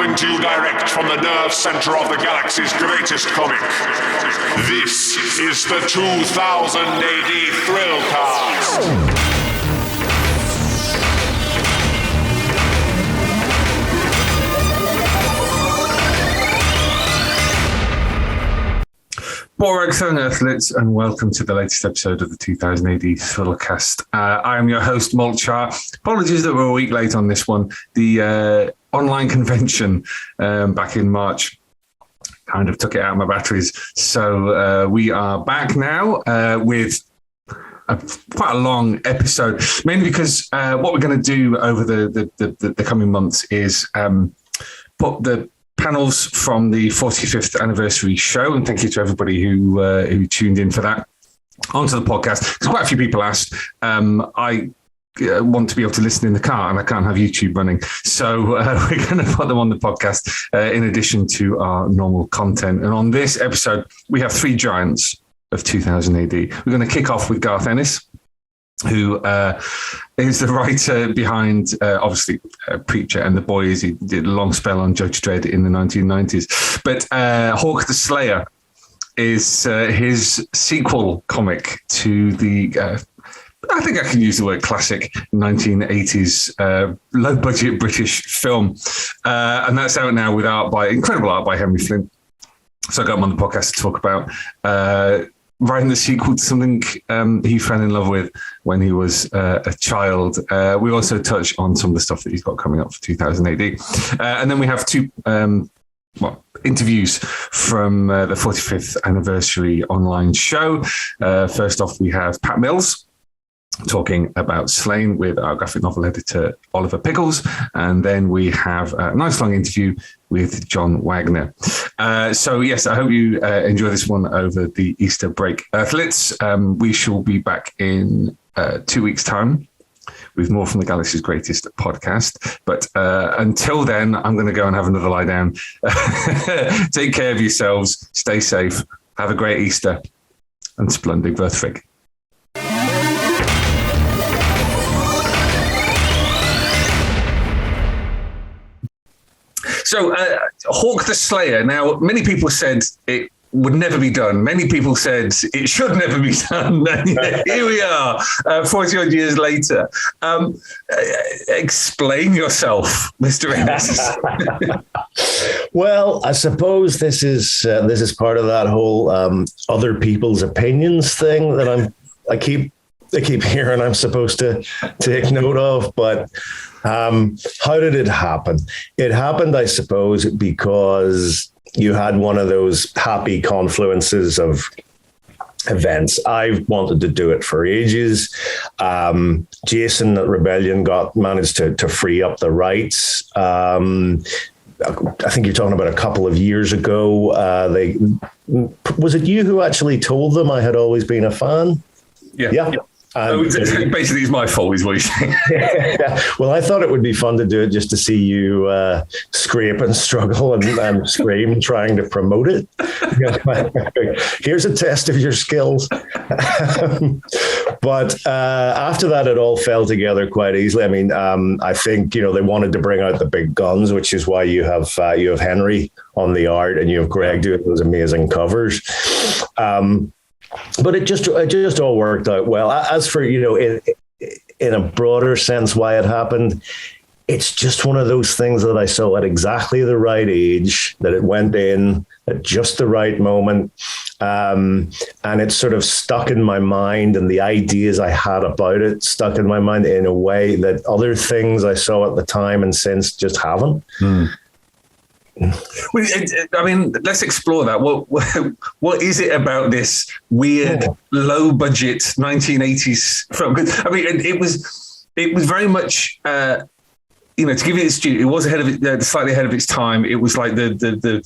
Coming to you direct from the nerve center of the galaxy's greatest comic. This is the 2000 AD Thrillcast. Borax and Earthlets, and welcome to the latest episode of the 2000 AD Thrillcast. I am your host, Molch-R. Apologies that we're a week late on this one. The online convention back in March kind of took it out of my batteries. So we are back now with quite a long episode, mainly because what we're going to do over the coming months is put the panels from the 45th anniversary show, and thank you to everybody who tuned in for that, onto the podcast. Because quite a few people asked. I want to be able to listen in the car, and I can't have YouTube running, so we're going to put them on the podcast in addition to our normal content. And on this episode, we have three giants of 2000 AD. We're going to kick off with Garth Ennis, who is the writer behind, obviously, Preacher and The Boys. He did a long spell on Judge Dredd in the 1990s. But Hawk the Slayer is his sequel comic to the, I think I can use the word classic, 1980s low-budget British film. And that's out now with incredible art by Henry Flynn. So I got him on the podcast to talk about writing the sequel to something he fell in love with when he was a child. We also touch on some of the stuff that he's got coming up for 2000 AD. And then we have two interviews from the 45th anniversary online show. First off, we have Pat Mills talking about Sláine with our graphic novel editor, Oliver Pickles. And then we have a nice long interview with John Wagner. So yes, I hope you enjoy this one over the Easter break. Earthlets, we shall be back in 2 weeks' time with more from the Galaxy's Greatest podcast. But until then, I'm going to go and have another lie down. Take care of yourselves. Stay safe. Have a great Easter. And Splundig Verthrig. So, Hawk the Slayer. Now, many people said it would never be done. Many people said it should never be done. Here we are, 40-odd years later. Explain yourself, Mr. Ennis. Well, I suppose this is part of that whole other people's opinions thing that I keep hearing I'm supposed to take note of, but how did it happen? It happened, I suppose, because you had one of those happy confluences of events. I've wanted to do it for ages. Jason at Rebellion managed to free up the rights. I think you're talking about a couple of years ago. Was it you who actually told them I had always been a fan? Yeah. Basically, it's my fault, is what you're saying. Well, I thought it would be fun to do it just to see you scrape and struggle and scream trying to promote it. Here's a test of your skills. But after that, it all fell together quite easily. I mean, I think, they wanted to bring out the big guns, which is why you have Henry on the art and you have Greg doing those amazing covers. But it just all worked out well. As for, in a broader sense, why it happened, it's just one of those things that I saw at exactly the right age, that it went in at just the right moment. And it sort of stuck in my mind, and the ideas I had about it stuck in my mind in a way that other things I saw at the time and since just haven't. Well, I mean, let's explore that. What is it about this weird, low-budget 1980s film? I mean, it was very much, to give it its due, it was slightly ahead of its time. It was like the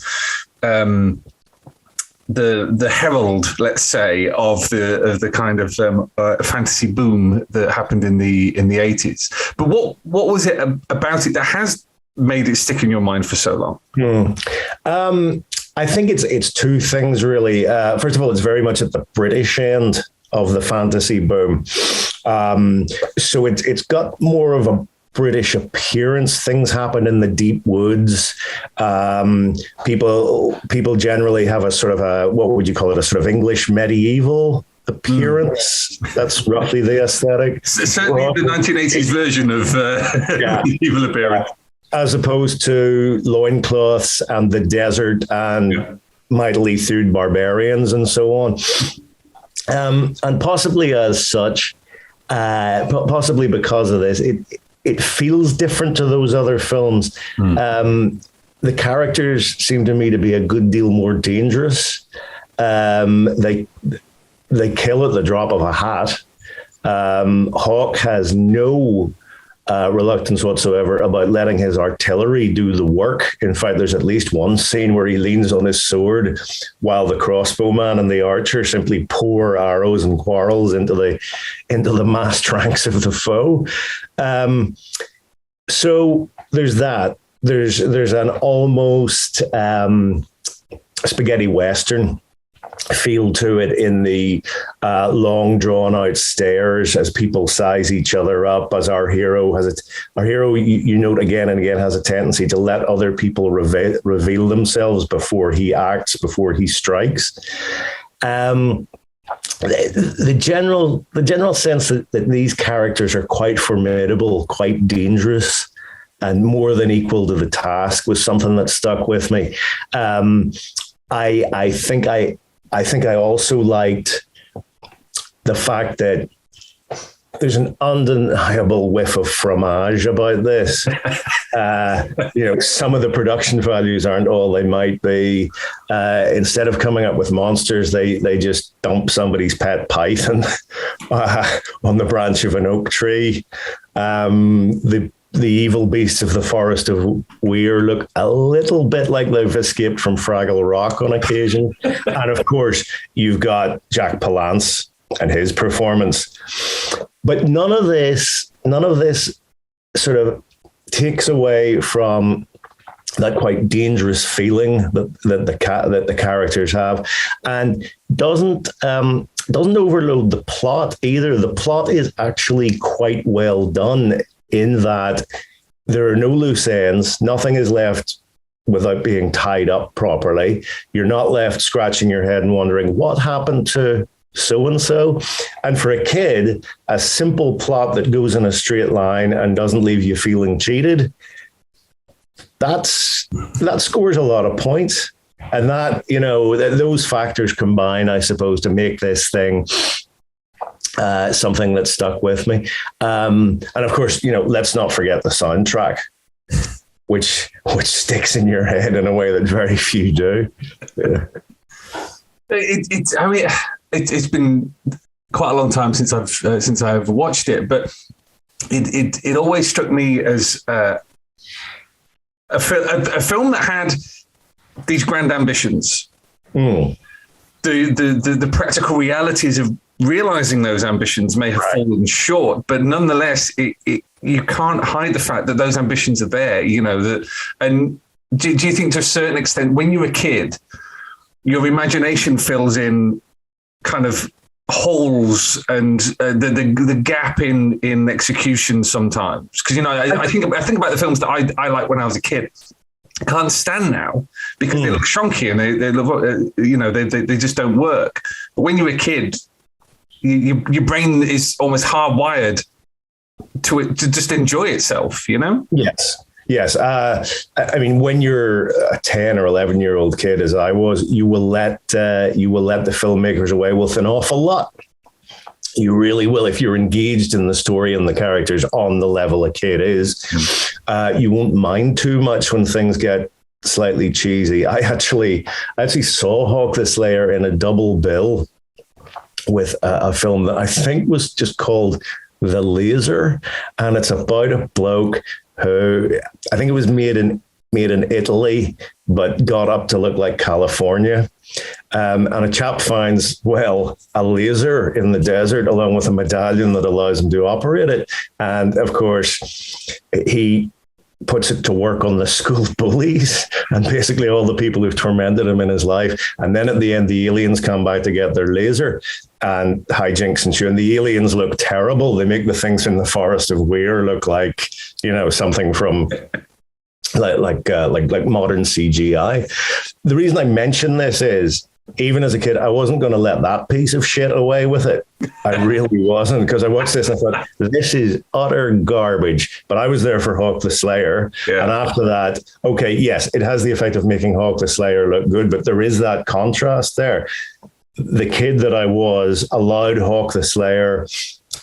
herald, let's say, of the kind of fantasy boom that happened in the 80s. But what was it about it that has made it stick in your mind for so long? I think it's two things, really. First of all, it's very much at the British end of the fantasy boom. So it's got more of British appearance. Things happen in the deep woods. People generally have a sort of a, what would you call it, a sort of English medieval appearance. That's roughly the aesthetic. Certainly the 1980s version of medieval appearance. As opposed to loincloths and the desert and mightily thewed barbarians and so on. And possibly as such, possibly because of this, it feels different to those other films. The characters seem to me to be a good deal more dangerous. They kill at the drop of a hat. Hawk has no reluctance whatsoever about letting his artillery do the work. In fact, there's at least one scene where he leans on his sword while the crossbowman and the archer simply pour arrows and quarrels into the massed ranks of the foe. So there's that. There's an almost spaghetti western feel to it in the long drawn out stares as people size each other up, as our hero you note again and again has a tendency to let other people reveal themselves before he acts, before he strikes. The general sense that these characters are quite formidable, quite dangerous, and more than equal to the task was something that stuck with me. I think I also liked the fact that there's an undeniable whiff of fromage about this. Some of the production values aren't all they might be. Instead of coming up with monsters, they just dump somebody's pet python on the branch of an oak tree. The evil beasts of the forest of Weir look a little bit like they've escaped from Fraggle Rock on occasion. And of course, you've got Jack Palance and his performance. But none of this sort of takes away from that quite dangerous feeling that the characters have, and doesn't overload the plot either. The plot is actually quite well done, in that there are no loose ends. Nothing is left without being tied up properly. You're not left scratching your head and wondering what happened to so-and-so. And for a kid, a simple plot that goes in a straight line and doesn't leave you feeling cheated, that scores a lot of points. And that, those factors combine, I suppose, to make this thing something that stuck with me. And of course, let's not forget the soundtrack, which sticks in your head in a way that very few do. Yeah. It's been quite a long time since I've watched it, but it always struck me as a film that had these grand ambitions. The practical realities of realizing those ambitions may have fallen short, but nonetheless, you can't hide the fact that those ambitions are there. And do you think, to a certain extent, when you're a kid, your imagination fills in kind of holes and the gap in execution sometimes? Because I think about the films that I liked when I was a kid. I can't stand now because they look shonky and they look, they just don't work. But when you're a kid, your brain is almost hardwired to just enjoy itself, Yes. I mean, when you're a 10 or 11-year-old kid, as I was, you will let the filmmakers away with an awful lot. You really will. If you're engaged in the story and the characters on the level a kid is, you won't mind too much when things get slightly cheesy. I actually saw Hawk the Slayer in a double bill with a film that I think was just called The Laser, and it's about a bloke who, I think it was made in Italy, but got up to look like California. And a chap finds, a laser in the desert along with a medallion that allows him to operate it. And of course, he puts it to work on the school bullies and basically all the people who've tormented him in his life. And then at the end, the aliens come by to get their laser and hijinks ensue. And the aliens look terrible. They make the things from the Forest of Weir look like, something from like modern CGI. The reason I mention this is, even as a kid, I wasn't going to let that piece of shit away with it. I really wasn't, because I watched this and I thought, this is utter garbage. But I was there for Hawk the Slayer. Yeah. And after that, okay, yes, it has the effect of making Hawk the Slayer look good, but there is that contrast there. The kid that I was allowed Hawk the Slayer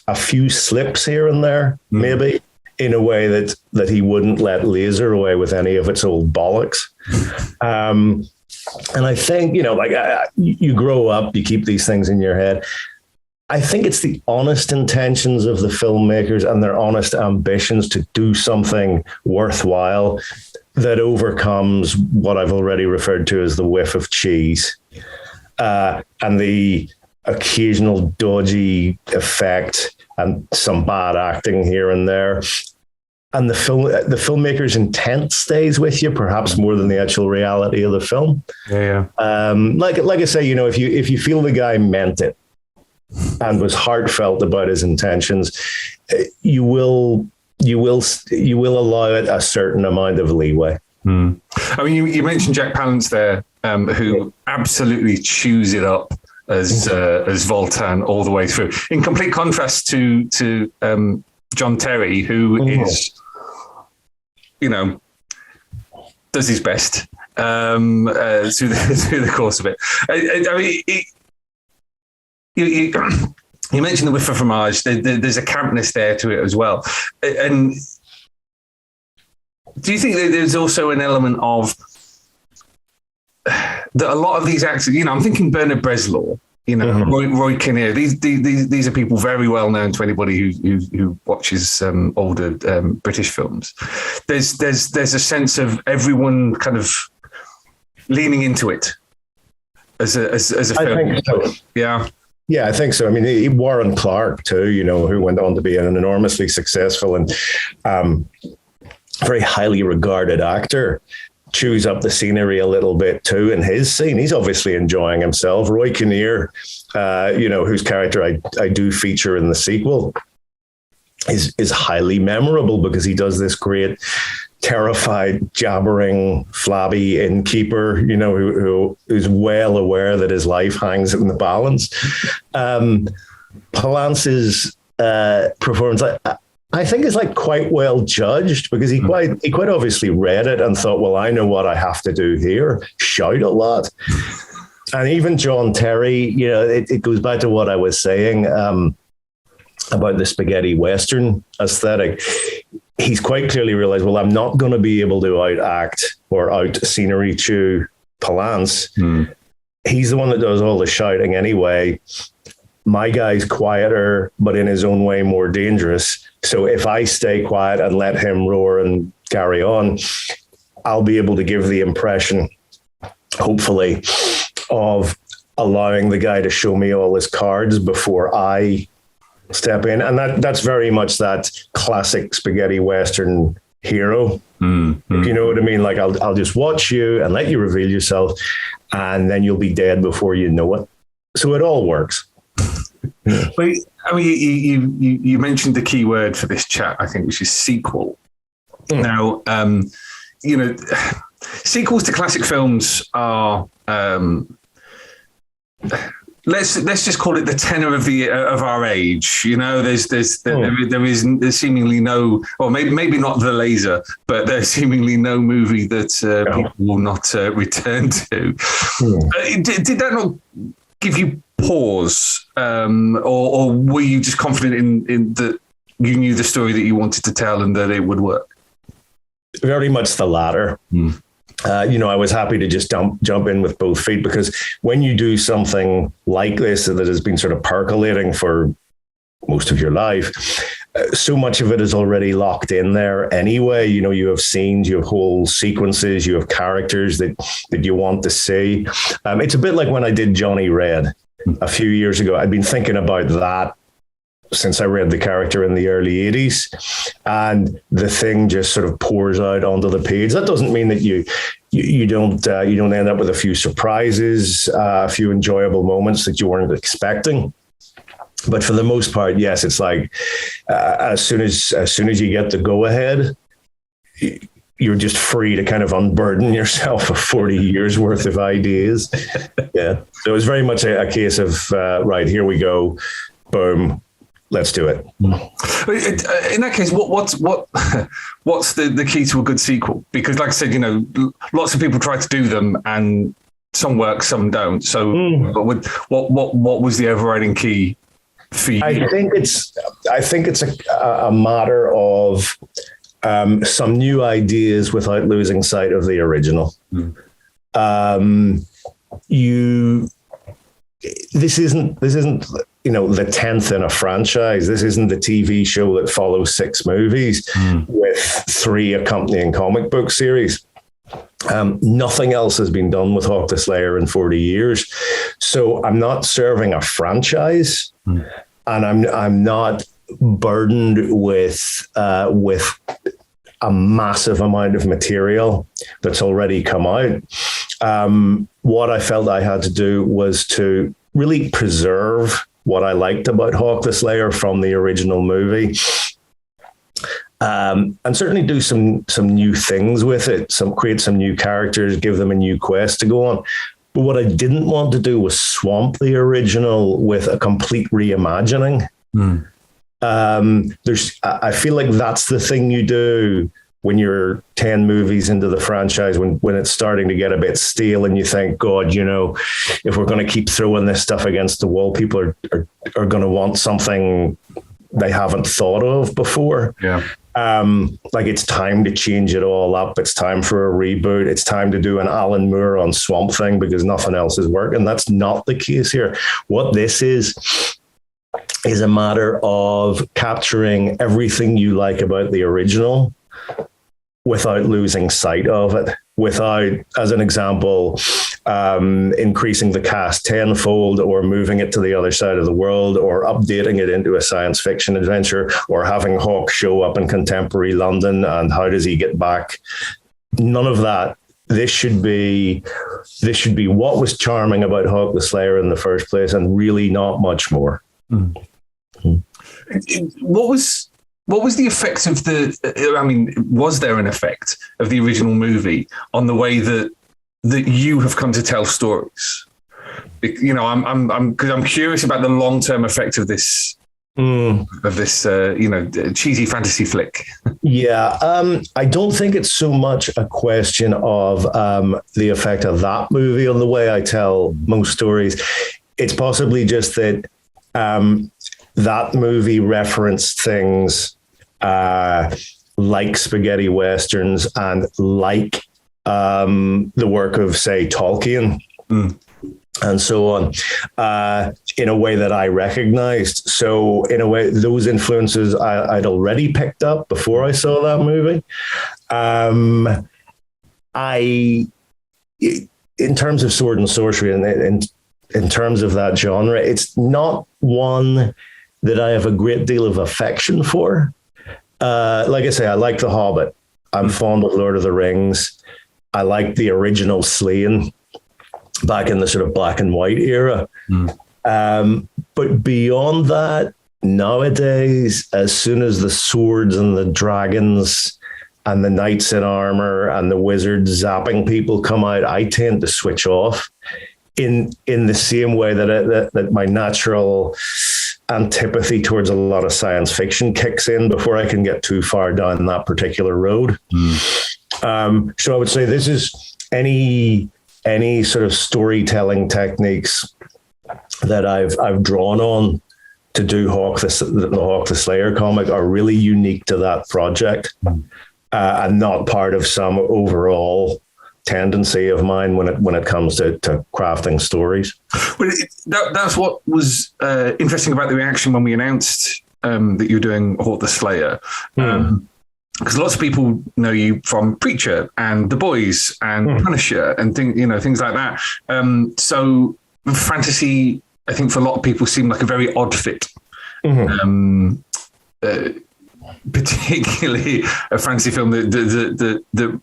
a few slips here and there, maybe, in a way that he wouldn't let Laser away with any of its old bollocks. And I think, you grow up, you keep these things in your head. I think it's the honest intentions of the filmmakers and their honest ambitions to do something worthwhile that overcomes what I've already referred to as the whiff of cheese, and the occasional dodgy effect and some bad acting here and there. And the filmmaker's intent stays with you, perhaps more than the actual reality of the film. Yeah. Like I say, if you feel the guy meant it and was heartfelt about his intentions, you will allow it a certain amount of leeway. I mean, you mentioned Jack Palance there, who absolutely chews it up as Voltan all the way through, in complete contrast to John Terry, who is, does his best through the course of it. I mean, you mentioned the whiff of fromage. There's a campness there to it as well. And do you think that there's also an element of that a lot of these actors, I'm thinking Bernard Bresslaw, Roy Kinnear, these are people very well known to anybody who watches older British films. There's a sense of everyone kind of leaning into it as a film. I think so. Yeah. Yeah, I think so. I mean, Warren Clarke too, who went on to be an enormously successful and very highly regarded actor, chews up the scenery a little bit too in his scene. He's obviously enjoying himself. Roy Kinnear, whose character I do feature in the sequel, is highly memorable because he does this great, terrified, jabbering, flabby innkeeper, who's well aware that his life hangs in the balance. Palance's performance, I think is quite well judged because he quite obviously read it and thought, well, I know what I have to do here, shout a lot. And even John Terry, it goes back to what I was saying about the spaghetti Western aesthetic. He's quite clearly realized, well, I'm not going to be able to outact or out scenery chew Palance. He's the one that does all the shouting anyway. My guy's quieter, but in his own way more dangerous. So if I stay quiet and let him roar and carry on, I'll be able to give the impression, hopefully, of allowing the guy to show me all his cards before I step in. And that's very much that classic spaghetti Western hero. If you know what I mean? I'll just watch you and let you reveal yourself, and then you'll be dead before you know it. So it all works. But I mean, you mentioned the key word for this chat, I think, which is sequel. Now, sequels to classic films are let's just call it the tenor of our age. There's seemingly no, or maybe not The Laser, but there's seemingly no movie that people will not return to. Did that not give you pause, or were you just confident in that you knew the story that you wanted to tell and that it would work? Very much the latter. I was happy to just jump in with both feet, because when you do something like this that has been sort of percolating for most of your life, so much of it is already locked in there anyway. You have scenes, you have whole sequences, you have characters that you want to see. It's a bit like when I did Johnny Red a few years ago. I'd been thinking about that since I read the character in the early 80s, and the thing just sort of pours out onto the page. That doesn't mean that you don't end up with a few surprises, a few enjoyable moments that you weren't expecting. But for the most part, yes, it's like as soon as you get the go ahead, you're just free to kind of unburden yourself of 40 years worth of ideas. Yeah. So it was very much a case of, right, here we go. Boom. Let's do it. In that case, what's the key to a good sequel? Because like I said, lots of people try to do them and some work, some don't. So what was the overriding key for you? I think it's a matter of some new ideas without losing sight of the original. This isn't the 10th in a franchise. This isn't the TV show that follows 6 movies with 3 accompanying comic book series. Nothing else has been done with Hawk the Slayer in 40 years. So I'm not serving a franchise, and I'm not burdened with a massive amount of material that's already come out. What I felt I had to do was to really preserve what I liked about Hawk the Slayer from the original movie, and certainly do some new things with it, create some new characters, give them a new quest to go on. But what I didn't want to do was swamp the original with a complete reimagining. I feel like that's the thing you do when you're 10 movies into the franchise, when it's starting to get a bit stale and you think, God, if we're going to keep throwing this stuff against the wall, people are going to want something they haven't thought of before. Yeah. Like it's time to change it all up. It's time for a reboot. It's time to do an Alan Moore on Swamp Thing because nothing else is working. That's not the case here. What this is a matter of capturing everything you like about the original without losing sight of it, without, as an example, increasing the cast tenfold or moving it to the other side of the world or updating it into a science fiction adventure or having Hawk show up in contemporary London and how does he get back? None of that. This should be what was charming about Hawk the Slayer in the first place and really not much more. What was the effect of was there an effect of the original movie on the way that you have come to tell stories? I'm curious about the long-term effect of this cheesy fantasy flick. Yeah, I don't think it's so much a question of the effect of that movie on the way I tell most stories. It's possibly just that that movie referenced things like spaghetti westerns and like the work of, say, Tolkien and so on, in a way that I recognized. So in a way, those influences I'd already picked up before I saw that movie. In terms of sword and sorcery and in terms of that genre, it's not one that I have a great deal of affection for. Like I say, I like The Hobbit. I'm fond of Lord of the Rings. I like the original Sláine back in the sort of black and white era. But beyond that, nowadays, as soon as the swords and the dragons and the knights in armor and the wizards zapping people come out, I tend to switch off in the same way that my natural antipathy towards a lot of science fiction kicks in before I can get too far down that particular road. So I would say this is any sort of storytelling techniques that I've drawn on to do the Hawk the Slayer comic are really unique to that project, and not part of some overall tendency of mine when it comes to crafting stories. Well, that's what was interesting about the reaction when we announced that you're doing Hawk the Slayer. Because lots of people know you from Preacher and The Boys and Punisher and things like that. So fantasy, I think for a lot of people, seemed like a very odd fit. Particularly a fantasy film that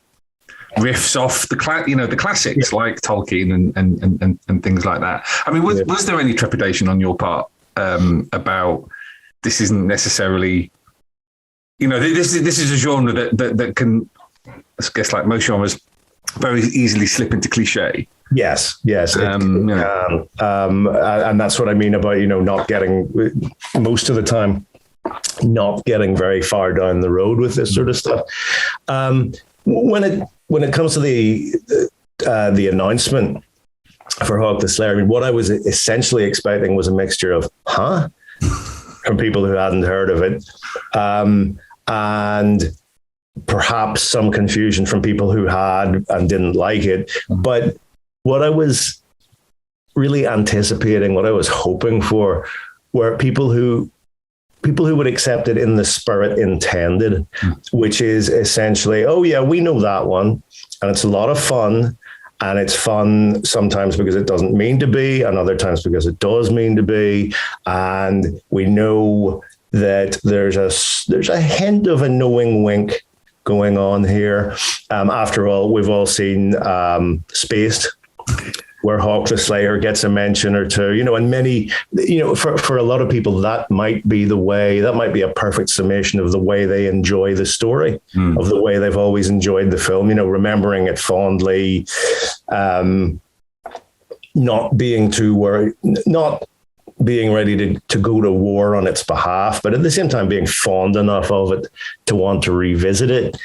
riffs off the classics like Tolkien and things like that. I mean, was there any trepidation on your part about this isn't necessarily, this is a genre that can, I guess, like most genres, very easily slip into cliche. Yes. And that's what I mean about, not getting, most of the time, not getting very far down the road with this sort of stuff. When it comes to the announcement for Hawk the Slayer, I mean, what I was essentially expecting was a mixture of from people who hadn't heard of it, and perhaps some confusion from people who had and didn't like it. But what I was really anticipating, what I was hoping for, were people who would accept it in the spirit intended, which is essentially, oh yeah, we know that one, and it's a lot of fun, and it's fun sometimes because it doesn't mean to be, and other times because it does mean to be, and we know that there's a hint of a knowing wink going on here. After all, we've all seen Spaced, where Hawk the Slayer gets a mention or two, and many, for a lot of people, that might be a perfect summation of the way they enjoy the story, of the way they've always enjoyed the film, remembering it fondly, not being too worried, not being ready to go to war on its behalf, but at the same time being fond enough of it to want to revisit it.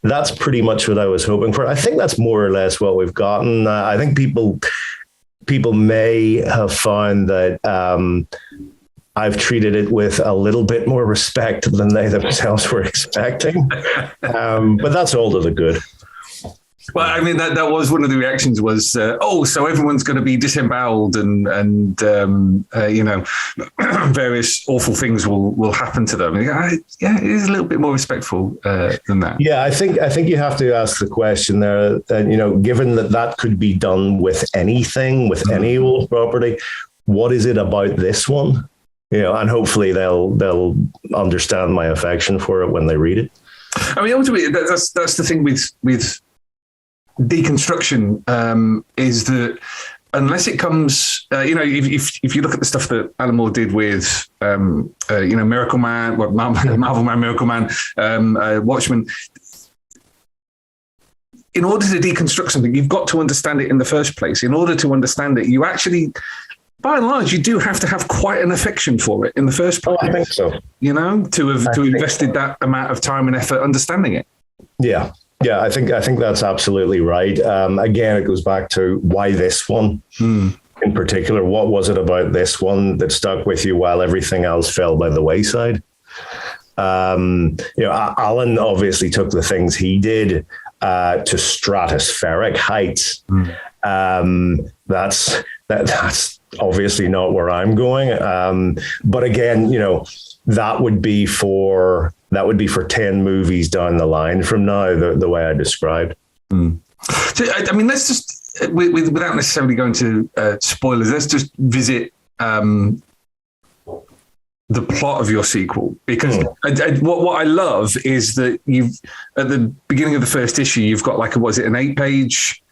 That's pretty much what I was hoping for. I think that's more or less what we've gotten. I think people may have found that I've treated it with a little bit more respect than they themselves were expecting. But that's all to the good. Well, I mean, that was one of the reactions was, so everyone's going to be disemboweled and various awful things will happen to them. It is a little bit more respectful than that. Yeah, I think you have to ask the question there, given that could be done with anything, with any old property, what is it about this one? And hopefully they'll understand my affection for it when they read it. I mean, ultimately, that's the thing with deconstruction, is that unless it comes, if you look at the stuff that Alan Moore did with, Miracle Man, Marvel Man, Miracle Man, Watchmen, in order to deconstruct something, you've got to understand it in the first place. In order to understand it, you actually, by and large, you do have to have quite an affection for it in the first place. Oh, I think so. To have invested that amount of time and effort understanding it. Yeah. Yeah, I think that's absolutely right. Again, it goes back to why this one in particular. What was it about this one that stuck with you while everything else fell by the wayside? Alan obviously took the things he did to stratospheric heights. That's obviously not where I'm going. But again, that would be for 10 movies down the line from now, the way I described. So, I mean, let's just, without necessarily going to spoilers, let's just visit the plot of your sequel, because what I love is that at the beginning of the first issue, you've got an 8-page,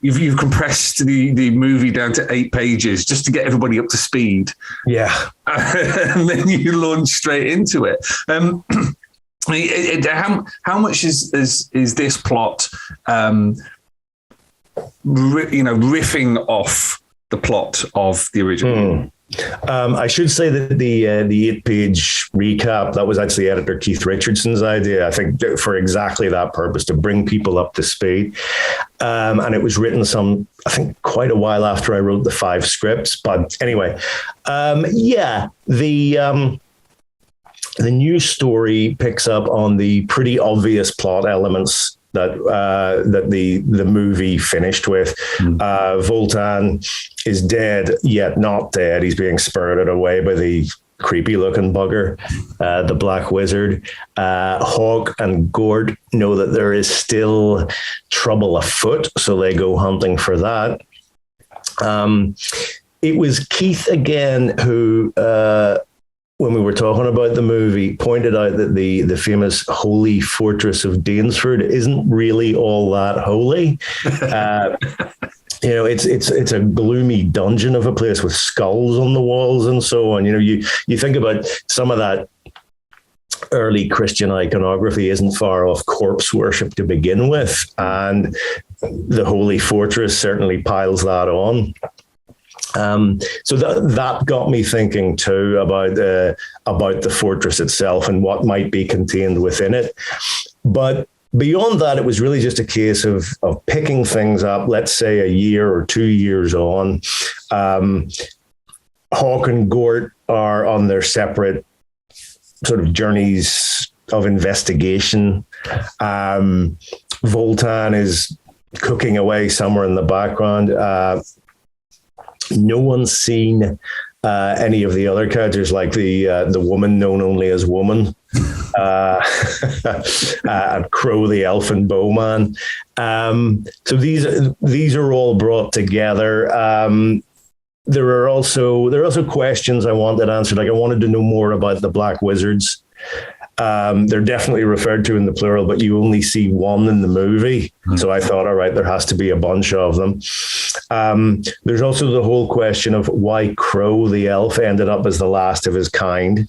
you've compressed the movie down to 8 pages just to get everybody up to speed. Yeah. And then you launch straight into it. How much is this plot, riffing off the plot of the original? I should say that the 8-page recap, that was actually editor Keith Richardson's idea, I think, for exactly that purpose, to bring people up to speed. And it was written I think quite a while after I wrote the 5 scripts. But anyway, the new story picks up on the pretty obvious plot elements that the movie finished with. Voltan is dead, yet not dead. He's being spirited away by the creepy looking bugger, the Black Wizard. Hawk and Gort know that there is still trouble afoot, so they go hunting for that. it was Keith again who, when we were talking about the movie, pointed out that the famous holy fortress of Danesford isn't really all that holy. It's a gloomy dungeon of a place with skulls on the walls and so on. You think about some of that early Christian iconography isn't far off corpse worship to begin with, and the holy fortress certainly piles that on. So that got me thinking too about the fortress itself and what might be contained within it. But beyond that, it was really just a case of picking things up, let's say a year or 2 years on. Hawke and Gort are on their separate sort of journeys of investigation. Voltan is cooking away somewhere in the background. No one's seen any of the other characters, like the woman known only as Woman, and Crow the elfin bowman. So these are all brought together. There are also questions I wanted answered. Like I wanted to know more about the Black Wizards. They're definitely referred to in the plural, but you only see one in the movie. So I thought, all right, there has to be a bunch of them. There's also the whole question of why Crow the elf ended up as the last of his kind.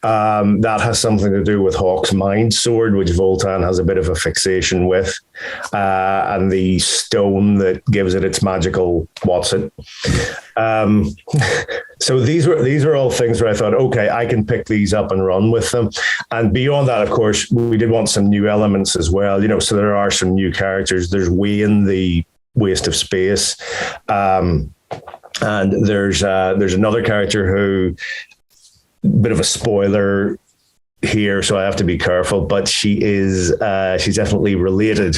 That has something to do with Hawke's mind sword, which Voltan has a bit of a fixation with, and the stone that gives it its magical what's-it. So these are all things where I thought, okay, I can pick these up and run with them. And beyond that, of course, we did want some new elements as well. So there are some new characters. There's Wayne, the Waste of Space, and there's another character who, bit of a spoiler here, so I have to be careful, but she's definitely related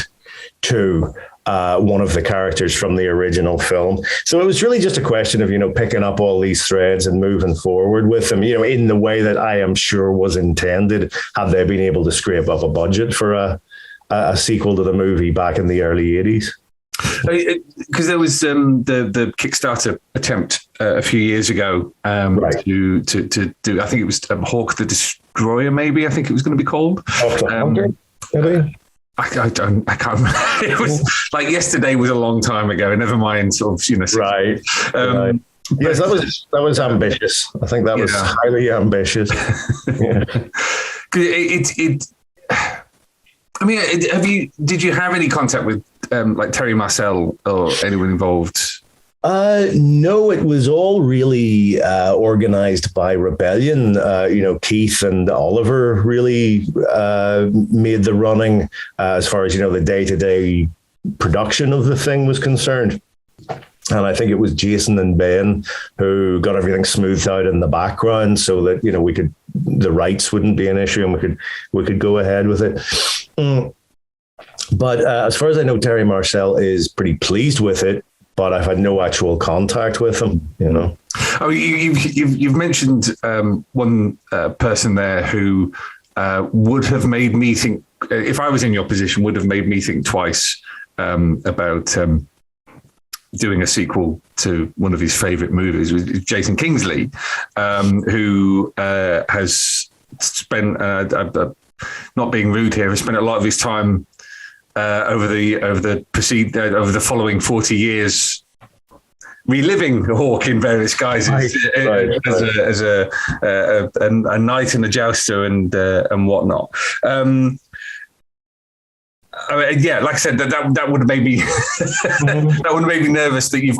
to one of the characters from the original film. So it was really just a question of, picking up all these threads and moving forward with them, in the way that I am sure was intended had they been able to scrape up a budget for a sequel to the movie back in the early 80s. Because there was the Kickstarter attempt a few years ago right. to do, I think it was Hawk the Destroyer, maybe I think it was going to be called. Maybe? I can't remember. It was like yesterday was a long time ago. Never mind, sort of, Right. Right. Yes, that was ambitious. I think that was highly ambitious. Yeah. I mean, did you have any contact with like Terry Marcel or anyone involved? No, it was all really organized by Rebellion. Keith and Oliver really made the running as far as, the day-to-day production of the thing was concerned. And I think it was Jason and Ben who got everything smoothed out in the background so that, the rights wouldn't be an issue and we could go ahead with it. But as far as I know, Terry Marcel is pretty pleased with it, but I've had no actual contact with him, Oh, you've mentioned one person there who would have made me think, if I was in your position, would have made me think twice about doing a sequel to one of his favorite movies, with Jason Kingsley, who has spent, not being rude here, has spent a lot of his time over the following 40 years reliving Hawke in various guises, as a knight and a jouster and whatnot. Like I said, that would have made me that would have made me nervous that you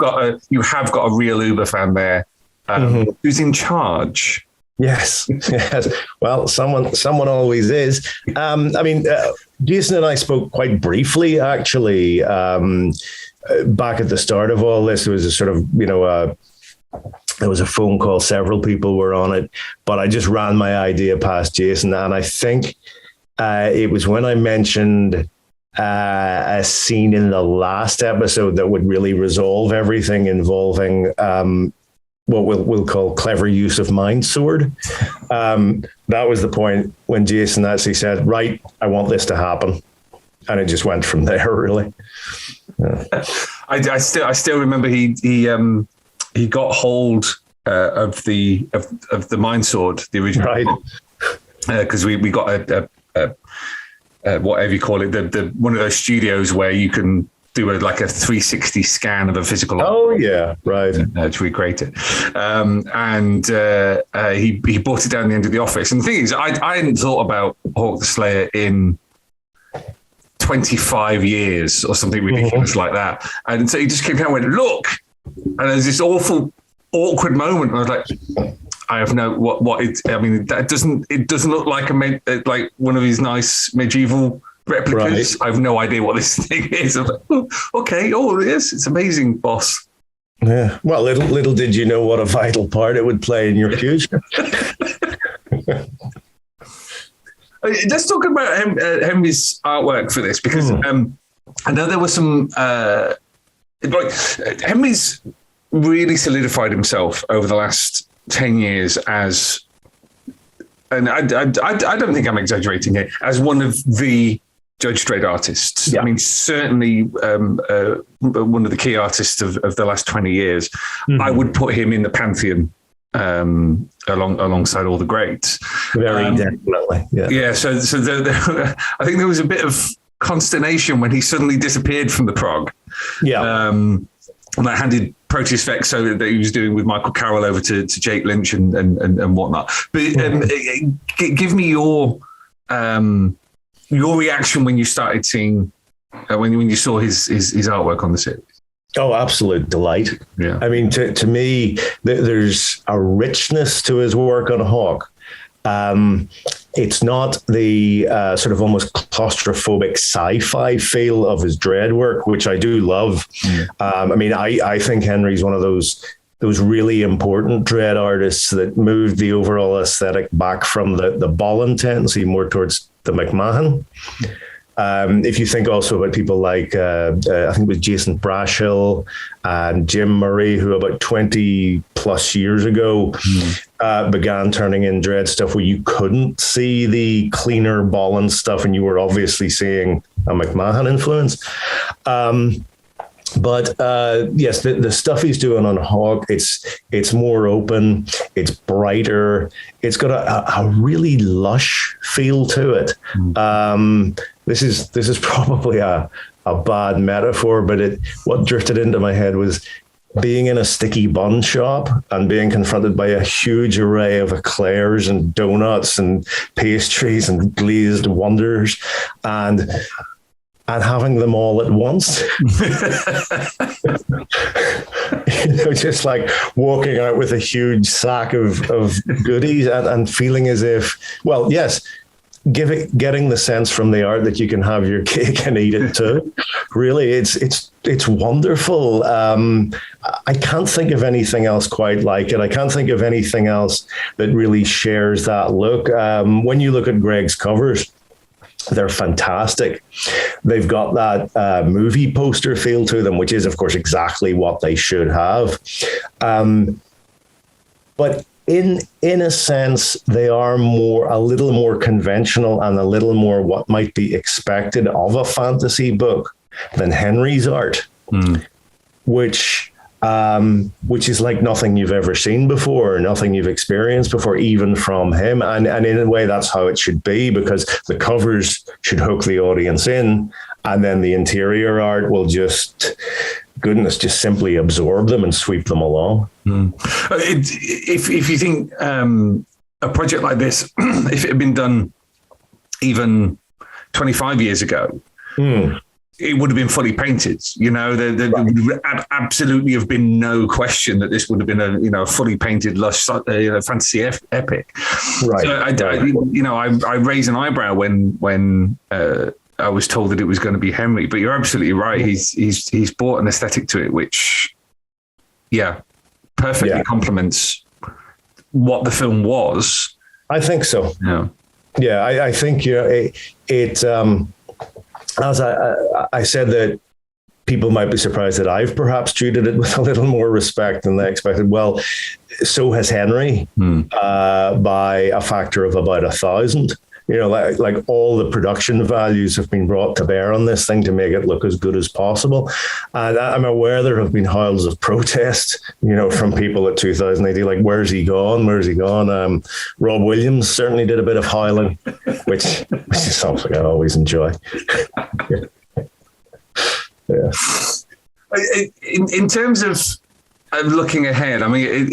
have got a real Uber fan there who's in charge. Yes. Well, someone always is. Jason and I spoke quite briefly, actually, back at the start of all this. It was a sort of, there was a phone call. Several people were on it, but I just ran my idea past Jason. And I think it was when I mentioned a scene in the last episode that would really resolve everything involving what we'll call clever use of mind sword. That was the point when Jason actually said, right, I want this to happen. And it just went from there, really. Yeah. I still remember he he got hold of the Mind Sword, the original, Right. Because we got a whatever you call it, the one of those studios where you can do a 360 scan of a physical object. Oh yeah, right. To recreate it. He brought it down the end of the office. And the thing is, I hadn't thought about Hawk the Slayer in 25 years or something ridiculous like that. And so he just came down and went, look. And there's this awful, awkward moment. And I was like, I have no, what it, I mean, it doesn't look like like one of these nice medieval replicas. Right. I have no idea what this thing is. I was like, oh, okay, yes, it's amazing, boss. Yeah. Well, little did you know what a vital part it would play in your future. Let's talk about Henry's artwork for this, because I know there was some Henry's really solidified himself over the last 10 years as, and I don't think I'm exaggerating here, as one of the Judge Dredd artists. Yeah. I mean, certainly one of the key artists of the last 20 years. Mm-hmm. I would put him in the pantheon alongside all the greats. Very definitely. Yeah. Yeah. So I think there was a bit of consternation when he suddenly disappeared from the prog. Yeah. And I handed Proteus Vexo that he was doing with Michael Carroll over to Jake Lynch and whatnot. But give me your reaction when you started seeing when you saw his artwork on the series. Oh, absolute delight. Yeah. I mean, to me, there's a richness to his work on Hawk. It's not the sort of almost claustrophobic sci-fi feel of his Dredd work, which I do love. I mean, I think Henry's one of those really important Dredd artists that moved the overall aesthetic back from the Bolland tendency more towards the McMahon. If you think also about people like, I think it was Jason Brashill and Jim Murray, who about 20 plus years ago began turning in Dredd stuff where you couldn't see the cleaner Bolland stuff and you were obviously seeing a McMahon influence. But yes, the stuff he's doing on Hawk, it's more open, it's brighter, it's got a really lush feel to it. This is probably a bad metaphor, but what drifted into my head was being in a sticky bun shop and being confronted by a huge array of eclairs and donuts and pastries and glazed wonders and having them all at once. Just like walking out with a huge sack of goodies and feeling as if, well, yes, getting the sense from the art that you can have your cake and eat it too. Really, it's wonderful. I can't think of anything else quite like it. I can't think of anything else that really shares that look. When you look at Greg's covers, they're fantastic. They've got that movie poster feel to them, which is, of course, exactly what they should have. But in a sense, they are a little more conventional and a little more what might be expected of a fantasy book than Henry's art, which is like nothing you've ever seen before, nothing you've experienced before, even from him. And in a way, that's how it should be, because the covers should hook the audience in, and then the interior art will just simply absorb them and sweep them along. If you think a project like this, if it had been done even 25 years ago, it would have been fully painted. There would absolutely have been no question that this would have been a fully painted, lush fantasy epic. Right. So I raise an eyebrow when I was told that it was going to be Henry, but you're absolutely right. He's brought an aesthetic to it, which, perfectly complements what the film was. I think so. Yeah. I think it. As I said, that people might be surprised that I've perhaps treated it with a little more respect than they expected. Well, so has Henry by a factor of about 1,000. like all the production values have been brought to bear on this thing to make it look as good as possible. And I'm aware there have been howls of protest, from people at 2000 AD, like, where's he gone? Rob Williams certainly did a bit of howling, which is something I always enjoy. Yeah. In terms of looking ahead, I mean,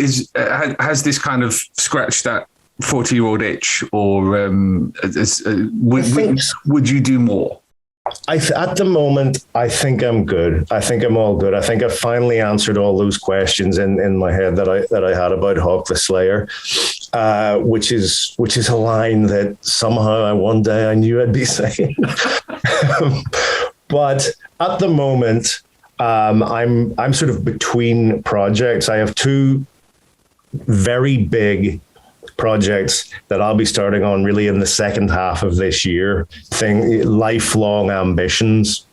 has this kind of scratched that 40-year-old itch, or would you do more? At the moment, I think I'm good. I think I'm all good. I think I've finally answered all those questions in my head that I had about Hawk the Slayer, which is a line that somehow one day I knew I'd be saying. But at the moment, I'm sort of between projects. I have two very big projects that I'll be starting on really in the second half of this year. Lifelong ambitions,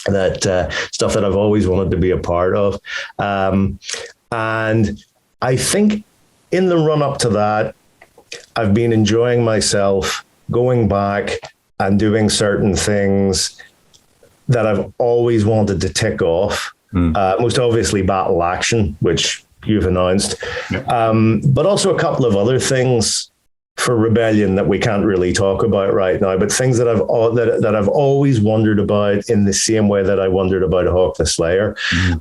that stuff that I've always wanted to be a part of. And I think in the run up to that, I've been enjoying myself going back and doing certain things that I've always wanted to tick off. Most obviously Battle Action, which you've announced, but also a couple of other things for Rebellion that we can't really talk about right now, but things that I've always wondered about in the same way that I wondered about Hawk the Slayer.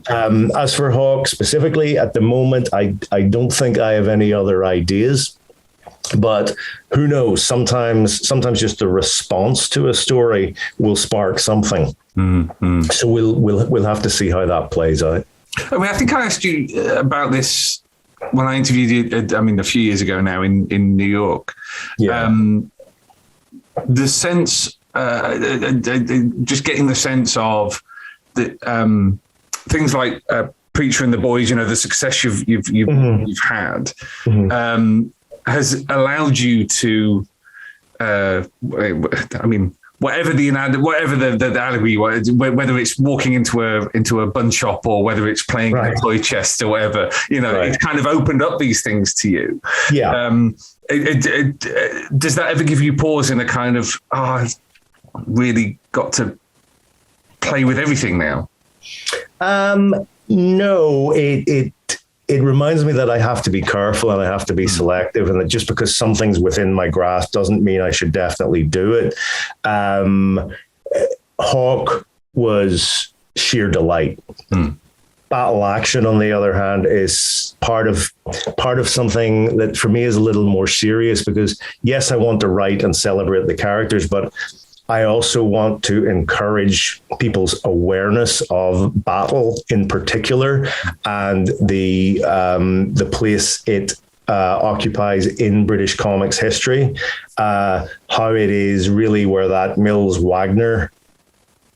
As for Hawk specifically, at the moment, I don't think I have any other ideas. But who knows? Sometimes just the response to a story will spark something. So we'll have to see how that plays out. I mean, I think I asked you about this when I interviewed you. I mean, a few years ago now in New York. Yeah. The sense, just getting the sense of that things like Preacher and the Boys. The success you've had. Has allowed you to, I mean, whatever the allegory, whether it's walking into a bun shop or whether it's playing a toy chest or whatever, it's kind of opened up these things to you. Yeah. Does that ever give you pause in a kind of, I've really got to play with everything now? No, it reminds me that I have to be careful and I have to be selective, and that just because something's within my grasp doesn't mean I should definitely do it. Hawk was sheer delight. Battle Action, on the other hand, is part of something that for me is a little more serious, because yes, I want to write and celebrate the characters, but I also want to encourage people's awareness of battle in particular, and the place it occupies in British comics history, how it is really where that Mills Wagner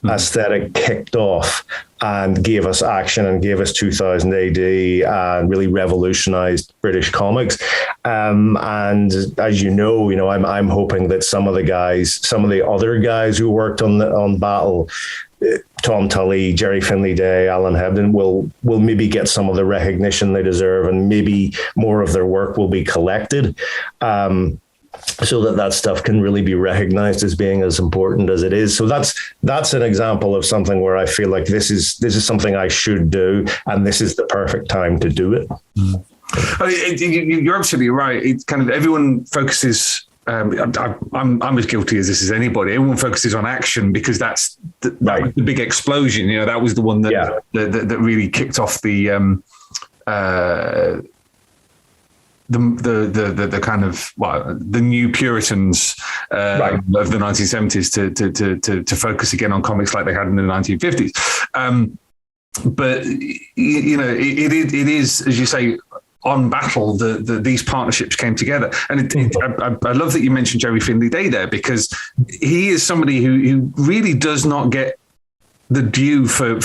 aesthetic kicked off and gave us action and gave us 2000 AD and really revolutionized British comics. And as I'm hoping that some of the other guys who worked on Battle, Tom Tully, Jerry Finley Day, Alan Hebden, will maybe get some of the recognition they deserve, and maybe more of their work will be collected. So that stuff can really be recognized as being as important as it is. So that's an example of something where I feel like this is something I should do, and this is the perfect time to do it. You're absolutely right. It's kind of everyone focuses. I'm as guilty as this as anybody. Everyone focuses on action because that's the big explosion. That was the one that really kicked off the kind of the new Puritans of the 1970s to focus again on comics like they had in the 1950s. But it is, as you say, on Battle, these partnerships came together, and I love that you mentioned Jerry Finley Day there, because he is somebody who really does not get the due for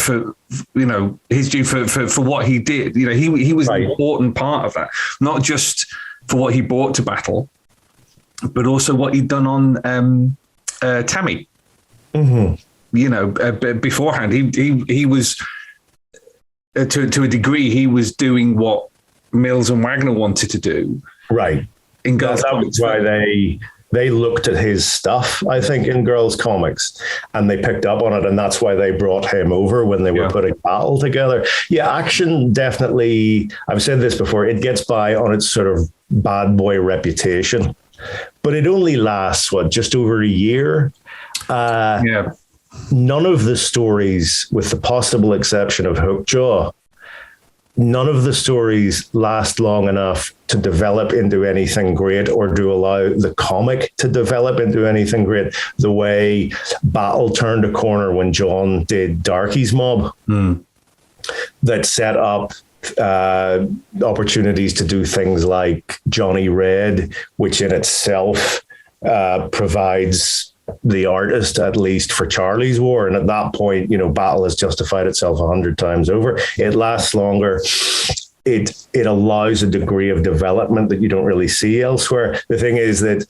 his due for what he did. He was an important part of that, not just for what he brought to Battle, but also what he'd done on Tammy. Beforehand, he was to a degree he was doing what Mills and Wagner wanted to do. Right. In Garth That was why they looked at his stuff, I think, in girls' comics, and they picked up on it, and that's why they brought him over when they were putting Battle together. Yeah, Action definitely, I've said this before, it gets by on its sort of bad boy reputation, but it only lasts, just over a year? None of the stories, with the possible exception of Hookjaw, none of the stories last long enough to develop into anything great or to allow the comic to develop into anything great the way Battle turned a corner when John did Darky's Mob. That set up opportunities to do things like Johnny Red, which in itself provides the artist, at least for Charlie's War. And at that point, Battle has justified itself 100 times over. It lasts longer. It allows a degree of development that you don't really see elsewhere. The thing is that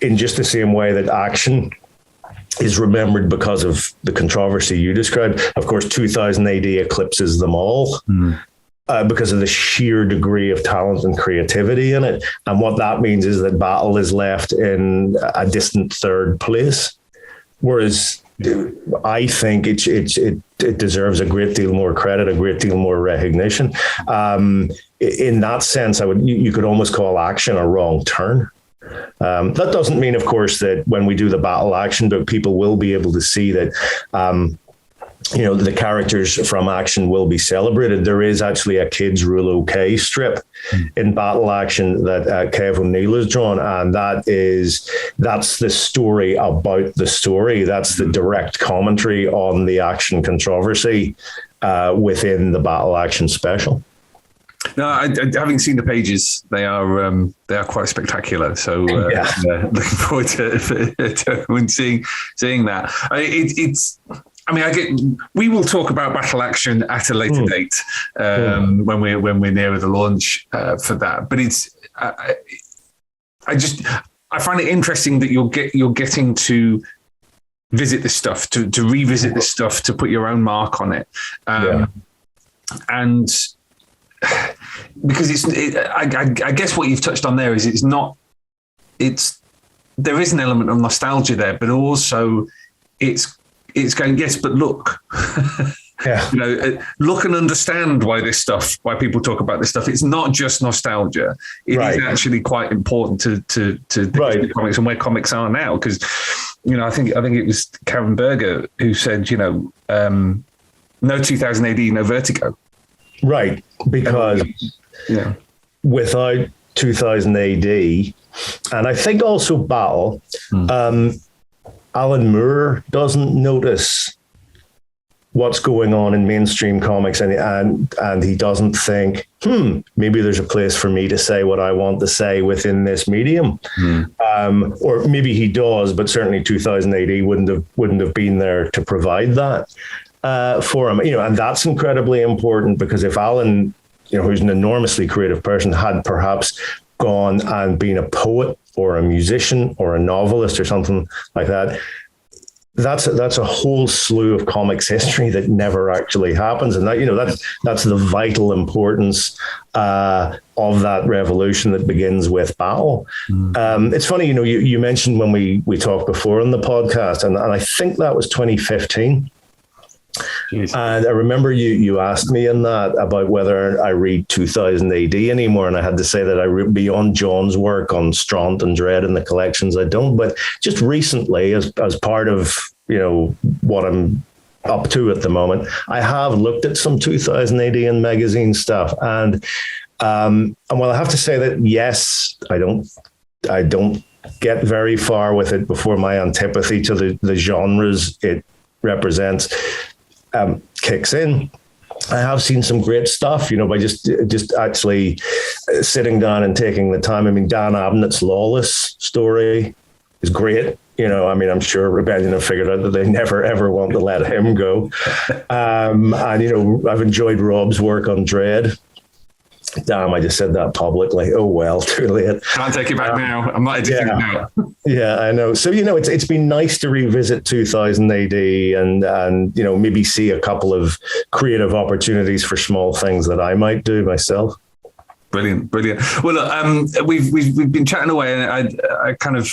in just the same way that Action is remembered because of the controversy you described, of course, 2000 AD eclipses them all. Because of the sheer degree of talent and creativity in it. And what that means is that Battle is left in a distant third place. Whereas I think it deserves a great deal more credit, a great deal more recognition. In that sense, you could almost call Action a wrong turn. That doesn't mean, of course, that when we do the Battle Action book, people will be able to see that the characters from Action will be celebrated. There is actually a Kids Rule OK strip in Battle Action that Kev O'Neill has drawn, and that's the story about the story. That's the direct commentary on the Action controversy within the Battle Action special. No, having seen the pages, they are quite spectacular. So looking forward to seeing that. We will talk about Battle Action at a later date when we're nearer the launch for that. But I find it interesting that you're getting to visit this stuff, to revisit this stuff, to put your own mark on it, and because I guess what you've touched on there is there is an element of nostalgia there, but also it's going, yes, but look, look and understand why people talk about this stuff. It's not just nostalgia. It is actually quite important to the comics and where comics are now. Because, I think it was Karen Berger who said, no 2000 AD, no Vertigo. Right. Because without 2000 AD, and I think also Battle, Alan Moore doesn't notice what's going on in mainstream comics, and he doesn't think, maybe there's a place for me to say what I want to say within this medium. Or maybe he does, but certainly 2000 AD wouldn't have been there to provide that for him. And that's incredibly important, because if Alan, who's an enormously creative person, had perhaps gone and been a poet or a musician or a novelist or something like that, that's a whole slew of comics history that never actually happens. And that's the vital importance of that revolution that begins with Battle. It's funny, you mentioned when we talked before on the podcast, and I think that was 2015. Jeez. And I remember you asked me in that about whether I read 2000 AD anymore, and I had to say that beyond John's work on Straunt and Dredd and the collections, I don't. But just recently, as part of what I'm up to at the moment, I have looked at some 2000 AD and magazine stuff, and while I have to say that yes, I don't get very far with it before my antipathy to the genres it represents kicks in. I have seen some great stuff, by just actually sitting down and taking the time. I mean, Dan Abnett's Lawless story is great. I'm sure Rebellion have figured out that they never, ever want to let him go. And, I've enjoyed Rob's work on Dredd. Damn, I just said that publicly. Oh, well, too late. Can't take it back now. I'm not editing it now. Yeah, I know. So, it's been nice to revisit 2000 AD and maybe see a couple of creative opportunities for small things that I might do myself. Brilliant. Well, look, we've been chatting away, and I kind of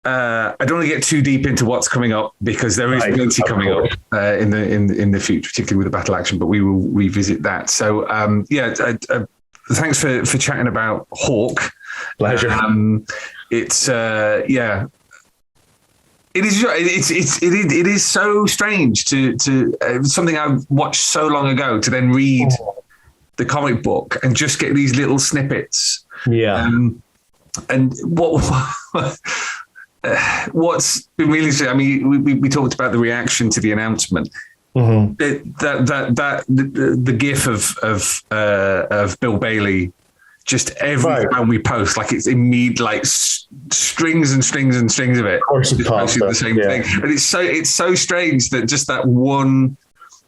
I don't want to get too deep into what's coming up because there is plenty coming up in the future, particularly with the battle action. But we will revisit that. So thanks for chatting about Hawk. Pleasure. It's It is so strange to something I watched so long ago to then read the comic book and just get these little snippets. Yeah. And what's been really, I mean, we talked about the reaction to the announcement. Mm-hmm. The gif of Bill Bailey. Just every time we post, like it's immediate, like strings and strings and strings of it. Of course, it's posting the same thing, and it's so strange that just that one,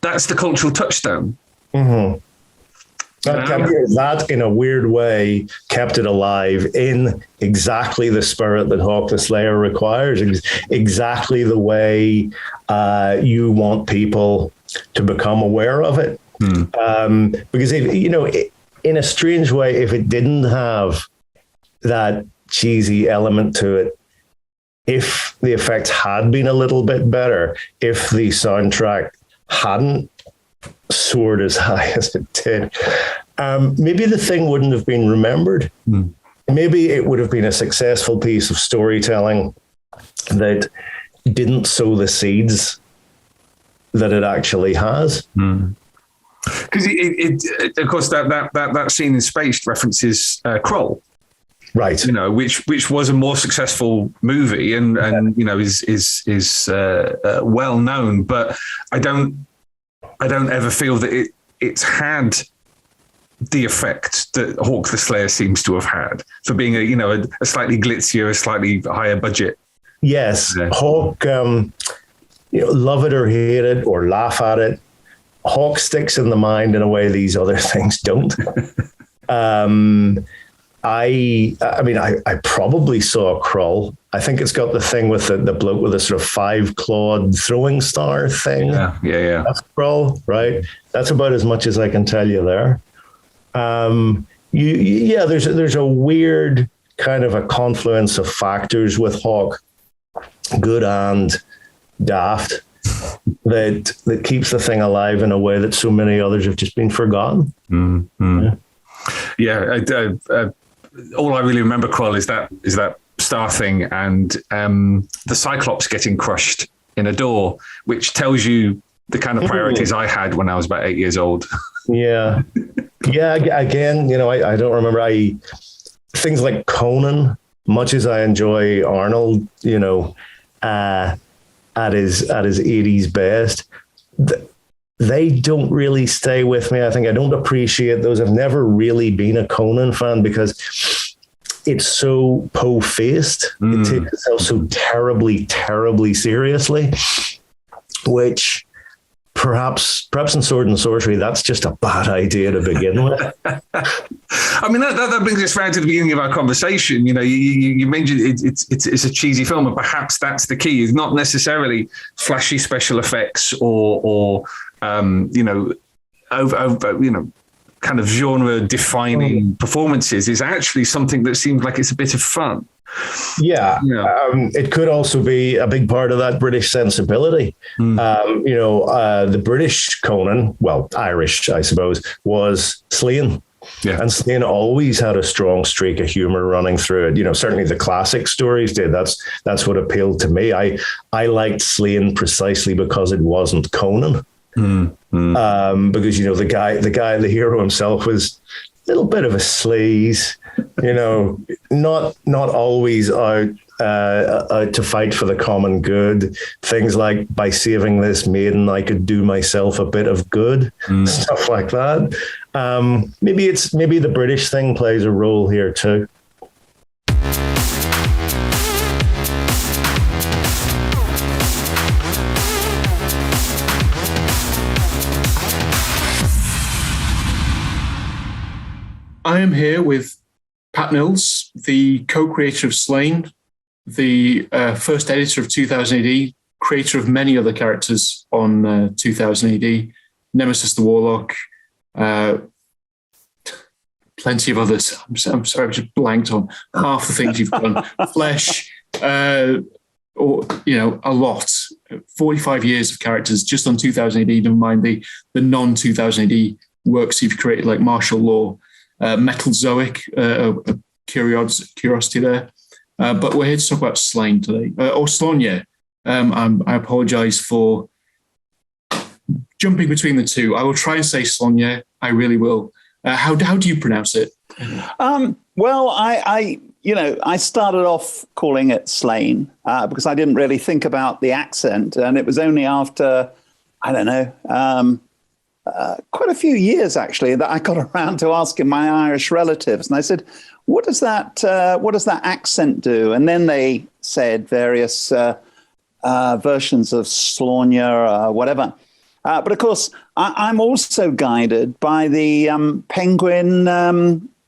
that's the cultural touchstone. Mm-hmm. That, in a weird way, kept it alive in exactly the spirit that Hawk the Slayer requires, exactly the way you want people to become aware of it. Because in a strange way, if it didn't have that cheesy element to it, if the effects had been a little bit better, if the soundtrack hadn't soared as high as it did, maybe the thing wouldn't have been remembered. Maybe it would have been a successful piece of storytelling that didn't sow the seeds that it actually has. Because it of course, that scene in space references Krull, right? Which was a more successful movie and is well known. But I don't ever feel that it's had the effect that Hawk the Slayer seems to have had for being a slightly glitzier, a slightly higher budget. Yes, Hawk, love it or hate it or laugh at it, Hawk sticks in the mind in a way these other things don't. I mean, I probably saw a Krull. I think it's got the thing with the bloke with a sort of 5-clawed throwing star thing. Yeah. That's Krull, right? That's about as much as I can tell you there. There's a weird kind of a confluence of factors with Hawk, good and daft, that keeps the thing alive in a way that so many others have just been forgotten. Mm-hmm. All I really remember, Krull, is that star thing and the Cyclops getting crushed in a door, which tells you the kind of priorities I had when I was about 8 years old. Yeah. Again, I don't remember. Things like Conan, much as I enjoy Arnold, at his 80s best, they don't really stay with me. I think I don't appreciate those. I've never really been a Conan fan because it's so po-faced. It takes itself so terribly, terribly seriously, which perhaps in Sword and Sorcery, that's just a bad idea to begin with. I mean, that brings us round to the beginning of our conversation. You mentioned it's a cheesy film, and perhaps that's the key. It's not necessarily flashy special effects or kind of genre-defining performances. Is actually something that seems like it's a bit of fun. Yeah. It could also be a big part of that British sensibility. The British Conan, well, Irish, I suppose, was Sláine. Yeah. And Sláine always had a strong streak of humor running through it. Certainly the classic stories did. That's what appealed to me. I liked Sláine precisely because it wasn't Conan. Because the hero himself was a little bit of a sleaze, not always out to fight for the common good. Things like, by saving this maiden, I could do myself a bit of good, stuff like that. Maybe the British thing plays a role here too. I am here with Pat Mills, the co-creator of Sláine, the first editor of 2000 AD, creator of many other characters on 2000 AD, Nemesis the Warlock, plenty of others. I'm sorry, I've just blanked on half the things you've done. Flesh, or a lot. 45 years of characters just on 2000 AD. Never mind the non-2000 AD works you've created like Martial Law, Metalzoic, a curiosity there. But we're here to talk about Sláine today, or Sláine. I apologise for jumping between the two. I will try and say Sláine. I really will. How do you pronounce it? Well, I started off calling it Sláine because I didn't really think about the accent, and it was only after, I don't know, quite a few years actually that I got around to asking my Irish relatives, and I said, "What does that accent do?" And then they said various versions of Sláine or whatever. But of course, I'm also guided by the Penguin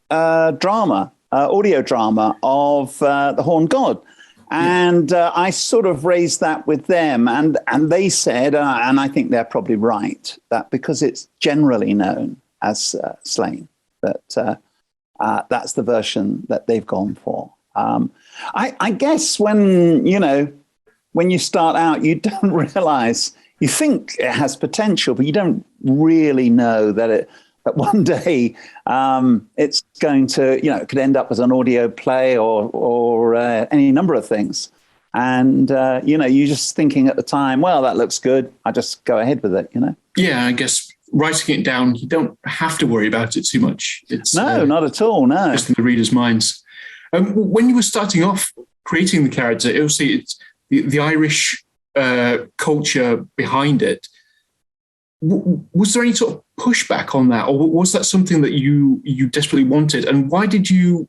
drama, audio drama of The Horned God. And I sort of raised that with them. And they said, and I think they're probably right, that because it's generally known as Sláine, that that's the version that they've gone for. I guess when you start out, you don't realize. You think it has potential, but you don't really know that one day it's going to, it could end up as an audio play or any number of things. And, you're just thinking at the time, well, that looks good. I just go ahead with it, Yeah, I guess writing it down, you don't have to worry about it too much. No, not at all, no. Just in the reader's minds. When you were starting off creating the character, obviously it's the Irish culture behind it. Was there any sort of pushback on that, or was that something that you desperately wanted? And why did you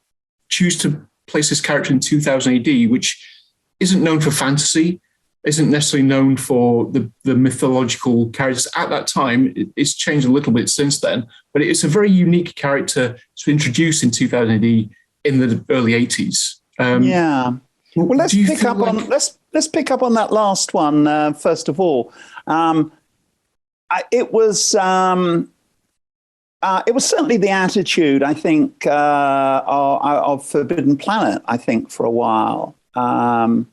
choose to place this character in 2000 AD, which isn't known for fantasy, isn't necessarily known for the mythological characters at that time? It's changed a little bit since then, but it's a very unique character to introduce in 2000 AD in the early 80s. Yeah. Well, let's pick up on that last one first of all. It was certainly the attitude, I think, of Forbidden Planet. I think for a while that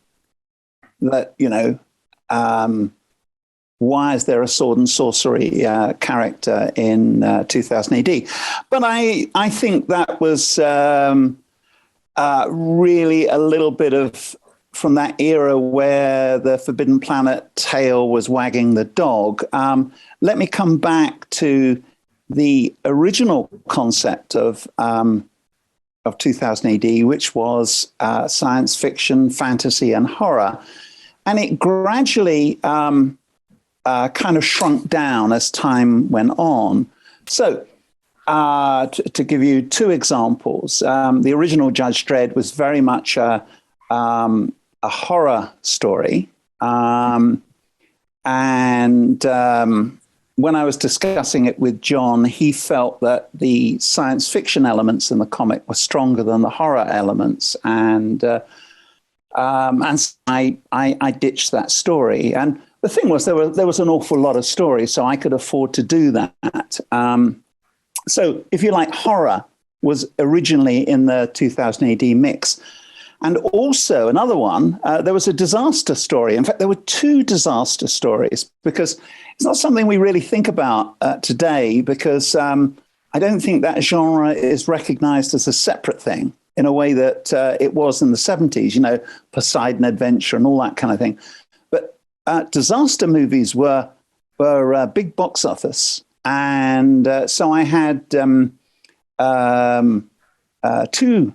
why is there a sword and sorcery character in 2000 AD? But I think that was. Really a little bit of from that era where the Forbidden Planet tail was wagging the dog. Let me come back to the original concept of 2000 AD, which was science fiction, fantasy, and horror. And it gradually kind of shrunk down as time went on. So to give you two examples, the original Judge Dredd was very much a horror story. And when I was discussing it with John, he felt that the science fiction elements in the comic were stronger than the horror elements. And so I ditched that story. And the thing was, there was an awful lot of stories, so I could afford to do that. So, if you like, horror was originally in the 2000 AD mix. And also another one, there was a disaster story. In fact, there were two disaster stories, because it's not something we really think about today, because I don't think that genre is recognized as a separate thing in a way that it was in the 70s, Poseidon Adventure and all that kind of thing. But disaster movies were big box office. And so I had two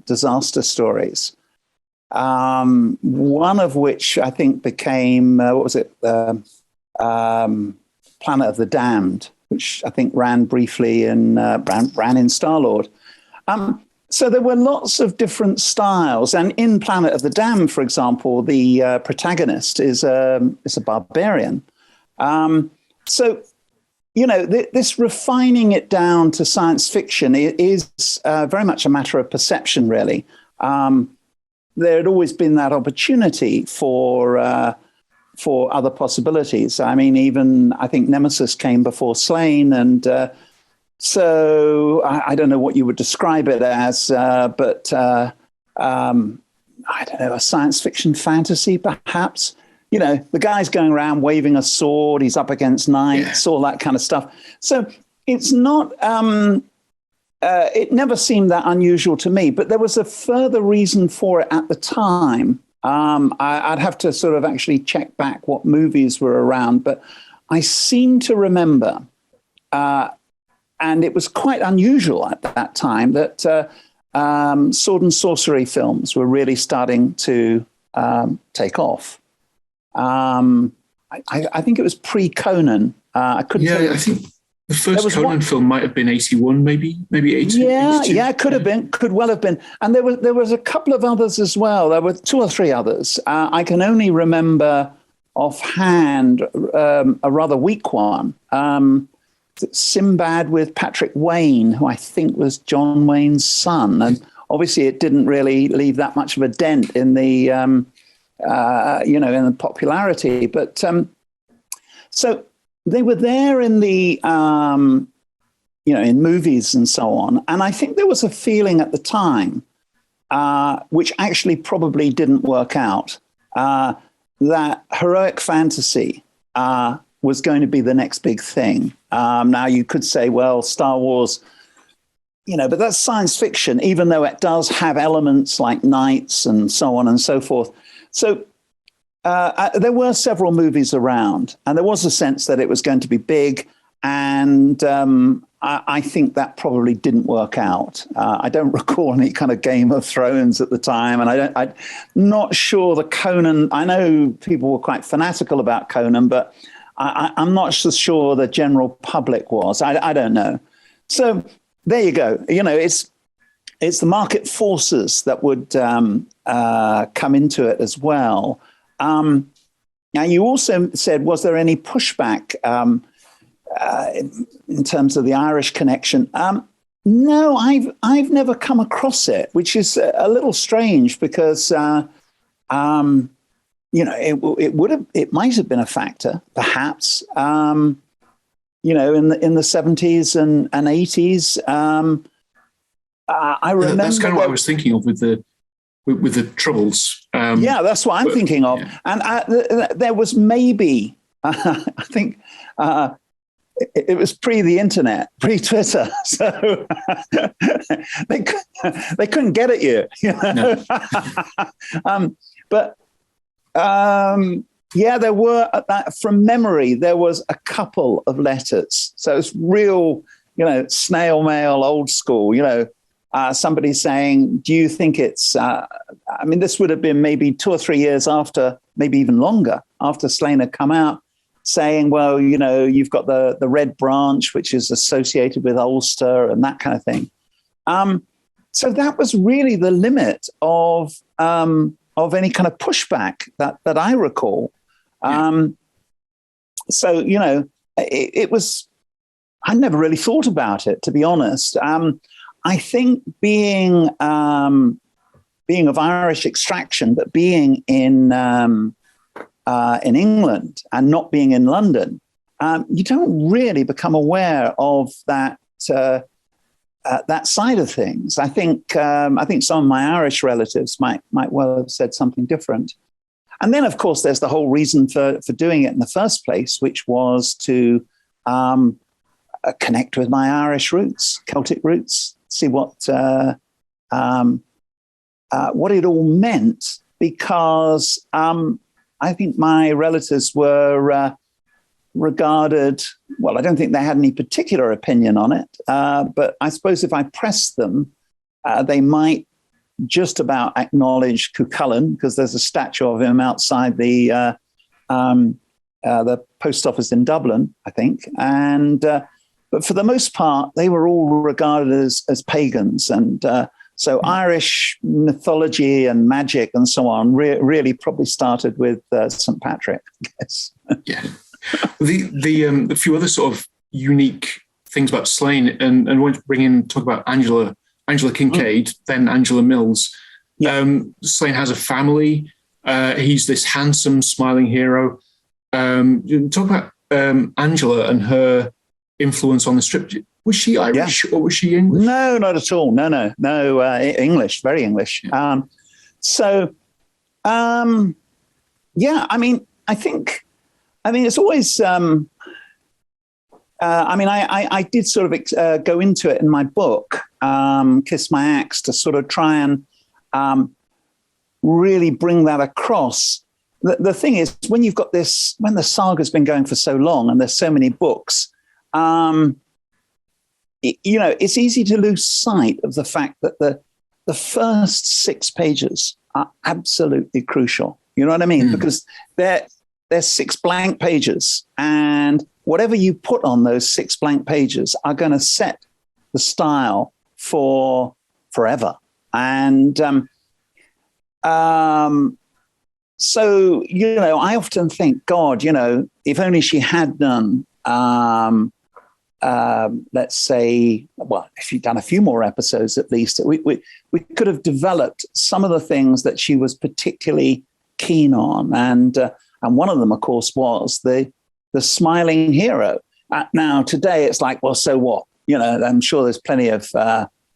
disaster stories, one of which I think became, Planet of the Damned, which I think ran briefly in Star-Lord. So there were lots of different styles. And in Planet of the Damned, for example, the protagonist is a barbarian. So this refining it down to science fiction is very much a matter of perception, really. There had always been that opportunity for other possibilities. I mean, I think Nemesis came before Sláine, and so I don't know what you would describe it as, but I don't know, a science fiction fantasy, perhaps. You know, the guy's going around waving a sword, he's up against knights, all that kind of stuff. So it's not, it never seemed that unusual to me, but there was a further reason for it at the time. I'd have to sort of actually check back what movies were around, but I seem to remember, and it was quite unusual at that time, that sword and sorcery films were really starting to take off. I think it was pre-Conan. I couldn't. Yeah, I think the first Conan film might have been 81, maybe 82. Yeah, it could have been, could well have been. And there was a couple of others as well. There were 2 or 3 others. I can only remember offhand a rather weak one. Sinbad with Patrick Wayne, who I think was John Wayne's son, and obviously it didn't really leave that much of a dent in the in the popularity. But so they were there in the in movies and so on, and I think there was a feeling at the time, which actually probably didn't work out, that heroic fantasy was going to be the next big thing. Now you could say, well, Star Wars, but that's science fiction, even though it does have elements like knights and so on and so forth. So there were several movies around, and there was a sense that it was going to be big. And I think that probably didn't work out. I don't recall any kind of Game of Thrones at the time. And I'm not sure the Conan, I know people were quite fanatical about Conan, but I'm not so sure the general public was. I don't know. So there you go. It's the market forces that would come into it as well. Now, you also said, was there any pushback in terms of the Irish connection? No, I've never come across it, which is a little strange because it might have been a factor, perhaps. In the 70s and 80s. I remember that's kind of what I was thinking of with the Troubles. That's what I'm thinking of. Yeah. And there was maybe, I think, it was the internet, pre-Twitter, so they couldn't get at you. No. There were, from memory, there was a couple of letters. So it's real, snail mail, old school, somebody saying, do you think it's, this would have been maybe 2 or 3 years after, maybe even longer, after Sláine had come out, saying, well, you've got the Red Branch, which is associated with Ulster and that kind of thing. So that was really the limit of any kind of pushback that I recall. So, it was, I never really thought about it, to be honest. I think being of Irish extraction, but being in England and not being in London, you don't really become aware of that side of things. I think some of my Irish relatives might well have said something different. And then, of course, there's the whole reason for doing it in the first place, which was to connect with my Irish roots, Celtic roots, see what it all meant, because I think my relatives were regarded, well, I don't think they had any particular opinion on it, but I suppose if I pressed them, they might just about acknowledge Cuchulainn, because there's a statue of him outside the post office in Dublin, I think. And but for the most part, they were all regarded as pagans. And so Irish mythology and magic and so on really probably started with St. Patrick, I guess. Yeah. The few other sort of unique things about Sláine, and I want to talk about Angela Kincaid, then Angela Mills. Yeah. Sláine has a family. He's this handsome, smiling hero. Talk about Angela and her influence on the strip. Was she Irish or was she English? No, not at all. No. English, very English. Yeah. So, yeah, I mean, it's always, I did sort of go into it in my book, Kiss My Axe, to sort of try and really bring that across. The thing is, when you've got this, when the saga's been going for so long and there's so many books, it's easy to lose sight of the fact that the first 6 pages are absolutely crucial. You know what I mean? Because they're 6 blank pages, and whatever you put on those 6 blank pages are going to set the style for forever. And so, I often think, God, if only she had done, let's say, well, if she'd done a few more episodes at least, we could have developed some of the things that she was particularly keen on. And one of them, of course, was the smiling hero. Now, today, it's like, well, so what? I'm sure there's plenty of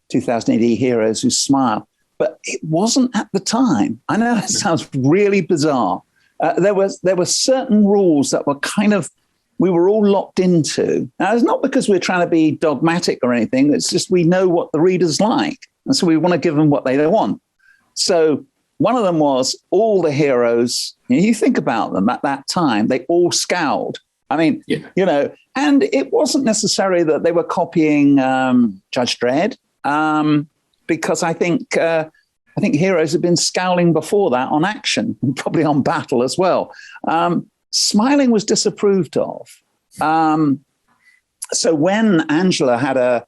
2000 AD heroes who smile. But it wasn't at the time. I know that sounds really bizarre. There were certain rules that were we were all locked into. Now, it's not because we're trying to be dogmatic or anything. It's just we know what the readers like. And so we want to give them what they want. So one of them was all the heroes, you think about them at that time, they all scowled. I mean, and it wasn't necessarily that they were copying Judge Dredd, because I think heroes had been scowling before that on action, and probably on battle as well. Smiling was disapproved of. So when Angela had a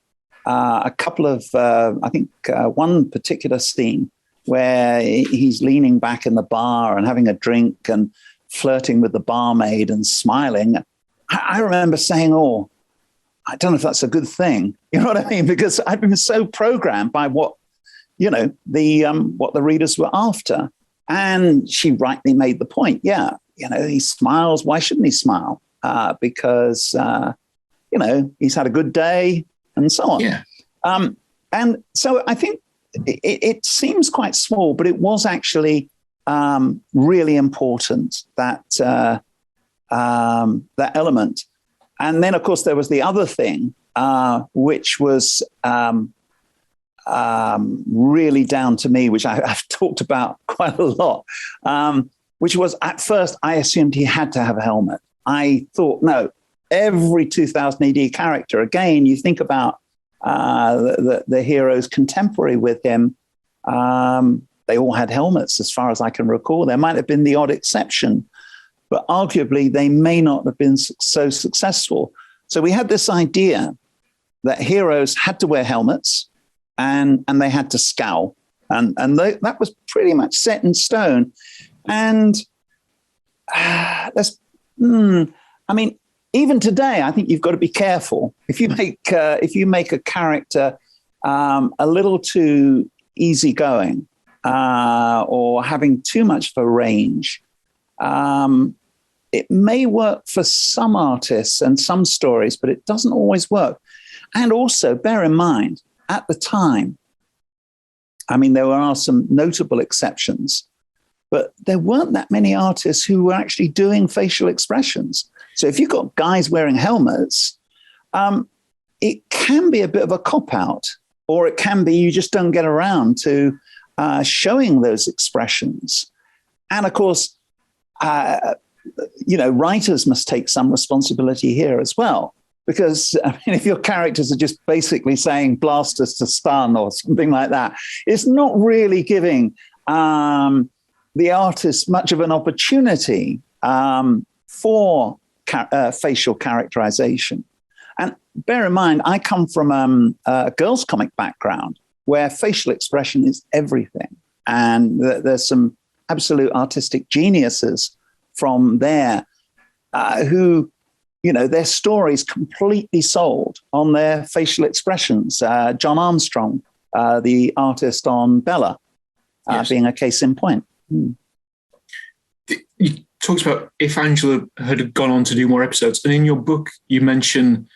couple of, one particular scene where he's leaning back in the bar and having a drink and flirting with the barmaid and smiling, I remember saying, oh, I don't know if that's a good thing. You know what I mean? Because I've been so programmed by what the readers were after. And she rightly made the point. Yeah, he smiles. Why shouldn't he smile? Because, he's had a good day and so on. Yeah. And so I think it seems quite small, but it was actually really important, that element. And then, of course, there was the other thing, which was really down to me, which I've talked about quite a lot, which was, at first, I assumed he had to have a helmet. I thought, no, every 2000 AD character, again, you think about the heroes contemporary with him, they all had helmets, as far as I can recall. There might have been the odd exception, but arguably they may not have been so successful. So we had this idea that heroes had to wear helmets and they had to scowl. And that was pretty much set in stone. And even today, I think you've got to be careful. If you make a character a little too easygoing or having too much of a range, it may work for some artists and some stories, but it doesn't always work. And also, bear in mind, at the time, there are some notable exceptions, but there weren't that many artists who were actually doing facial expressions. So if you've got guys wearing helmets, it can be a bit of a cop-out, or it can be you just don't get around to showing those expressions. And of course, writers must take some responsibility here as well. Because if your characters are just basically saying blasters to stun or something like that, it's not really giving the artist much of an opportunity for facial characterization. And bear in mind, I come from a girls' comic background where facial expression is everything. And there's some absolute artistic geniuses from there who, their stories completely sold on their facial expressions. John Armstrong, the artist on Bella, being a case in point. You talked about if Angela had gone on to do more episodes, and in your book you mention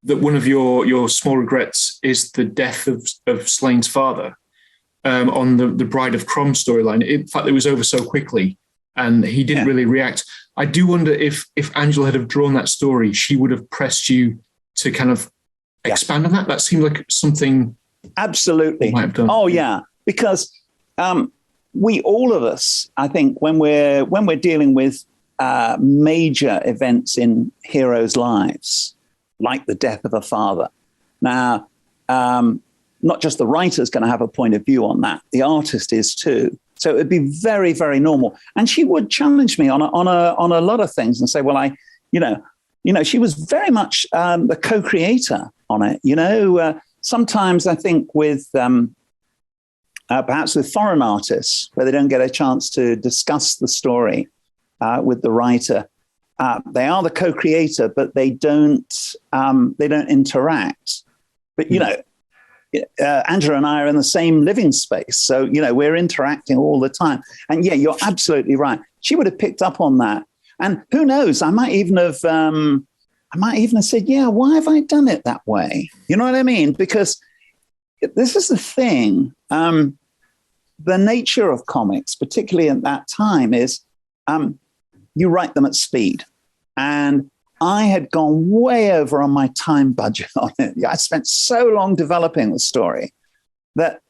that one of your small regrets is the death of Slaine's father. on the Bride of Crom storyline. In fact, it was over so quickly, and he didn't really react. I do wonder if Angela had have drawn that story, she would have pressed you to kind of expand on that. That seemed like something absolutely might have done. Oh yeah, because we all of us, I think, when we're dealing with major events in heroes' lives, like the death of a father. Now, not just the writer's going to have a point of view on that; the artist is too. So it would be very, very normal. And she would challenge me on a lot of things and say, "Well, she was very much the co-creator on it." Sometimes I think with perhaps with foreign artists where they don't get a chance to discuss the story with the writer, they are the co-creator, but they don't interact. But Angela and I are in the same living space, so we're interacting all the time. And yeah, you're absolutely right. She would have picked up on that, and who knows? I might even have said, "Yeah, why have I done it that way?" You know what I mean? Because this is the thing. The nature of comics, particularly at that time, is you write them at speed. And I had gone way over on my time budget on it. I spent so long developing the story that,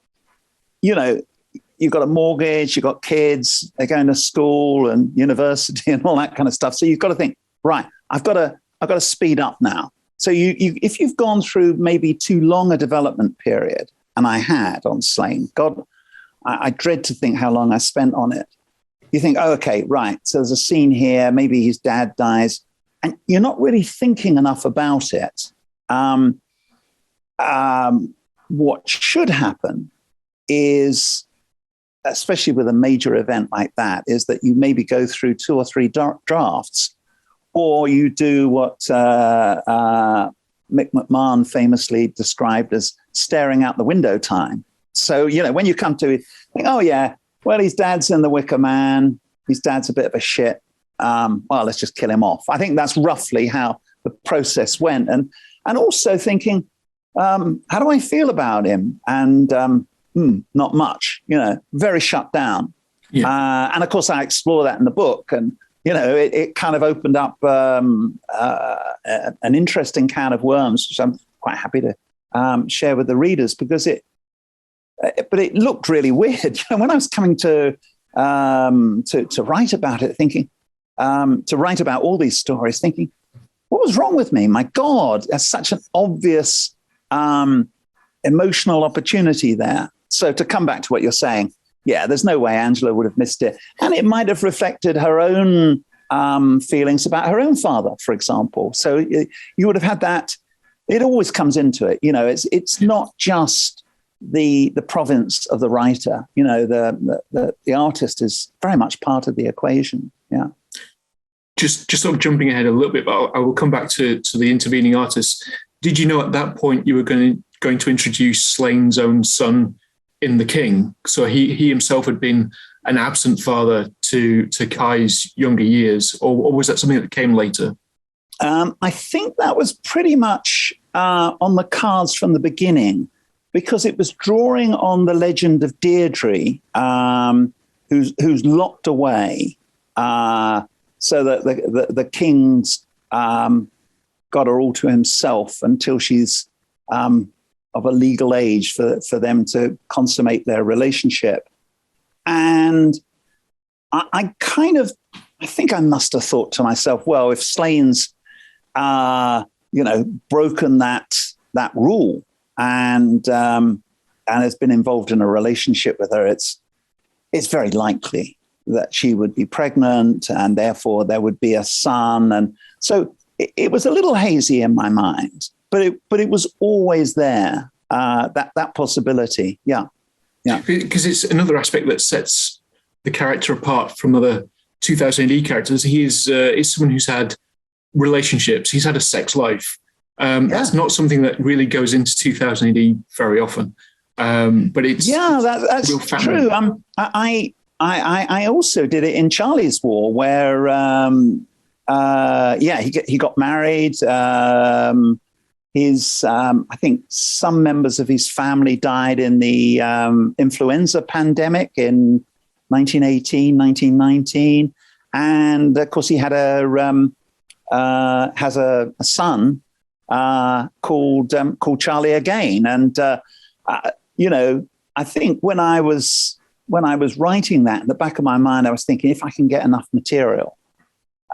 you've got a mortgage, you've got kids, they're going to school and university and all that kind of stuff. So you've got to think, right, I've got to speed up now. So if you've gone through maybe too long a development period, and I had on Sláine, God, I dread to think how long I spent on it. You think, oh, okay, right. So there's a scene here. Maybe his dad dies. And you're not really thinking enough about it. What should happen is, especially with a major event like that, is that you maybe go through 2 or 3 drafts, or you do what Mick McMahon famously described as staring out the window time. So, when you come to think, oh, yeah, well, his dad's in the Wicker Man. His dad's a bit of a shit. Well, let's just kill him off. I think that's roughly how the process went. And also thinking, how do I feel about him? And not much, very shut down. Yeah. And of course, I explore that in the book. And, it kind of opened up an interesting can of worms, which I'm quite happy to share with the readers, because but it looked really weird. When I was coming to write about it, thinking, to write about all these stories, thinking, what was wrong with me? My God, that's such an obvious emotional opportunity there. So to come back to what you're saying, yeah, there's no way Angela would have missed it. And it might have reflected her own feelings about her own father, for example. So you would have had that. It always comes into it. It's not just the province of the writer. The artist is very much part of the equation. Yeah. Just sort of jumping ahead a little bit, but I will come back to the intervening artists. Did you know at that point you were going to introduce Sláine's own son in The King? So he himself had been an absent father to Kai's younger years, or was that something that came later? I think that was pretty much on the cards from the beginning, because it was drawing on the legend of Deirdre, who's locked away. So that the king's got her all to himself until she's of a legal age for them to consummate their relationship. And I think I must have thought to myself, well, if Sláine's broken that rule and has been involved in a relationship with her, it's very likely that she would be pregnant and therefore there would be a son. And so it was a little hazy in my mind, but it was always there, that possibility. Yeah. Yeah. Because it's another aspect that sets the character apart from other 2000 AD characters. He is someone who's had relationships. He's had a sex life. That's not something that really goes into 2000 AD very often. But it's that's true. I also did it in Charlie's War, where he got married. I think some members of his family died in the influenza pandemic in 1918, 1919. And of course, he had has a son called Charlie again. And, I think when I was writing that, in the back of my mind, I was thinking, if I can get enough material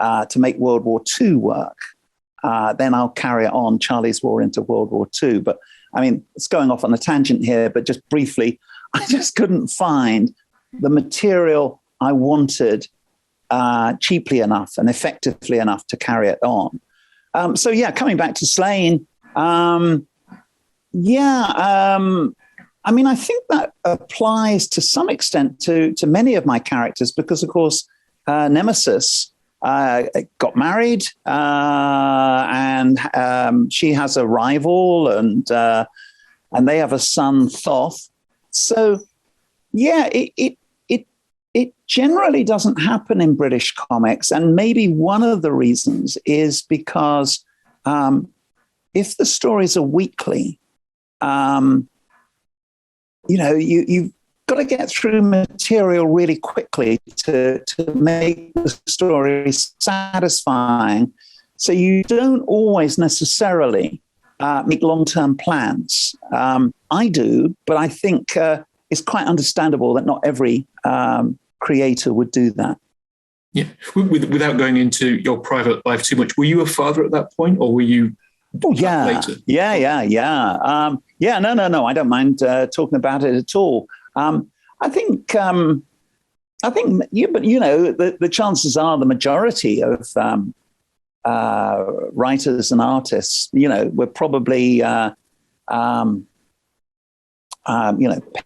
to make World War II work, then I'll carry it on, Charlie's War into World War II. But I mean, it's going off on a tangent here, but just briefly, I just couldn't find the material I wanted cheaply enough and effectively enough to carry it on. Coming back to Sláine, I mean, I think that applies to some extent to many of my characters because, of course, Nemesis got married and she has a rival and they have a son, Thoth. So, yeah, it generally doesn't happen in British comics. And maybe one of the reasons is because if the stories are weekly, you've got to get through material really quickly to make the story satisfying. So you don't always necessarily make long-term plans. I do, but I think it's quite understandable that not every creator would do that. Yeah. Without going into your private life too much, were you a father at that point, or were you? Oh, yeah. Later? Yeah. No. I don't mind talking about it at all. I think, the chances are the majority of writers and artists, were probably,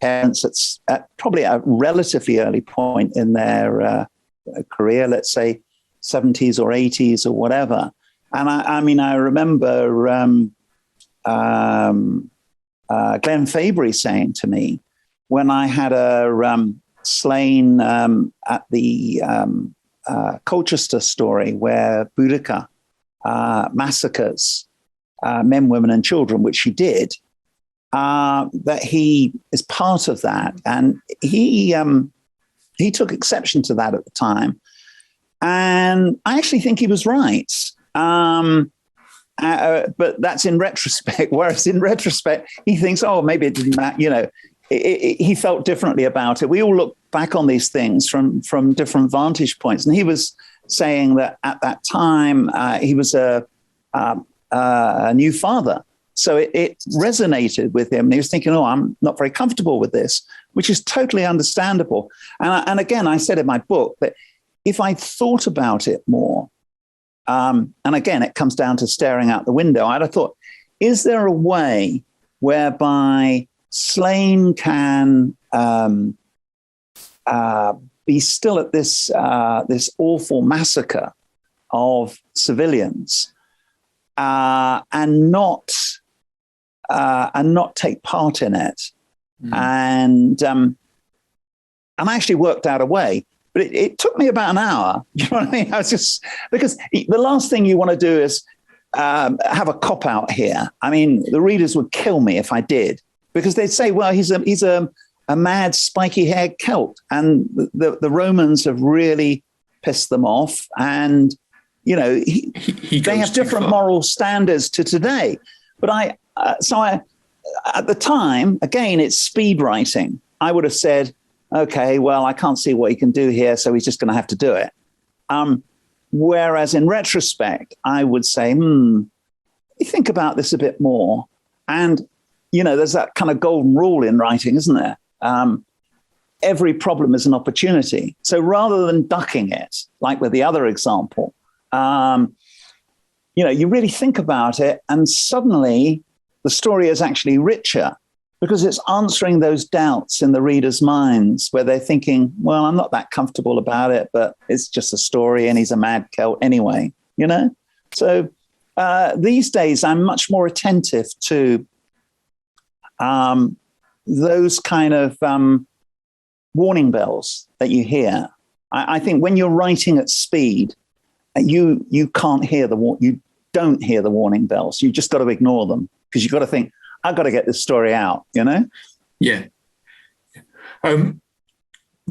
parents at probably a relatively early point in their career, let's say 70s or 80s or whatever. And I remember Glenn Fabry saying to me when I had a Sláine at the Colchester story where Boudica massacres men, women, and children, which she did, that he is part of that, and he took exception to that at the time, and I actually think he was right. But that's in retrospect. Whereas in retrospect, he thinks, oh, maybe it didn't matter. He felt differently about it. We all look back on these things from different vantage points. And he was saying that at that time, he was a new father. So it resonated with him. And he was thinking, oh, I'm not very comfortable with this, which is totally understandable. And again, I said in my book that if I thought about it more, and again, it comes down to staring out the window. I'd have thought, is there a way whereby Sláine can be still at this awful massacre of civilians and not take part in it? And I actually worked out a way. But it took me about an hour. You know what I mean? I was just, because the last thing you want to do is have a cop out here. I mean, the readers would kill me if I did, because they'd say, well, he's a mad, spiky haired Celt. And the Romans have really pissed them off. And, they have different moral standards to today. But I at the time, again, it's speed writing. I would have said, okay, well, I can't see what he can do here, so he's just going to have to do it. Whereas in retrospect, I would say, you think about this a bit more. And, there's that kind of golden rule in writing, isn't there? Every problem is an opportunity. So rather than ducking it, like with the other example, you really think about it, and suddenly the story is actually richer, because it's answering those doubts in the readers' minds where they're thinking, well, I'm not that comfortable about it, but it's just a story and he's a mad Celt anyway, So these days, I'm much more attentive to those kind of warning bells that you hear. I think when you're writing at speed, you can't hear don't hear the warning bells. You just got to ignore them because you've got to think, I've got to get this story out, you know? Yeah.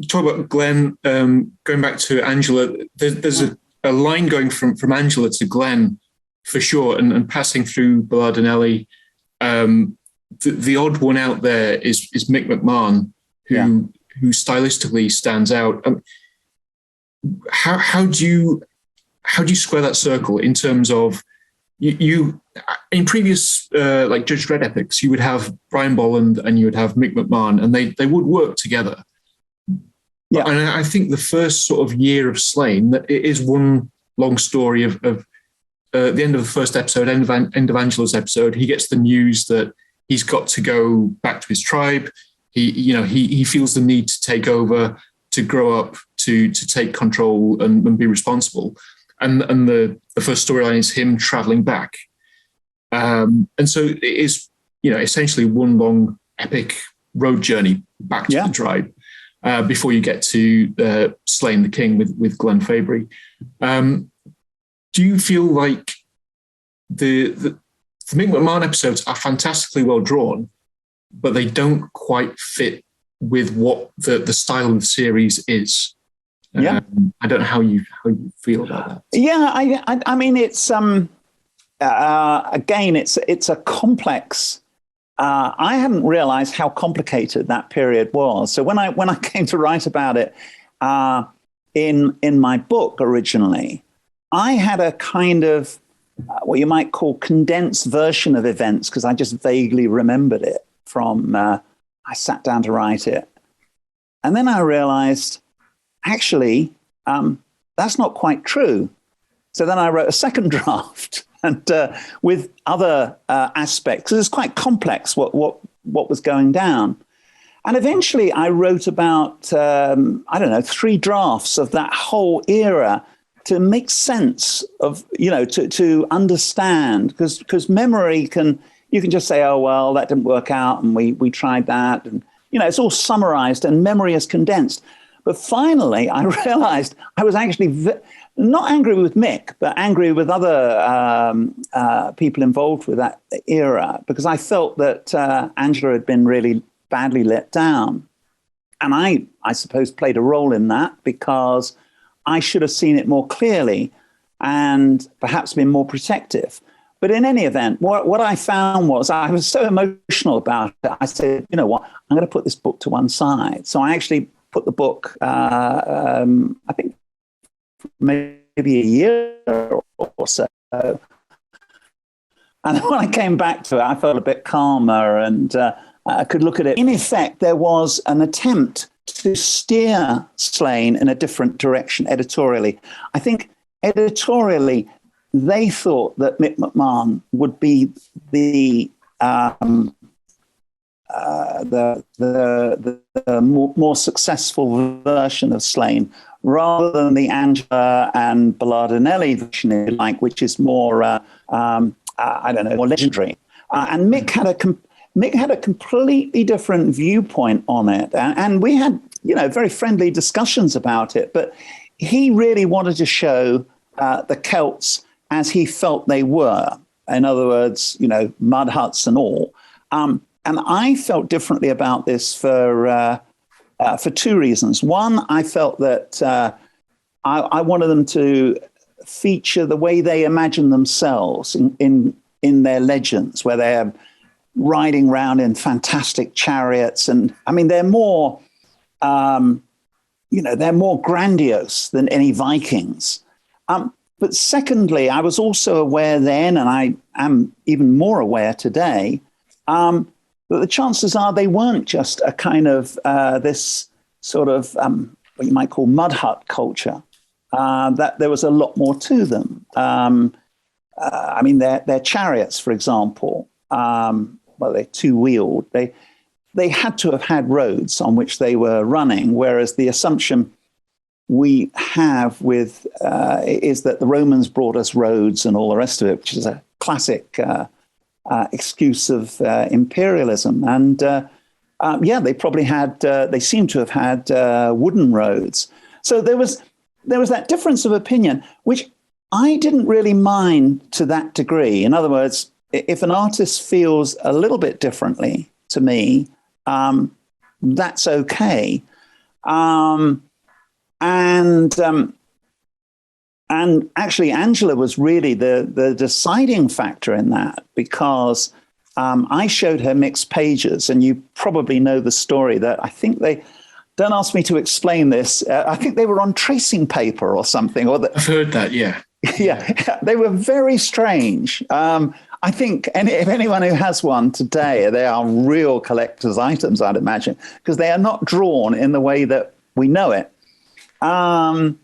Talk about Glenn, going back to Angela, there's a line going from Angela to Glenn for sure, and passing through Ballard and Ellie. The odd one out there is Mick McMahon, who stylistically stands out. How do you square that circle in terms of you in previous like Judge Dredd epics, you would have Brian Bolland and you would have Mick McMahon, and they would work together. Yeah. And I think the first sort of year of Sláine, that it is one long story of the end of the first episode, end of Angela's episode. He gets the news that he's got to go back to his tribe. He feels the need to take over, to grow up, to take control and be responsible. And the first storyline is him traveling back. And so it is, essentially one long epic road journey back to the tribe. Before you get to Sláine the King with Glenn Fabry. Do you feel like the Mick McMahon episodes are fantastically well drawn, but they don't quite fit with what the style of the series is? I don't know how you feel about that. Yeah, I mean, it's again, it's a complex. I hadn't realized how complicated that period was. So when I came to write about it in my book originally, I had a kind of what you might call condensed version of events because I just vaguely remembered it from I sat down to write it. And then I realized, actually, that's not quite true. So then I wrote a second draft. And with other aspects, it's quite complex what was going down. And eventually I wrote about, 3 drafts of that whole era to make sense of, to understand, because memory you can just say, oh, well, that didn't work out and we tried that. And, it's all summarized and memory is condensed. But finally, I realized I was actually not angry with Mick, but angry with other people involved with that era, because I felt that Angela had been really badly let down. And I suppose, played a role in that because I should have seen it more clearly and perhaps been more protective. But in any event, what I found was I was so emotional about it. I said, you know what, I'm going to put this book to one side. So I actually put the book, I think, maybe a year or so. And when I came back to it, I felt a bit calmer and I could look at it. In effect, there was an attempt to steer Sláine in a different direction editorially. I think editorially, they thought that Mick McMahon would be the more successful version of Sláine, rather than the Angela and Ballard and Ellie version, if you like, which is more, more legendary. And Mick had a completely different viewpoint on it, and we had, very friendly discussions about it. But he really wanted to show the Celts as he felt they were. In other words, mud huts and all. And I felt differently about this for 2 reasons. One, I felt that I wanted them to feature the way they imagine themselves in their legends, where they're riding around in fantastic chariots. And I mean, they're more, they're more grandiose than any Vikings. But secondly, I was also aware then, and I am even more aware today, that the chances are they weren't just a kind of this sort of what you might call mud hut culture, that there was a lot more to them. I mean, their chariots, for example, they're two-wheeled. They had to have had roads on which they were running, whereas the assumption we have with is that the Romans brought us roads and all the rest of it, which is a classic excuse of imperialism. And they probably had, they seem to have had wooden roads. So there was that difference of opinion, which I didn't really mind to that degree. In other words, if an artist feels a little bit differently to me, that's okay. And actually, Angela was really the deciding factor in that, because I showed her mixed pages, and you probably know the story that I think they. Don't ask me to explain this. I think they were on tracing paper or something. I've heard that, yeah. Yeah, they were very strange. I think if anyone who has one today, they are real collector's items, I'd imagine, because they are not drawn in the way that we know it. And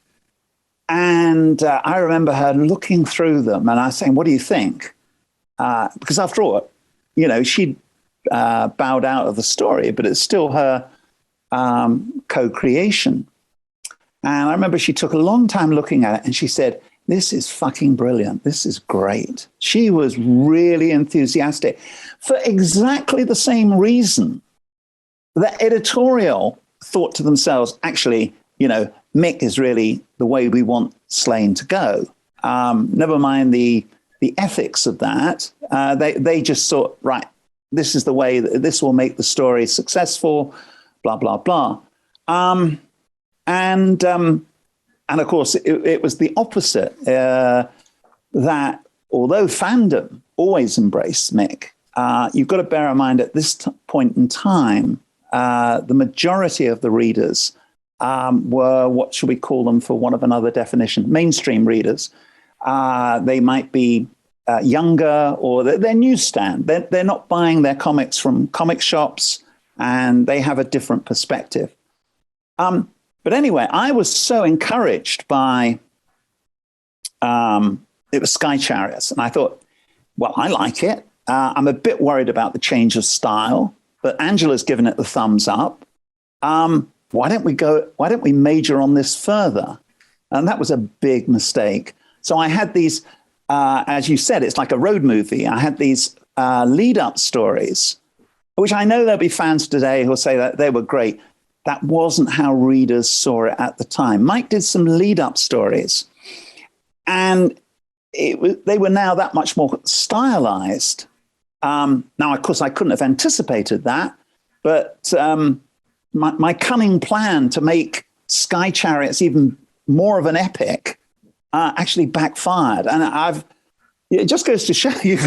I remember her looking through them, and I was saying, "What do you think?" Because after all, she'd bowed out of the story, but it's still her co-creation. And I remember she took a long time looking at it, and she said, "This is fucking brilliant. This is great." She was really enthusiastic for exactly the same reason that editorial thought to themselves, actually, Mick is really the way we want Sláine to go. Never mind the ethics of that. They just thought, right, this is the way that this will make the story successful, blah, blah, blah. And of course, it was the opposite, that although fandom always embraced Mick, you've got to bear in mind at this point in time, the majority of the readers were, what should we call them for want of another definition, mainstream readers. They might be younger, or they're newsstand. They're not buying their comics from comic shops, and they have a different perspective. But anyway, I was so encouraged by, it was Sky Chariots, and I thought, well, I like it. I'm a bit worried about the change of style, but Angela's given it the thumbs up. Why don't we major on this further? And that was a big mistake. So I had these, as you said, it's like a road movie. I had these lead-up stories, which I know there'll be fans today who'll say that they were great. That wasn't how readers saw it at the time. Mike did some lead-up stories, and they were now that much more stylized. Now, of course, I couldn't have anticipated that, but my cunning plan to make Sky Chariots even more of an epic actually backfired. And it just goes to show you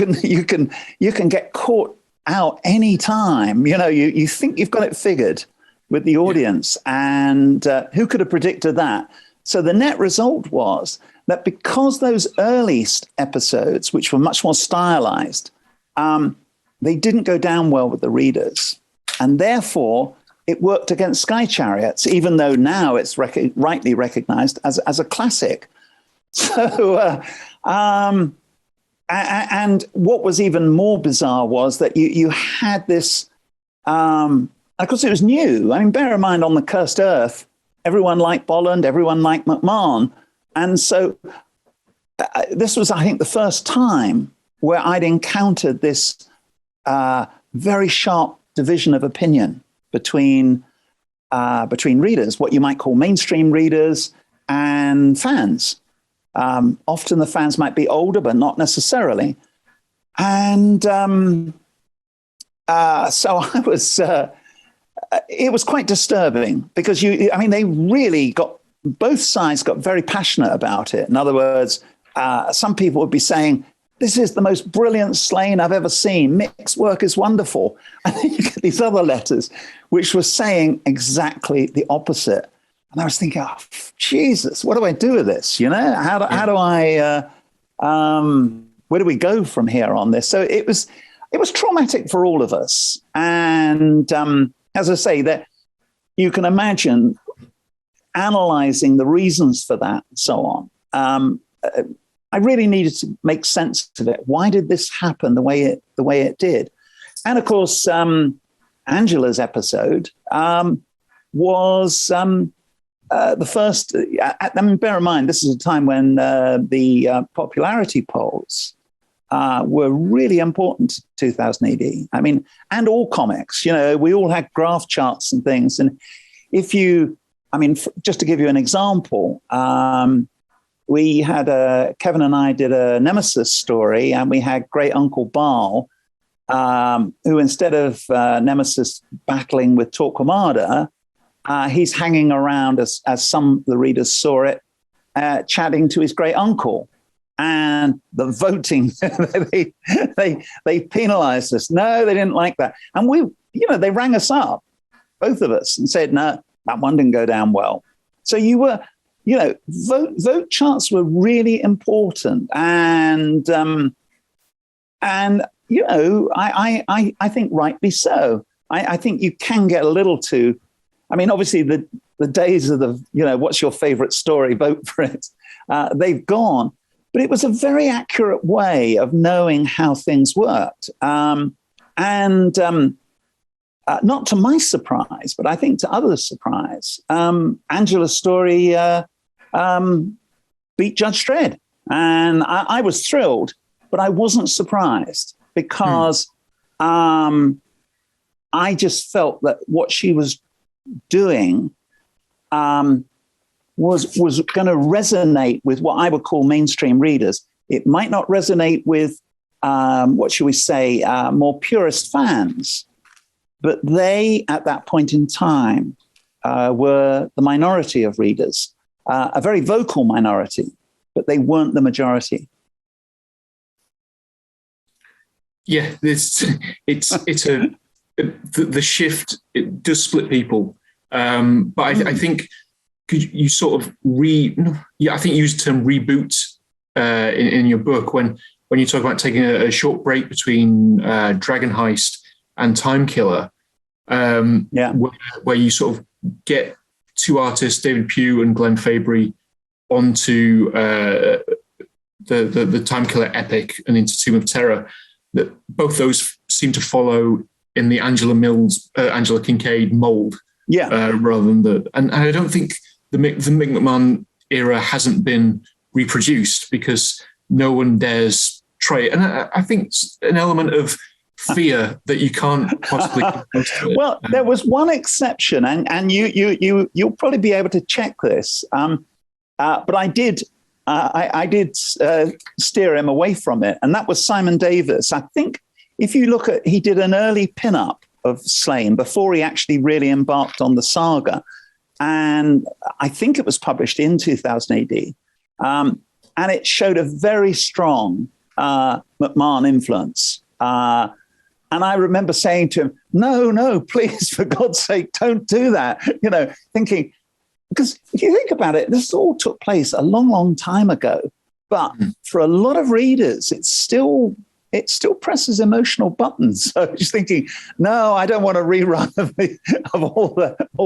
can get caught out any time. You think you've got it figured with the audience, and who could have predicted that? So the net result was that because those early episodes, which were much more stylized, they didn't go down well with the readers, and therefore it worked against Sky Chariots, even though now it's rightly recognized as a classic. So, and what was even more bizarre was that you had this, of course it was new. I mean, bear in mind, on the Cursed Earth, everyone liked Bolland, everyone liked McMahon. And so this was, I think, the first time where I'd encountered this very sharp division of opinion between readers, what you might call mainstream readers, and fans. Often the fans might be older, but not necessarily. And so I was, it was quite disturbing, because they really both sides got very passionate about it. In other words, some people would be saying, "This is the most brilliant Sláine I've ever seen. Mick's work is wonderful." And then you get these other letters which were saying exactly the opposite. And I was thinking, "Oh, Jesus, what do I do with this? How do I, where do we go from here on this?" So it was traumatic for all of us. And as I say, that you can imagine analyzing the reasons for that and so on. I really needed to make sense of it. Why did this happen the way it did? And of course, Angela's episode was the first. Bear in mind, this is a time when the popularity polls were really important to 2000 AD. I mean, and all comics. We all had graph charts and things. And if you, just to give you an example. we had Kevin and I did a Nemesis story, and we had Great Uncle Baal, who instead of Nemesis battling with Torquemada, he's hanging around, as some of the readers saw it, chatting to his great uncle. And the voting, they penalized us. No, they didn't like that. And they rang us up, both of us, and said, no, that one didn't go down well. So you were, vote charts were really important. And I think rightly so. I think you can get a little too, obviously the days of what's your favorite story, vote for it, they've gone. But it was a very accurate way of knowing how things worked. Not to my surprise, but I think to others' surprise, Angela's story beat Judge Dredd. And I was thrilled, but I wasn't surprised because I just felt that what she was doing was going to resonate with what I would call mainstream readers. It might not resonate with, more purist fans, but they, at that point in time, were the minority of readers, a very vocal minority, but they weren't the majority. Yeah, the shift, it does split people, but I think. You sort of I think you used the term reboot in your book when you talk about taking a short break between Dragon Heist and Time Killer, where you sort of get two artists, David Pugh and Glenn Fabry, onto the Time Killer epic and into Tomb of Terror. That both those seem to follow in the Angela Kincaid mold, rather than and I don't think. The Mick McMahon era hasn't been reproduced because no one dares try it. And I think it's an element of fear that you can't possibly get close to it. Well, there was one exception, and you'll probably be able to check this. But I did steer him away from it, and that was Simon Davis. I think if you look at, he did an early pin-up of Sláine before he actually really embarked on the saga. And I think it was published in 2000 AD. And it showed a very strong McMahon influence. And I remember saying to him, no, please, for God's sake, don't do that. Thinking, because if you think about it, this all took place a long, long time ago. But for a lot of readers, it still presses emotional buttons. So just thinking, no, I don't want a rerun of all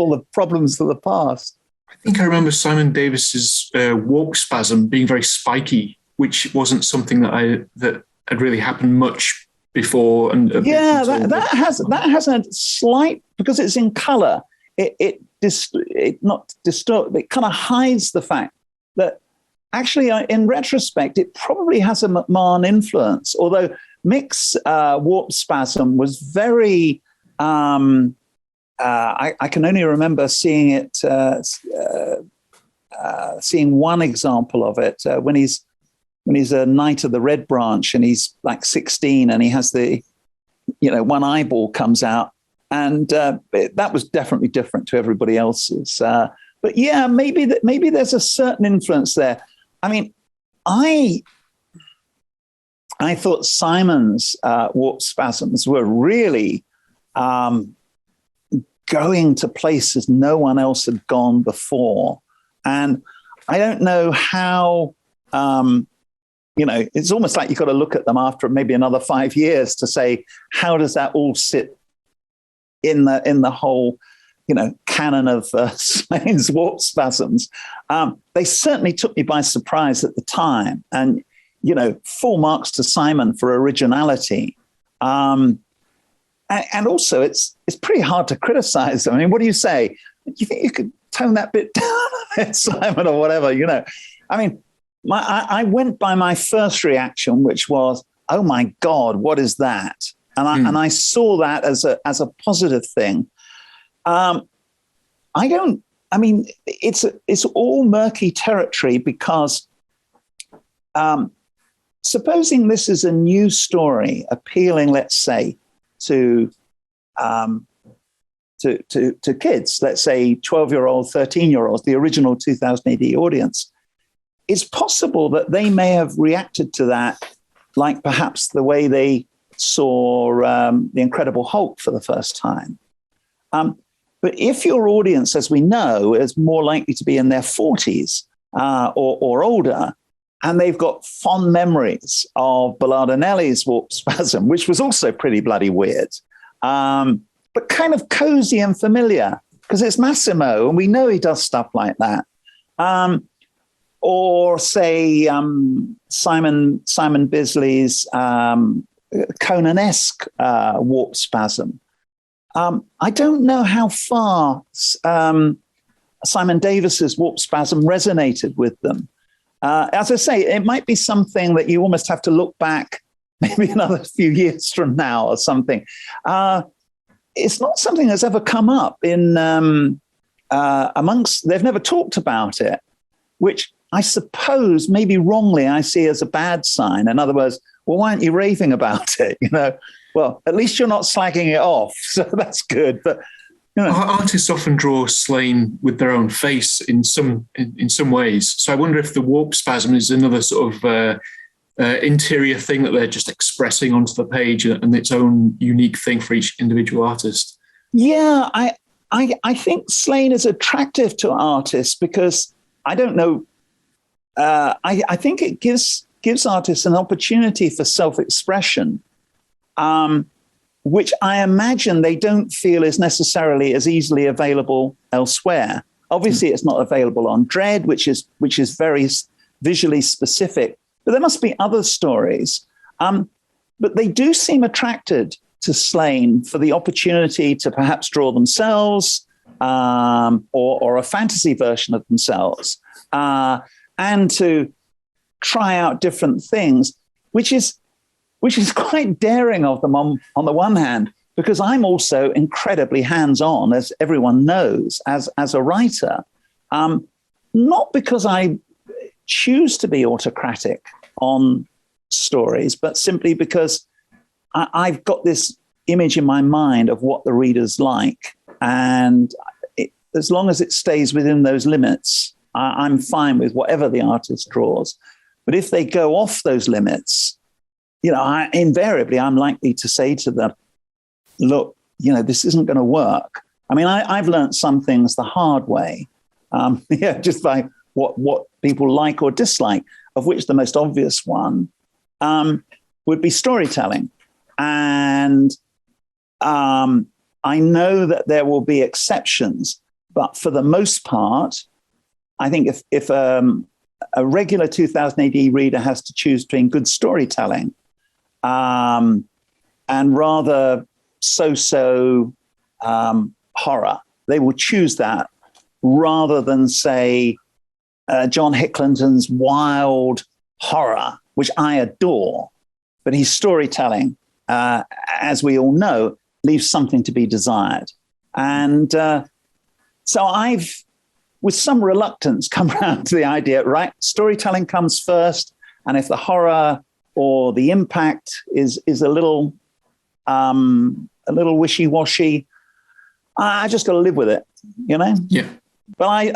the problems of the past. I think I remember Simon Davis's walk spasm being very spiky, which wasn't something that had really happened much before. And that has a slight, because it's in color. It kind of hides the fact that. Actually, in retrospect, it probably has a McMahon influence, although Mick's warp spasm was very, I can only remember seeing it, seeing one example of it when he's a Knight of the Red Branch and he's like 16 and he has the, one eyeball comes out. And that was definitely different to everybody else's. But yeah, maybe there's a certain influence there. I thought Simon's warp spasms were really going to places no one else had gone before. And I don't know how, it's almost like you've got to look at them after maybe another 5 years to say, how does that all sit in the whole, canon of Sláine's warp spasms? They certainly took me by surprise at the time. And, full marks to Simon for originality. And also, it's pretty hard to criticize them. What do you say? Do you think you could tone that bit down, Simon, or whatever? I went by my first reaction, which was, "Oh my God, what is that?" And I saw that as a positive thing. It's all murky territory because supposing this is a new story appealing, let's say, to kids, let's say 12-year-old, 13-year-olds, the original 2000 AD audience, it's possible that they may have reacted to that like perhaps the way they saw The Incredible Hulk for the first time. But if your audience, as we know, is more likely to be in their 40s or older, and they've got fond memories of Bellardinelli's warp spasm, which was also pretty bloody weird, but kind of cozy and familiar, because it's Massimo, and we know he does stuff like that. Or say Simon Bisley's Conan-esque warp spasm. I don't know how far Simon Davis's warp spasm resonated with them. As I say, it might be something that you almost have to look back maybe another few years from now or something. It's not something that's ever come up in amongst, they've never talked about it, which I suppose maybe wrongly I see as a bad sign. In other words, well, why aren't you raving about it? Well, at least you're not slagging it off, so that's good. But artists often draw Sláine with their own face in some ways. So I wonder if the warp spasm is another sort of interior thing that they're just expressing onto the page and its own unique thing for each individual artist. Yeah, I think Sláine is attractive to artists because I don't know. I think it gives artists an opportunity for self-expression, which I imagine they don't feel is necessarily as easily available elsewhere. Obviously, it's not available on Dredd, which is very visually specific. But there must be other stories. But they do seem attracted to Sláine for the opportunity to perhaps draw themselves or a fantasy version of themselves and to try out different things, which is quite daring of them on the one hand, because I'm also incredibly hands-on, as everyone knows, as a writer. Not because I choose to be autocratic on stories, but simply because I've got this image in my mind of what the readers like. And as long as it stays within those limits, I'm fine with whatever the artist draws. But if they go off those limits, invariably I'm likely to say to them, look, this isn't going to work. I mean, I've learned some things the hard way, just by what people like or dislike, of which the most obvious one would be storytelling. And I know that there will be exceptions, but for the most part, I think if a regular 2000 AD reader has to choose between good storytelling and rather so-so horror, they will choose that rather than, say, John Hicklinton's wild horror, which I adore, but his storytelling, as we all know, leaves something to be desired. And so I've, with some reluctance, come around to the idea, right, storytelling comes first, and if the horror or the impact is a little wishy-washy, I just got to live with it, Yeah. But I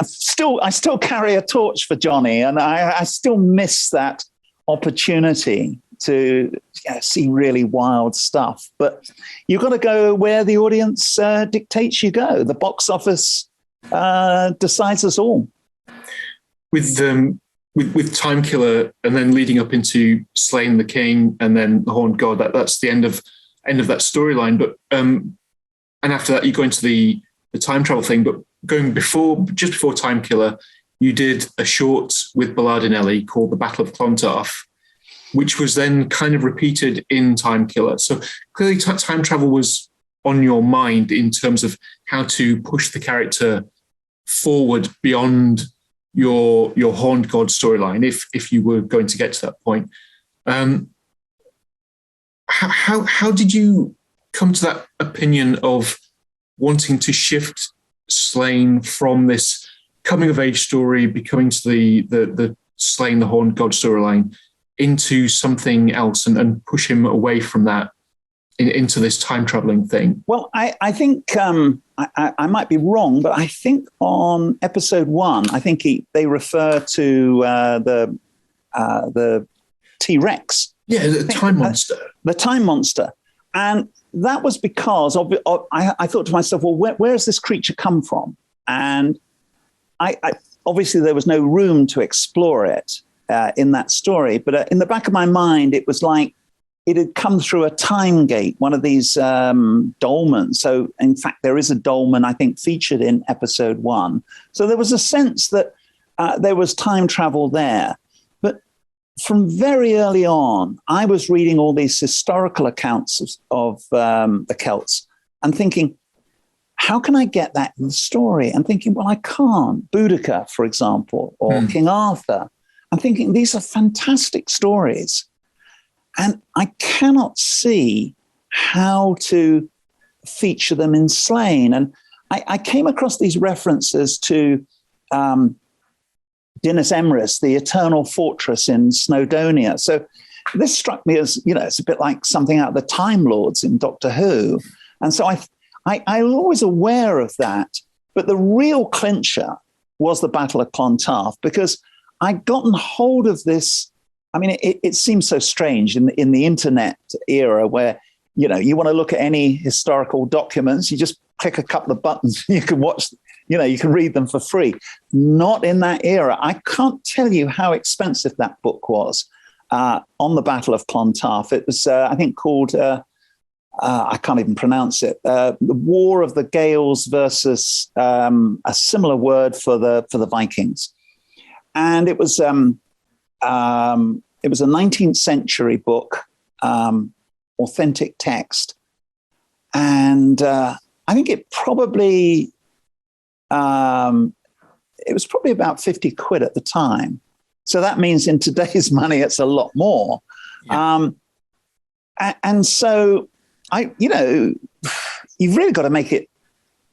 still carry a torch for Johnny, and I still miss that opportunity to see really wild stuff. But you've got to go where the audience dictates you go. The box office decides us all. With Time Killer, and then leading up into Sláine the King, and then the Horned God, that's the end of that storyline. But and after that, you go into the time travel thing. But just before Time Killer, you did a short with Bellardinelli called The Battle of Clontarf, which was then kind of repeated in Time Killer. So clearly time travel was on your mind in terms of how to push the character forward beyond your Horned God storyline, if you were going to get to that point. How did you come to that opinion of wanting to shift Sláine from this coming of age story, becoming to the Sláine the Horned God storyline, into something else and push him away from that into this time traveling thing? Well, I think I might be wrong, but I think on episode 1, I think they refer to the T-Rex. Yeah, the time monster. The time monster. And that was because I thought to myself, well, where has this creature come from? And I obviously there was no room to explore it in that story. But in the back of my mind, it was like it had come through a time gate, one of these dolmens. So, in fact, there is a dolmen, I think, featured in episode 1. So there was a sense that there was time travel there. But from very early on, I was reading all these historical accounts of the Celts and thinking, how can I get that in the story? And thinking, well, I can't. Boudica, for example, or King Arthur. I'm thinking, these are fantastic stories. And I cannot see how to feature them in Sláine. And I came across these references to Dinas Emrys, the eternal fortress in Snowdonia. So this struck me as, it's a bit like something out of the Time Lords in Doctor Who. And so I was always aware of that. But the real clincher was the Battle of Clontarf, because I'd gotten hold of this. I mean, it seems so strange in the internet era where, you want to look at any historical documents, you just click a couple of buttons and you can watch, you can read them for free. Not in that era. I can't tell you how expensive that book was on the Battle of Clontarf. It was, I think, called, I can't even pronounce it, the War of the Gaels versus a similar word for the Vikings. And it was a 19th century book, authentic text. And I think it was probably about 50 quid at the time. So that means in today's money, it's a lot more. Yeah. And so you've really got to make it,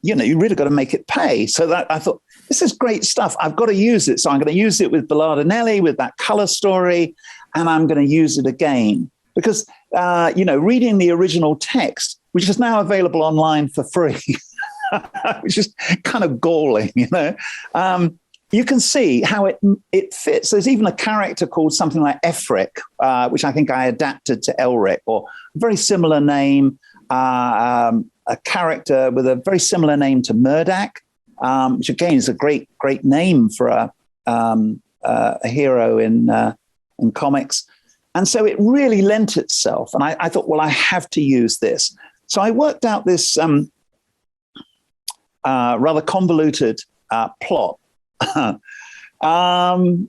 you really got to make it pay. So that I thought, this is great stuff. I've got to use it. So I'm going to use it with Bellardinelli, with that color story, and I'm going to use it again. Because, reading the original text, which is now available online for free, which is kind of galling, you can see how it fits. There's even a character called something like Efric, which I think I adapted to Elric, or a very similar name, a character with a very similar name to Murdak, which again is a great name for a hero in comics. And so it really lent itself. And I thought, well, I have to use this. So I worked out this rather convoluted plot,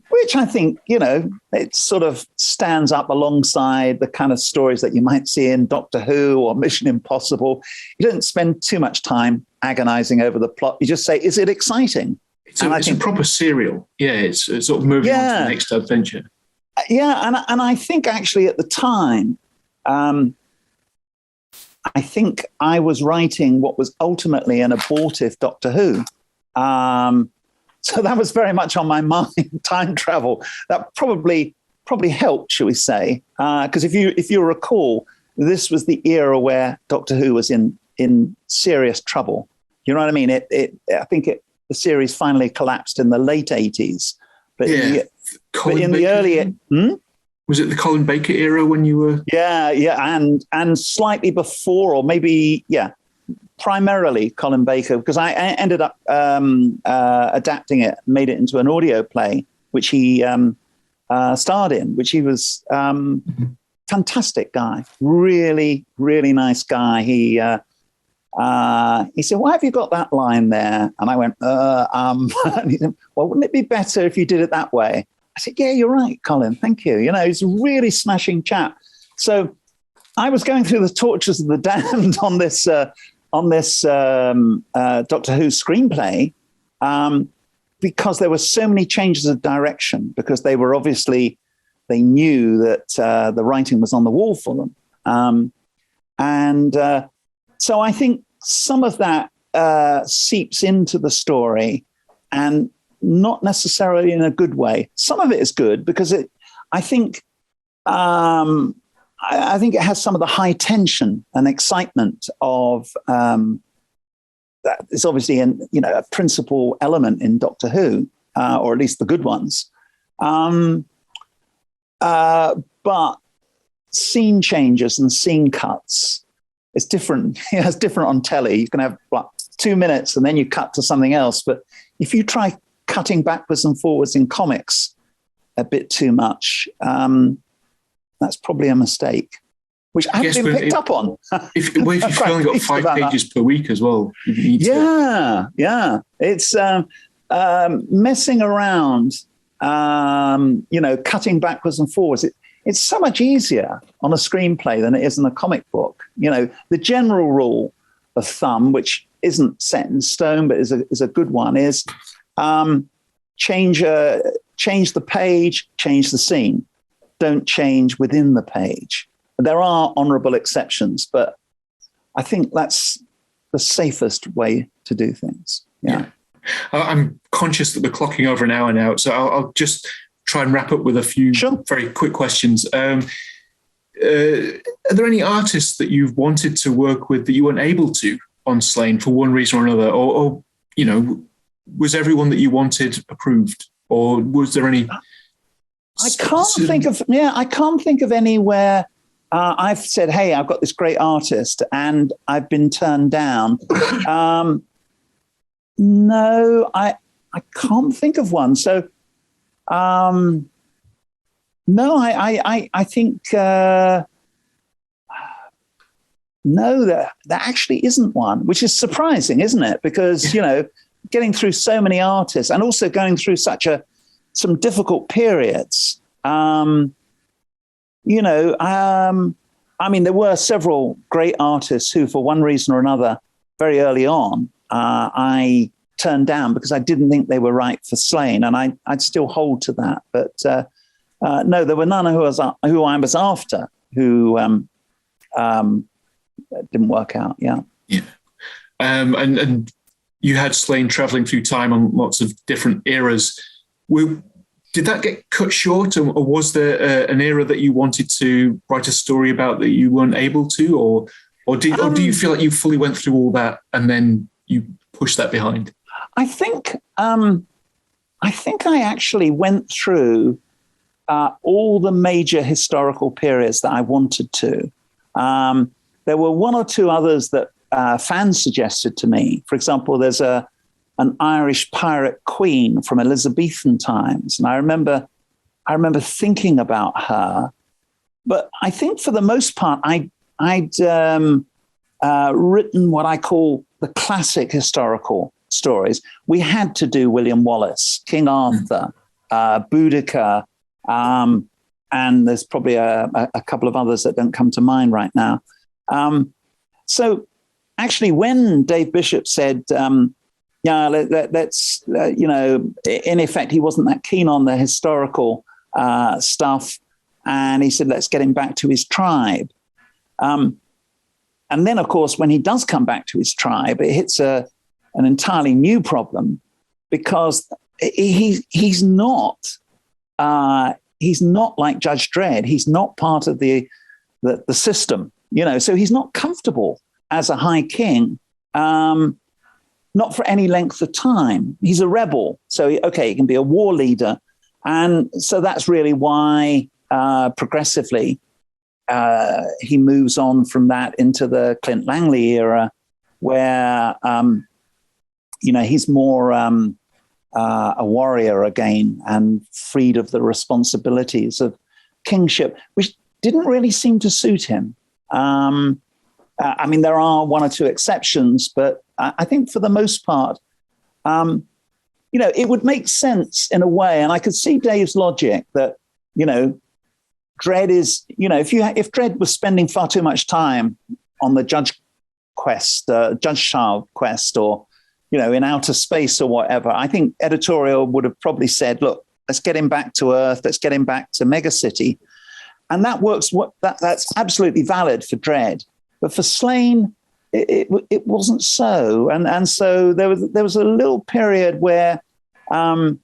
which I think, it sort of stands up alongside the kind of stories that you might see in Doctor Who or Mission Impossible. You don't spend too much time agonizing over the plot. You just say, is it exciting? It's a proper serial. Yeah, it's sort of moving on to the next adventure. Yeah, and I think actually at the time, I think I was writing what was ultimately an abortive Doctor Who. So that was very much on my mind, time travel. That probably helped, shall we say? Because if you recall, this was the era where Doctor Who was in serious trouble. You know what I mean? I think the series finally collapsed in the late 80s. But in the early... Was it the Colin Baker era when you were... Yeah, and slightly before, or maybe, primarily Colin Baker, because I ended up adapting it, made it into an audio play, which he starred in, which he was fantastic guy, really, really nice guy. He said, why have you got that line there? And I went, and he said, well, wouldn't it be better if you did it that way? I said, yeah, you're right, Colin. Thank you. He's a really smashing chap. So I was going through the tortures of the damned on this Doctor Who screenplay because there were so many changes of direction, because they knew that the writing was on the wall for them. So I think some of that seeps into the story, and not necessarily in a good way. Some of it is good because I think I think it has some of the high tension and excitement of that. It's obviously a principal element in Doctor Who, or at least the good ones. But scene changes and scene cuts, it's different. It's different on telly. You can have 2 minutes and then you cut to something else. But if you try cutting backwards and forwards in comics a bit too much, that's probably a mistake, which I haven't been picked up on. If you've only got 5 pages per week as well, you need to. Yeah. It's messing around, cutting backwards and forwards. It's so much easier on a screenplay than it is in a comic book. The general rule of thumb, which isn't set in stone, but is a good one, is change the page, change the scene. Don't change within the page. There are honorable exceptions, but I think that's the safest way to do things. Yeah. I'm conscious that we're clocking over an hour now, so I'll just try and wrap up with a few very quick questions. Are there any artists that you've wanted to work with that you weren't able to on Sláine for one reason or another? Or was everyone that you wanted approved? Or was there any... I can't think of anywhere I've said, hey, I've got this great artist and I've been turned down. No, I can't think of one. So, no, I think, no, there actually isn't one, which is surprising, isn't it? Because, getting through so many artists and also going through some difficult periods. There were several great artists who, for one reason or another, very early on, I turned down because I didn't think they were right for Sláine, and I'd still hold to that. But no, there were none who I was after who didn't work out. Yeah. And you had Sláine traveling through time on lots of different eras. Did that get cut short, or was there an era that you wanted to write a story about that you weren't able to, or do you feel like you fully went through all that and then you pushed that behind? I think I actually went through all the major historical periods that I wanted to. There were one or two others that fans suggested to me. For example, there's an Irish pirate queen from Elizabethan times. And I remember thinking about her, but I think for the most part, I'd written what I call the classic historical stories. We had to do William Wallace, King Arthur, Boudica, and there's probably a couple of others that don't come to mind right now. So actually, when Dave Bishop said, let's, in effect, he wasn't that keen on the historical stuff. And he said, let's get him back to his tribe. And then, of course, when he does come back to his tribe, it hits an entirely new problem because he's not like Judge Dredd. He's not part of the system, so he's not comfortable as a high king. Not for any length of time. He's a rebel. So, he can be a war leader. And so that's really why progressively he moves on from that into the Clint Langley era where, he's more a warrior again and freed of the responsibilities of kingship, which didn't really seem to suit him. There are one or two exceptions, but I think for the most part, it would make sense in a way. And I could see Dave's logic that, Dredd is, if Dredd was spending far too much time on the Judge Child quest, or, in outer space or whatever, I think editorial would have probably said, look, let's get him back to Earth. Let's get him back to Megacity. And that works. That's absolutely valid for Dredd. But for Sláine, it wasn't so, and so there was a little period where I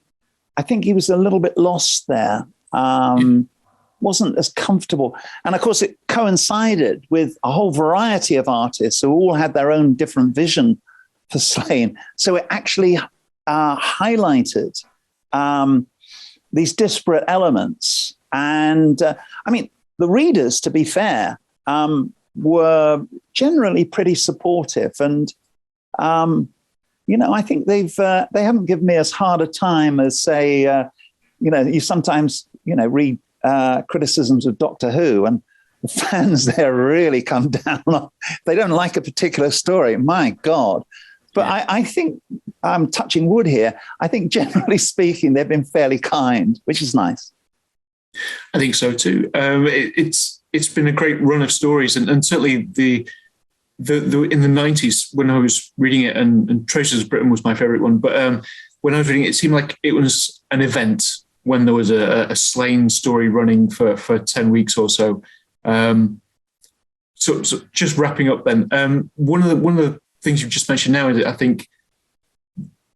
think he was a little bit lost there. wasn't as comfortable. And of course, it coincided with a whole variety of artists who all had their own different vision for Sláine. So it actually highlighted these disparate elements. And I mean, the readers, to be fair, were generally pretty supportive. And, I think they haven't given me as hard a time as, say, you sometimes, read criticisms of Doctor Who, and the fans there really come down on, they don't like a particular story. My God. But yeah. I think I'm touching wood here. I think generally speaking, they've been fairly kind, which is nice. I think so too. It's been a great run of stories, and certainly the in the 90s when I was reading it, and Traces of Britain was my favourite one. But when I was reading it, it seemed like it was an event when there was a Sláine story running for 10 weeks or so. So just wrapping up then, one of the things you've just mentioned now is, I think,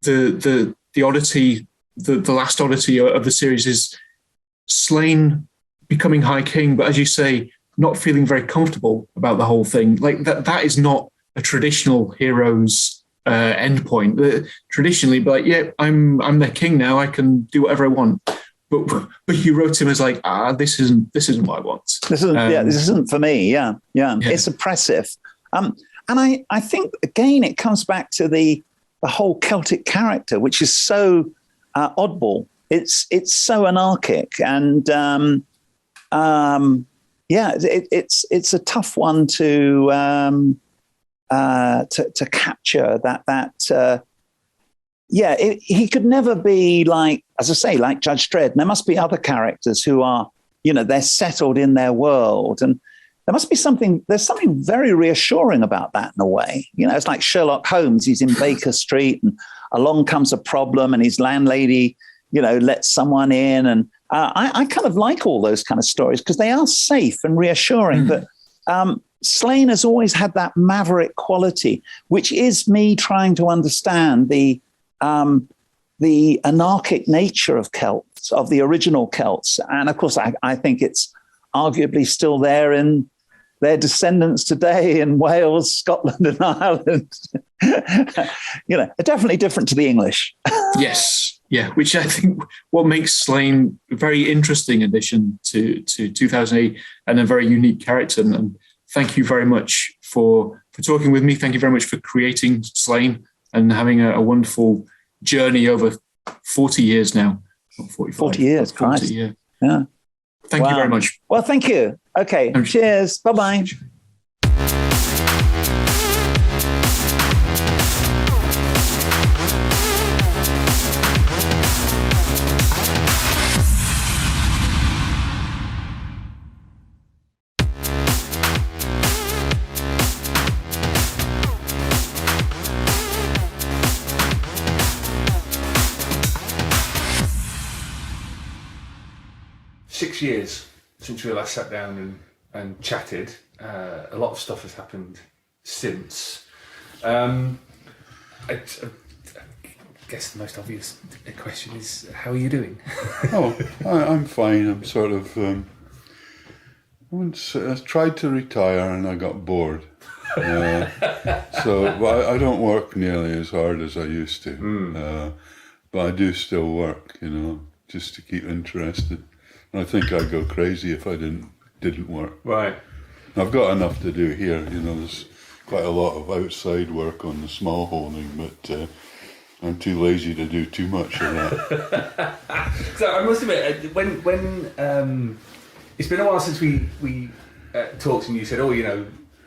the oddity, the last oddity of the series is Sláine becoming High King, but as you say, not feeling very comfortable about the whole thing. Like that is not a traditional hero's endpoint. Traditionally, but yeah, I'm the king now. I can do whatever I want. But you wrote him as like, this isn't what I want. This isn't for me. Yeah. It's oppressive. And I think again it comes back to the whole Celtic character, which is so oddball. It's so anarchic, and it's a tough one to capture. He could never be like, as I say, like Judge Dredd. There must be other characters who are, they're settled in their world, and there must be something. There's something very reassuring about that in a way. It's like Sherlock Holmes. He's in Baker Street, and along comes a problem, and his landlady, lets someone in, and I kind of like all those kind of stories because they are safe and reassuring. But Sláine has always had that maverick quality, which is me trying to understand the anarchic nature of Celts, of the original Celts. And of course, I think it's arguably still there in their descendants today in Wales, Scotland, and Ireland. They're definitely different to the English. Yes. Yeah, which I think what makes Sláine a very interesting addition to 2008 and a very unique character. And thank you very much for talking with me. Thank you very much for creating Sláine and having a wonderful journey over 40 years now. 40 years, 40, Christ. Yeah. Thank you very much. Well, thank you. Okay, cheers. Bye-bye. Years since we last sat down and chatted. A lot of stuff has happened since. I guess the most obvious question is, how are you doing? I'm fine. I'm sort of I tried to retire and I got bored. So I don't work nearly as hard as I used to, but I do still work, just to keep interested. I think I'd go crazy if I didn't work. Right. I've got enough to do here. There's quite a lot of outside work on the small holding, but I'm too lazy to do too much of that. So I must admit, when it's been a while since we talked, and you said,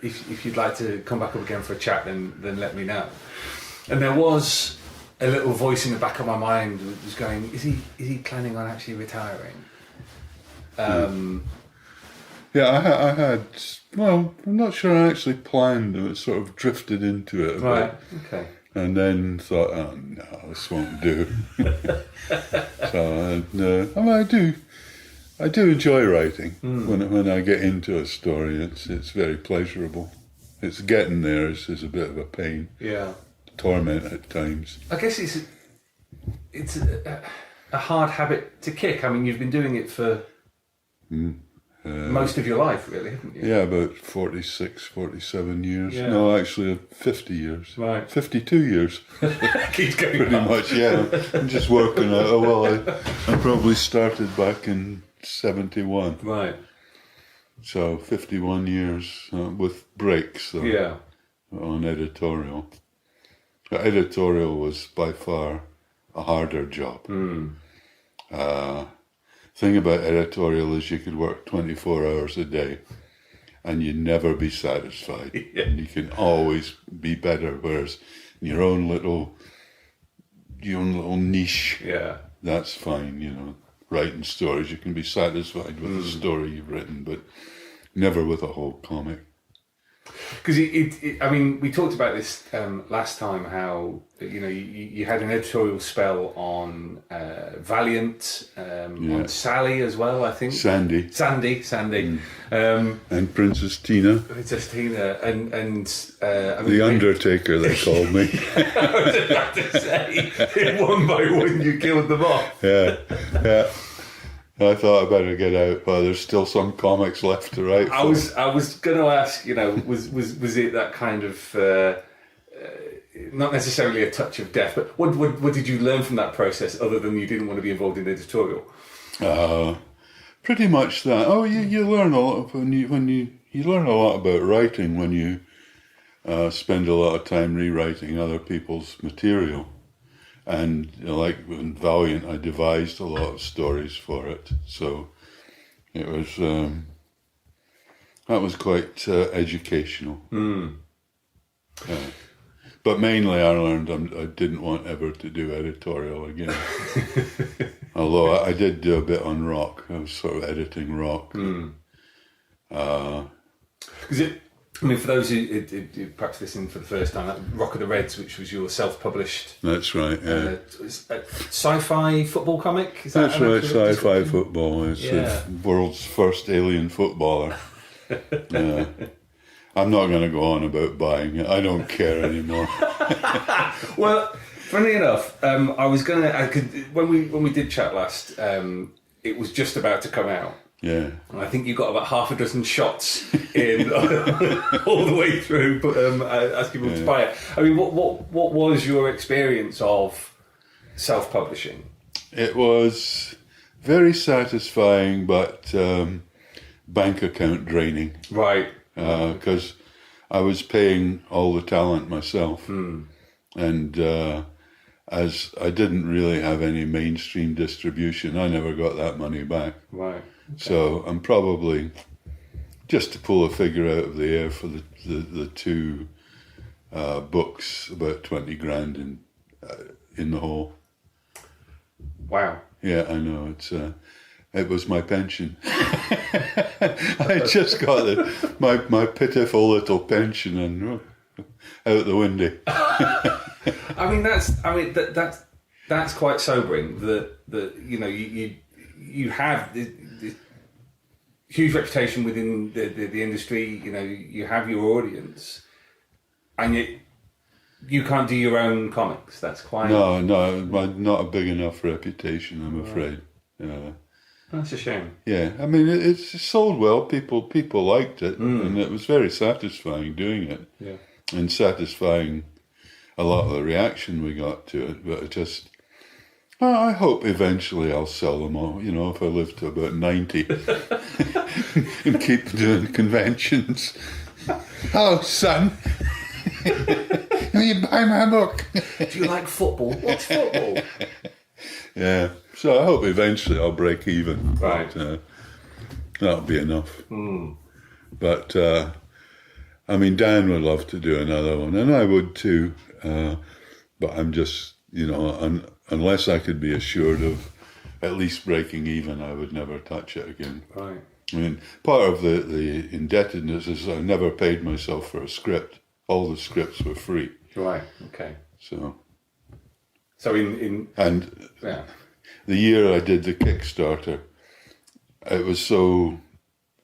if you'd like to come back up again for a chat, then let me know. And there was a little voice in the back of my mind that was going, is he planning on actually retiring? I had. Well, I'm not sure I actually planned it. Sort of drifted into it a right. bit. Okay. And then thought, oh no, this won't do. So I do enjoy writing. When I get into a story, it's very pleasurable. It's getting there is a bit of a pain. Yeah. Torment at times. I guess it's a hard habit to kick. I mean, you've been doing it for most of your life, really, haven't you? Yeah, about 46, 47 years. Yeah. No, actually 50 years. Right. 52 years. Keeps going Pretty up. much, yeah. I'm just working out. Oh, well, I probably started back in 71. Right. So 51 years with breaks, though, Yeah. on editorial. Editorial was by far a harder job. Thing about editorial is you could work 24 hours a day and you'd never be satisfied. Yeah. And you can always be better, whereas in your own little niche, Yeah. that's fine, you know. Writing stories, you can be satisfied with the story you've written, but never with a whole comic. Because I mean, we talked about this last time. How you had an editorial spell on Valiant, on Sally as well. I think Sandy. Sandy, And Princess Tina. Princess Tina, and I mean, The Undertaker, they called me. I was about to say, one by one, you killed them off. Yeah. I thought I better get out, but there's still some comics left to write. I was going to ask, was it that kind of not necessarily a touch of death, but what did you learn from that process other than you didn't want to be involved in editorial? Pretty much that. Oh, you learn a lot when you learn a lot about writing when you spend a lot of time rewriting other people's material. And like in Valiant, I devised a lot of stories for it, so it was that was quite educational. But mainly, I learned I didn't want ever to do editorial again. Although I did do a bit on rock, I was sort of editing rock. I mean, for those who perhaps listen for the first time, that Rock of the Reds, which was your self-published, That's right. Yeah. sci-fi football comic. Is that That's right. Sci-fi football is the world's first alien footballer. Yeah. I'm not going to go on about buying it. I don't care anymore. Well, funny enough, I was going to. When we did chat last, it was just about to come out. Yeah. And I think you got about half a dozen shots in all the way through, asking people to buy it. I mean, what was your experience of self-publishing? It was very satisfying, but bank account draining. Right. Because I was paying all the talent myself, and as I didn't really have any mainstream distribution, I never got that money back. Right. Okay. So I'm probably, just to pull a figure out of the air for the two books, about 20 grand in the hole. Wow. Yeah, I know. It was my pension. I just got my pitiful little pension and out the window. I mean, that's quite sobering. That you have this huge reputation within the industry. You have your audience, and yet you can't do your own comics. That's quite No, not a big enough reputation, I'm afraid. That's a shame. Yeah, I mean it's sold well. People liked it, and it was very satisfying doing it. Yeah, and satisfying a lot of the reaction we got to it. But it just, I hope eventually I'll sell them all. If I live to about 90 and keep doing conventions. Hello, son. Will you buy my book? Do you like football? What's football? Yeah. So I hope eventually I'll break even. Right. But, that'll be enough. But, I mean, Dan would love to do another one, and I would too. But I'm just, unless I could be assured of at least breaking even, I would never touch it again. Right. I mean, part of the indebtedness is I never paid myself for a script. All the scripts were free. Right. Okay. So and the year I did the Kickstarter, it was so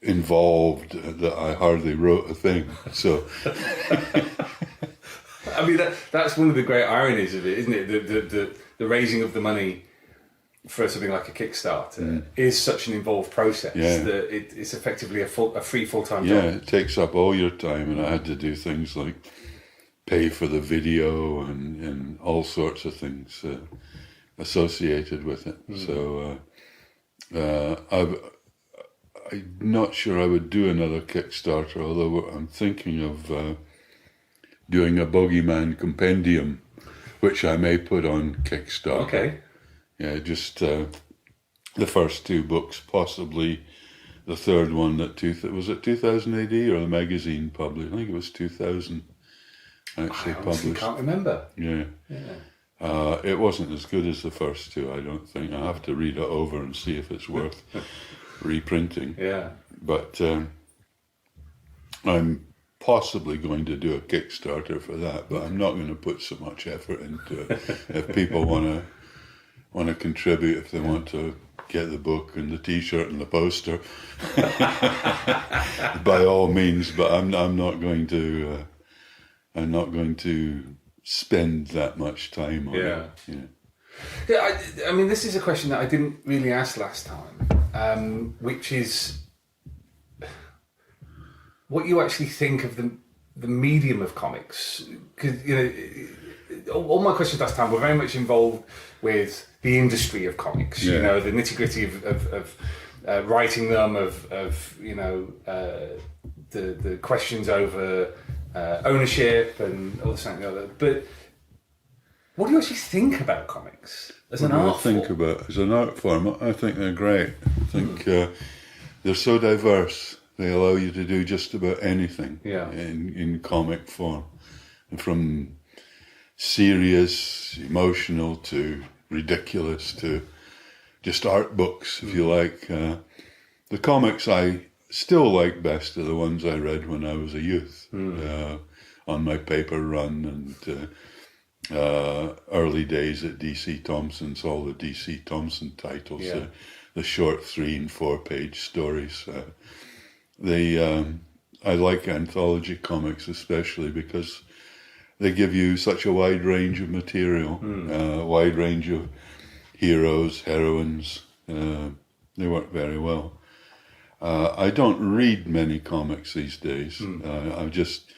involved that I hardly wrote a thing. So I mean that's one of the great ironies of it, isn't it? The raising of the money for something like a Kickstarter is such an involved process that it's effectively a free full-time job. Yeah, it takes up all your time, and I had to do things like pay for the video and all sorts of things associated with it. So I'm not sure I would do another Kickstarter, although I'm thinking of doing a Bogeyman compendium, which I may put on Kickstarter. Okay. Yeah, just the first two books, possibly the third one was it 2000 AD or the magazine published? I think it was 2000 actually I honestly published. can't remember. Yeah. It wasn't as good as the first two, I don't think. I have to read it over and see if it's worth reprinting. Yeah. But I'm possibly going to do a Kickstarter for that, but I'm not going to put so much effort into it. If people want to contribute, if they want to get the book and the T-shirt and the poster, by all means. But I'm not going to. I'm not going to spend that much time on it. Yeah, I mean, this is a question that I didn't really ask last time, which is what you actually think of the medium of comics. Because all my questions last time were very much involved with the industry of comics. Yeah. The nitty gritty of writing them, of the questions over ownership and all this and the other. But what do you actually think about comics as an art form? I think about as an art form, I think they're great. I think they're so diverse. They allow you to do just about anything in comic form, and from serious, emotional to ridiculous to just art books, if you like. The comics I still like best are the ones I read when I was a youth, on my paper run and early days at DC Thompson's, all the DC Thompson titles, the short 3 and 4 page stories. I like anthology comics especially because they give you such a wide range of material, wide range of heroes, heroines. They work very well. I don't read many comics these days. I'm just,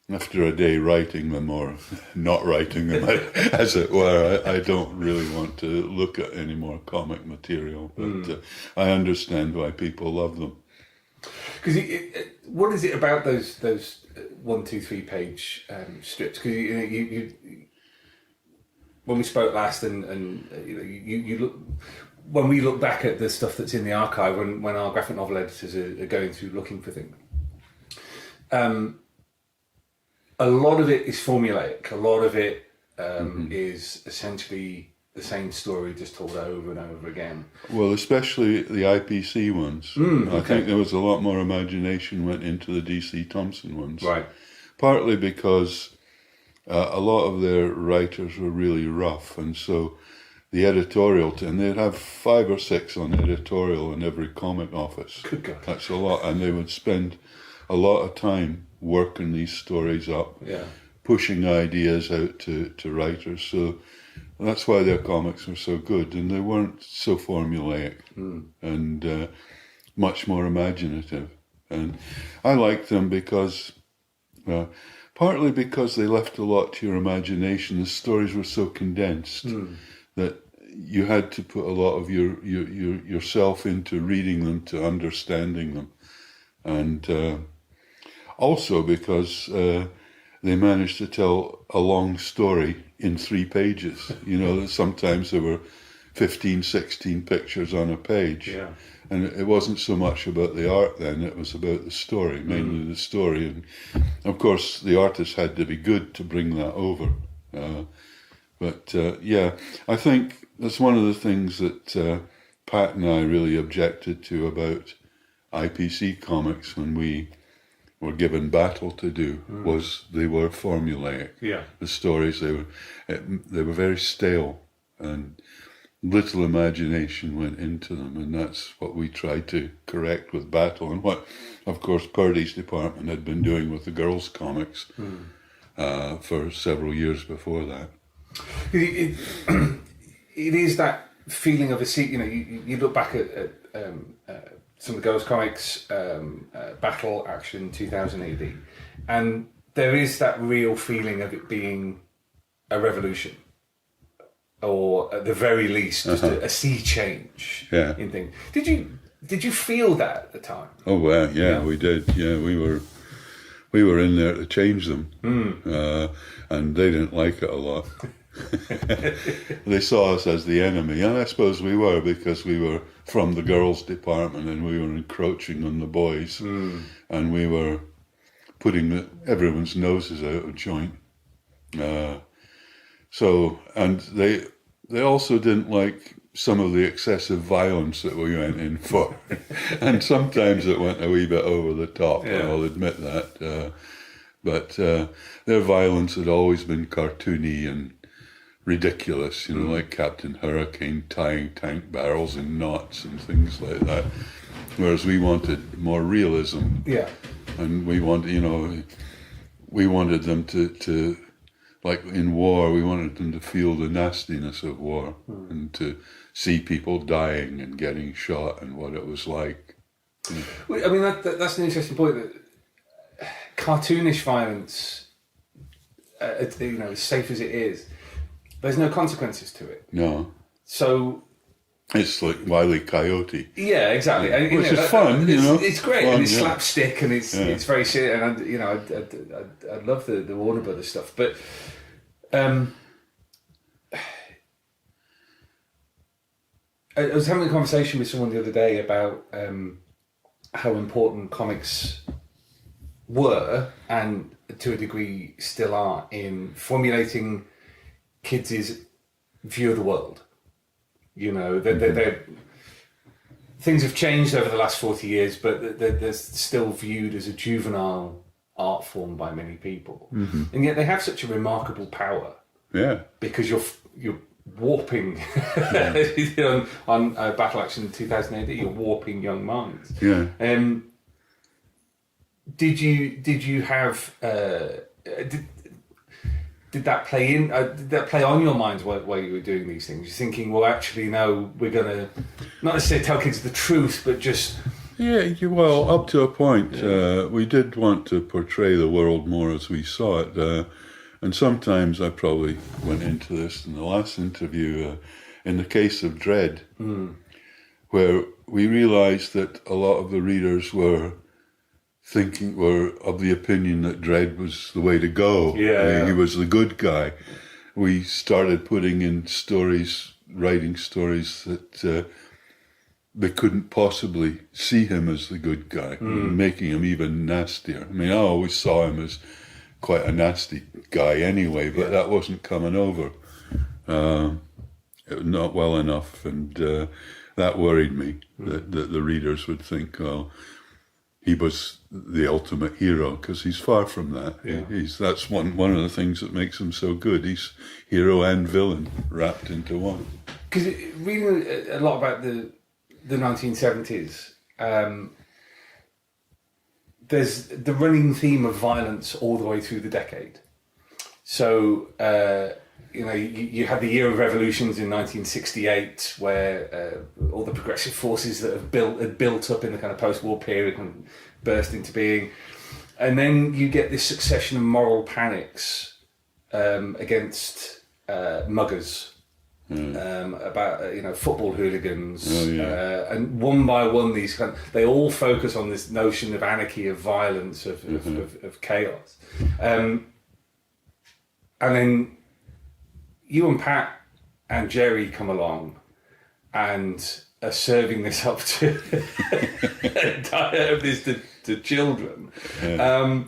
after a day writing them or not writing them, as it were, I don't really want to look at any more comic material. But I understand why people love them. Because what is it about those 1, 2, 3 page strips? Because you when we spoke last, and you look, when we look back at the stuff that's in the archive, when our graphic novel editors are going through looking for things, a lot of it is formulaic. A lot of it is essentially the same story just told over and over again. Well, especially the IPC ones. I think there was a lot more imagination went into the DC Thompson ones. Right. Partly because a lot of their writers were really rough, and so the editorial, and they'd have 5 or 6 on editorial in every comic office. Good God. That's a lot, and they would spend a lot of time working these stories up, pushing ideas out to writers. So that's why their comics were so good, and they weren't so formulaic and much more imaginative. And I liked them because, partly because they left a lot to your imagination. The stories were so condensed that you had to put a lot of yourself into reading them to understanding them, and also because they managed to tell a long story in 3 pages. Sometimes there were 15, 16 pictures on a page. Yeah. And it wasn't so much about the art then, it was about the story, mainly the story. And of course, the artist had to be good to bring that over. I think that's one of the things that Pat and I really objected to about IPC comics when we were given battle to do, was they were formulaic. Yeah. The stories, they were very stale, and little imagination went into them, and that's what we tried to correct with Battle, and what, of course, Purdy's department had been doing with the girls' comics for several years before that. It is that feeling of a seat. You know, you look back at some of the Ghost comics, Battle Action 2000 AD, and there is that real feeling of it being a revolution, or at the very least, just a sea change in things. Did you feel that at the time? Oh well, yeah, we did. Yeah, we were in there to change them, and they didn't like it a lot. They saw us as the enemy, and I suppose we were, because we were from the girls' department and we were encroaching on the boys, and we were putting everyone's noses out of joint. So, and they also didn't like some of the excessive violence that we went in for, and sometimes it went a wee bit over the top. Yeah. I'll admit that, but their violence had always been cartoony and ridiculous, you know, like Captain Hurricane tying tank barrels in knots and things like that. Whereas we wanted more realism. Yeah. And we wanted them to like in war, we wanted them to feel the nastiness of war and to see people dying and getting shot and what it was like. Yeah. I mean, that's an interesting point. That cartoonish violence, as safe as it is, there's no consequences to it. No. So it's like Wile E. Coyote. Yeah, exactly. And, which is fun, It's great, fun, and it's slapstick, and it's very serious. And I love the Warner Brothers stuff, but I was having a conversation with someone the other day about how important comics were, and to a degree still are, in formulating kids' view of the world. You know, things have changed over the last 40 years, but they're still viewed as a juvenile art form by many people. And yet they have such a remarkable power. Yeah. Because you're warping on Battle Action 2000 AD, you're warping young minds. Yeah. Did you have did that play in? Did that play on your minds while you were doing these things? You're thinking, well, actually, no, we're gonna not necessarily tell kids the truth, but just well, up to a point, we did want to portray the world more as we saw it, and sometimes I probably went into this in the last interview. In the case of Dredd, where we realised that a lot of the readers were of the opinion that Dredd was the way to go. He was the good guy. We started putting in stories, writing stories that they couldn't possibly see him as the good guy, making him even nastier. I mean, I always saw him as quite a nasty guy anyway, but that wasn't coming over. It was not well enough, and that worried me, that the readers would think, well, he was the ultimate hero, because he's far from that. Yeah. That's one of the things that makes him so good. He's hero and villain wrapped into one. Because reading a lot about the 1970s, there's the running theme of violence all the way through the decade. So you had the year of revolutions in 1968, where all the progressive forces that had built up in the kind of post-war period and burst into being, and then you get this succession of moral panics against muggers, about football hooligans, and one by one they all focus on this notion of anarchy, of violence, of chaos, and then you and Pat and Jerry come along and are serving this up to to children. Yeah.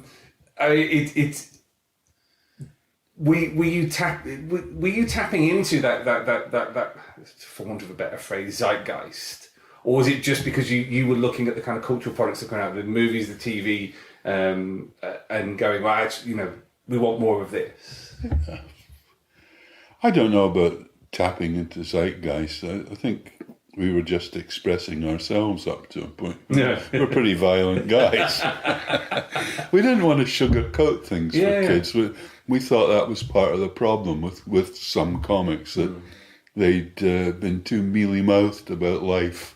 Were you tapping into that, for want of a better phrase, zeitgeist, or was it just because you were looking at the kind of cultural products that come out, the movies, the TV, and going, well, actually, we want more of this? Yeah. I don't know about tapping into zeitgeist. I think we were just expressing ourselves up to a point. Yeah. We're pretty violent guys. We didn't want to sugarcoat things for kids. We thought that was part of the problem with some comics, that they'd been too mealy-mouthed about life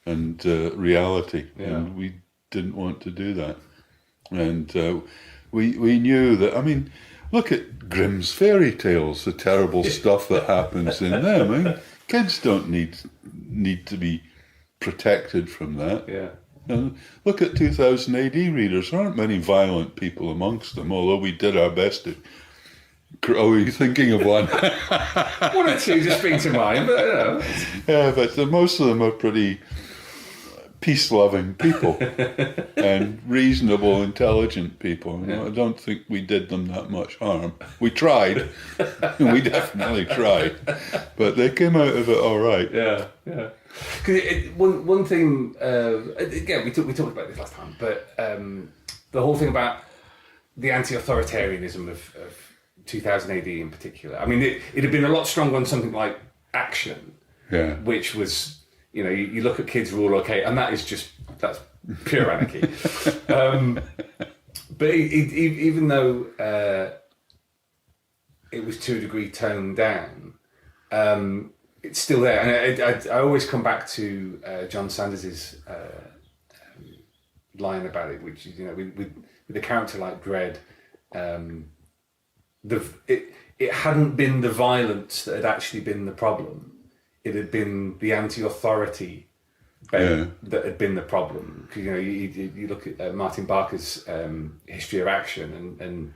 and reality, and we didn't want to do that. And we knew that, I mean, look at Grimm's fairy tales, the terrible stuff that happens in them. I mean, kids don't need to be protected from that. Yeah. And look at 2000 AD readers. There aren't many violent people amongst them, although we did our best to... Oh, are you thinking of one? One or two just spring to mind, but Yeah, but most of them are pretty peace-loving people and reasonable, intelligent people. You know, I don't think we did them that much harm. We tried. We definitely tried. But they came out of it all right. Yeah. Because one thing, again, we talked about this last time, but the whole thing about the anti-authoritarianism of 2000 AD in particular. I mean, it had been a lot stronger on something like action, which was... You know, you look at kids rule, okay, and that's pure anarchy. But even though it was to a degree toned down, it's still there. And I always come back to John Sanders's line about it, which is, you know, with a character like Dredd, it hadn't been the violence that had actually been the problem. It had been the anti-authority that had been the problem. Because, you know, you look at Martin Barker's history of action and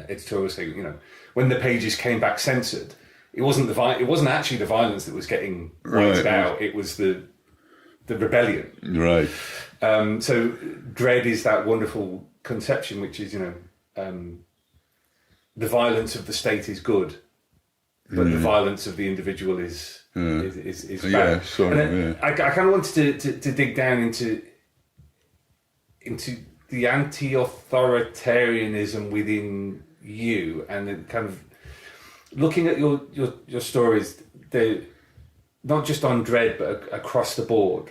editorial saying, you know, when the pages came back censored, it wasn't actually the violence that was getting whited out. It was the rebellion. Right. So Dredd is that wonderful conception, which is, you know, the violence of the state is good. But the violence of the individual is bad. I kind of wanted to dig down into the anti-authoritarianism within you, and then kind of looking at your stories, not just on Dredd but across the board.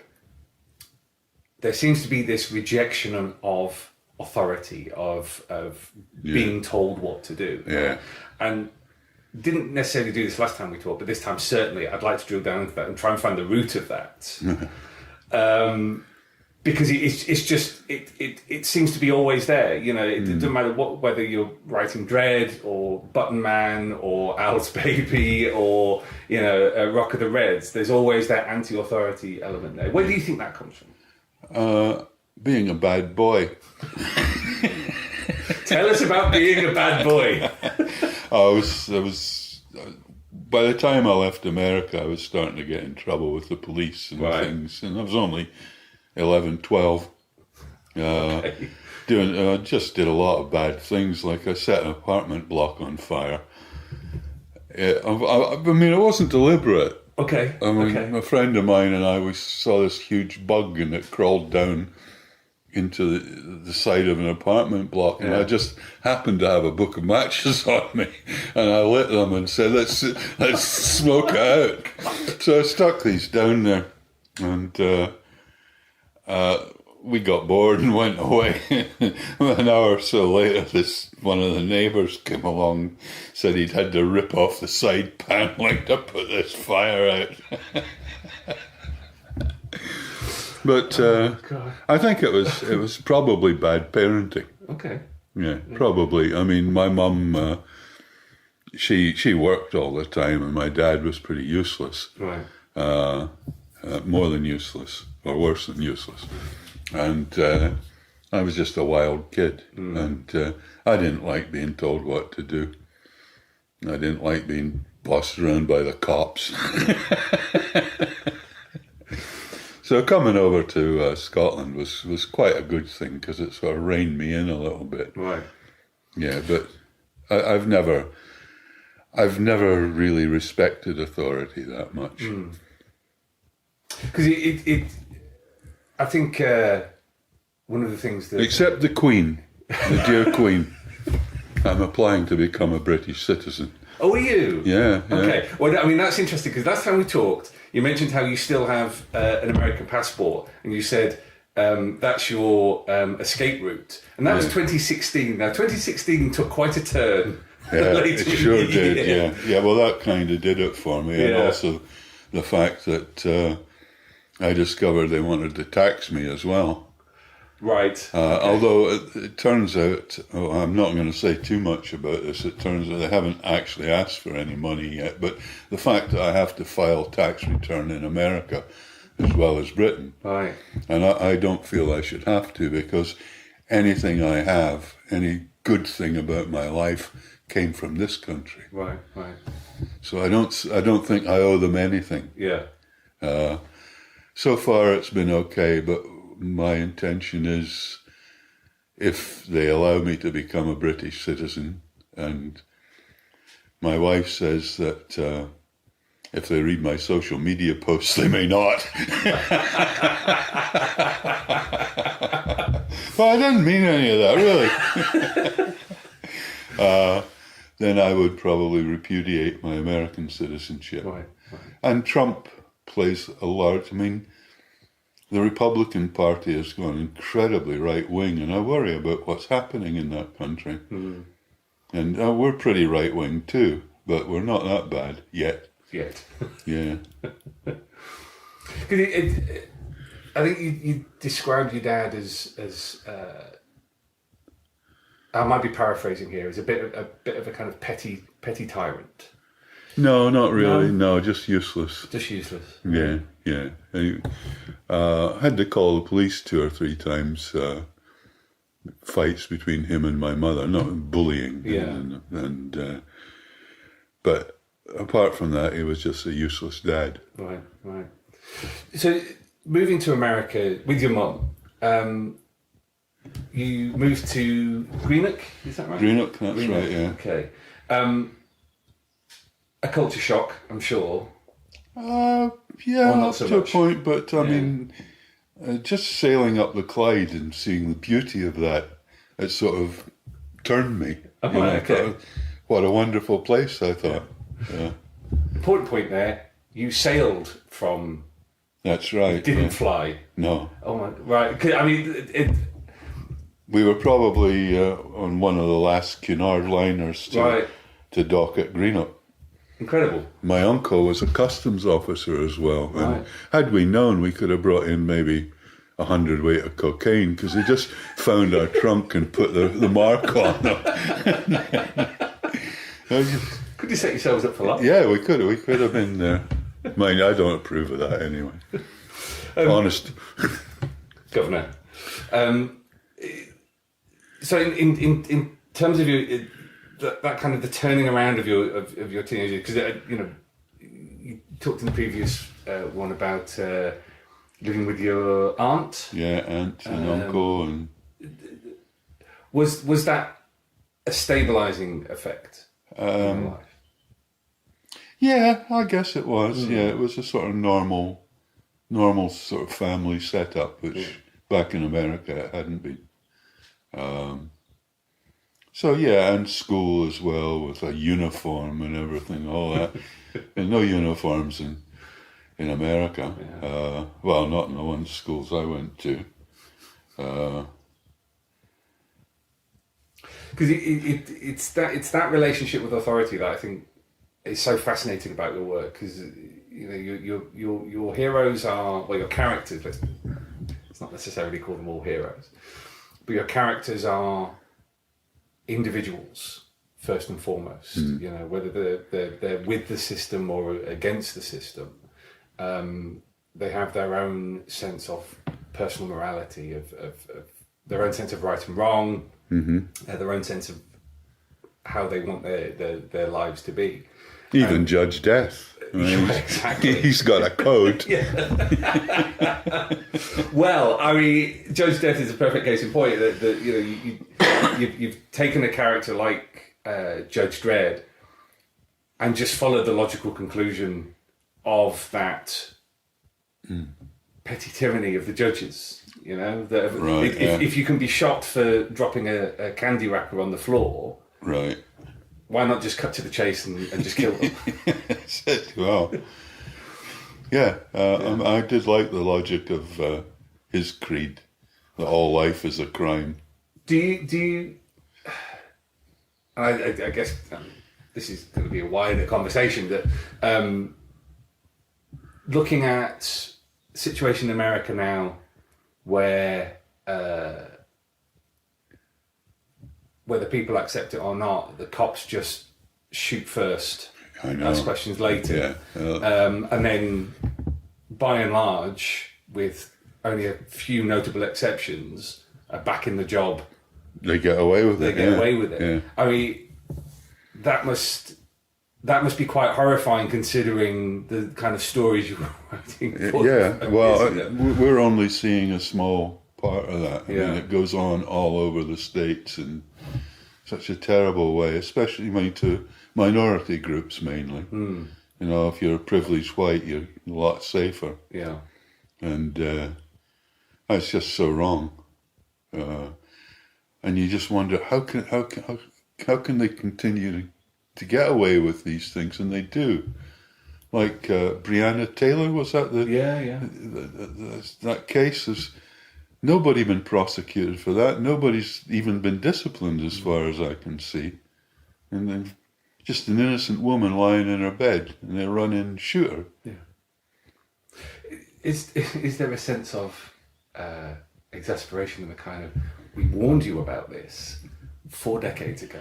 There seems to be this rejection of authority, of being told what to do. Yeah, and didn't necessarily do this last time we talked, but this time certainly I'd like to drill down into that and try and find the root of that. Because it's just it seems to be always there. You know, it doesn't matter whether you're writing Dredd or Button Man or Al's Baby or, you know, Rock of the Reds. There's always that anti-authority element there. Where do you think that comes from? Being a bad boy. Tell us about being a bad boy. I was by the time I left America, I was starting to get in trouble with the police and things, and I was only 11, 12. Just did a lot of bad things, like I set an apartment block on fire. I mean, it wasn't deliberate. Okay. I mean, a friend of mine and I, we saw this huge bug and it crawled down into the side of an apartment block, and I just happened to have a book of matches on me, and I lit them and said, let's smoke it out. So I stuck these down there, and we got bored and went away. An hour or so later, one of the neighbours came along, said he'd had to rip off the side paneling to put this fire out. But I think it was probably bad parenting. Okay. Yeah, probably. I mean, my mum, she worked all the time, and my dad was pretty useless. Right. More than useless, or worse than useless. And I was just a wild kid, and I didn't like being told what to do. I didn't like being bossed around by the cops. So coming over to Scotland was quite a good thing, because it sort of reined me in a little bit. Right. Yeah, but I've never really respected authority that much. Because I think one of the things that... Except the Queen, the dear Queen. I'm applying to become a British citizen. Oh, are you? Yeah. Okay. Well, I mean, that's interesting, because last time we talked, you mentioned how you still have an American passport, and you said that's your escape route. And that was 2016. Now, 2016 took quite a turn Yeah, later it sure in the did. year. Yeah. Well, that kind of did it for me, and also the fact that I discovered they wanted to tax me as well. Right. Although it turns out, I'm not going to say too much about this. It turns out they haven't actually asked for any money yet. But the fact that I have to file tax return in America as well as Britain, Right. and I don't feel I should have to, because anything I have, any good thing about my life, came from this country. Right. So I don't think I owe them anything. Yeah. So far it's been okay, but my intention is, if they allow me to become a British citizen, and my wife says that if they read my social media posts, they may not. Well, I didn't mean any of that, really. Then I would probably repudiate my American citizenship. Right. And Trump plays a large, the Republican Party has gone incredibly right-wing, and I worry about what's happening in that country. Mm. And we're pretty right-wing too, but we're not that bad yet. Yeah. I think you described your dad as I might be paraphrasing here, as a bit of a kind of petty tyrant. No, not really. No, just useless. Just useless. Yeah. I had to call the police 2 or 3 times. Fights between him and my mother, not bullying. Yeah. But apart from that, he was just a useless dad. Right. So, moving to America with your mum, you moved to Greenock, is that right? Greenock, that's right, yeah. Okay. A culture shock, I'm sure. Yeah, not so to much. a point, but I mean, just sailing up the Clyde and seeing the beauty of that, it sort of turned me. Okay. What a wonderful place, I thought. Yeah. Important point there, you sailed from... That's right. Didn't fly. No. Oh my, right. 'Cause, I mean, we were probably on one of the last Cunard liners to dock at Greenock. Incredible. My uncle was a customs officer as well. Right. And had we known, we could have brought in maybe 100 weight of cocaine, because he just found our trunk and put the mark on them. Could you set yourselves up for life? Yeah, we could have been there. Mind, I don't approve of that anyway. Honest. Governor. So in terms of your that kind of the turning around of your teenager, because you talked in the previous one about living with your aunt. Yeah, aunt and uncle, and was that a stabilising effect in your life? Yeah, I guess it was. Yeah, it was a sort of normal sort of family setup, which back in America it hadn't been. So yeah, and school as well, with a uniform and everything, all that. There's no uniforms in America. Yeah. Well, not in the one schools I went to. Because it's that relationship with authority that I think is so fascinating about your work. Because your heroes are, well, your characters. Let's not necessarily call them all heroes, but your characters are individuals first and foremost. Whether they're with the system or against the system, they have their own sense of personal morality, of their own sense of right and wrong, their own sense of how they want their lives to be. Even Judge Death. Exactly. He's got a code. Well, I mean, Judge Death is a perfect case in point. That you've taken a character like Judge Dredd and just followed the logical conclusion of that petty tyranny of the judges. If you can be shot for dropping a candy wrapper on the floor, right? Why not just cut to the chase and just kill them? Well, yeah, I did like the logic of his creed, that all life is a crime. Do you I guess this is going to be a wider conversation, that looking at the situation in America now, where whether people accept it or not, the cops just shoot first, ask questions later, and then by and large, with only a few notable exceptions, are back in the job. They get away with it. They get away with it. Yeah. I mean, that must be quite horrifying, considering the kind of stories you were writing. We're only seeing a small part of that. I mean, it goes on all over the States in such a terrible way, especially to minority groups mainly. You know, if you're a privileged white, you're a lot safer. Yeah. And that's just so wrong. And you just wonder how can they continue to get away with these things, and they do. Like Breonna Taylor, was that that case? Has nobody been prosecuted for that? Nobody's even been disciplined, as far as I can see. And then just an innocent woman lying in her bed, and they run in and shoot her. Yeah. Is there a sense of exasperation and a kind of, we warned you about this 4 decades ago,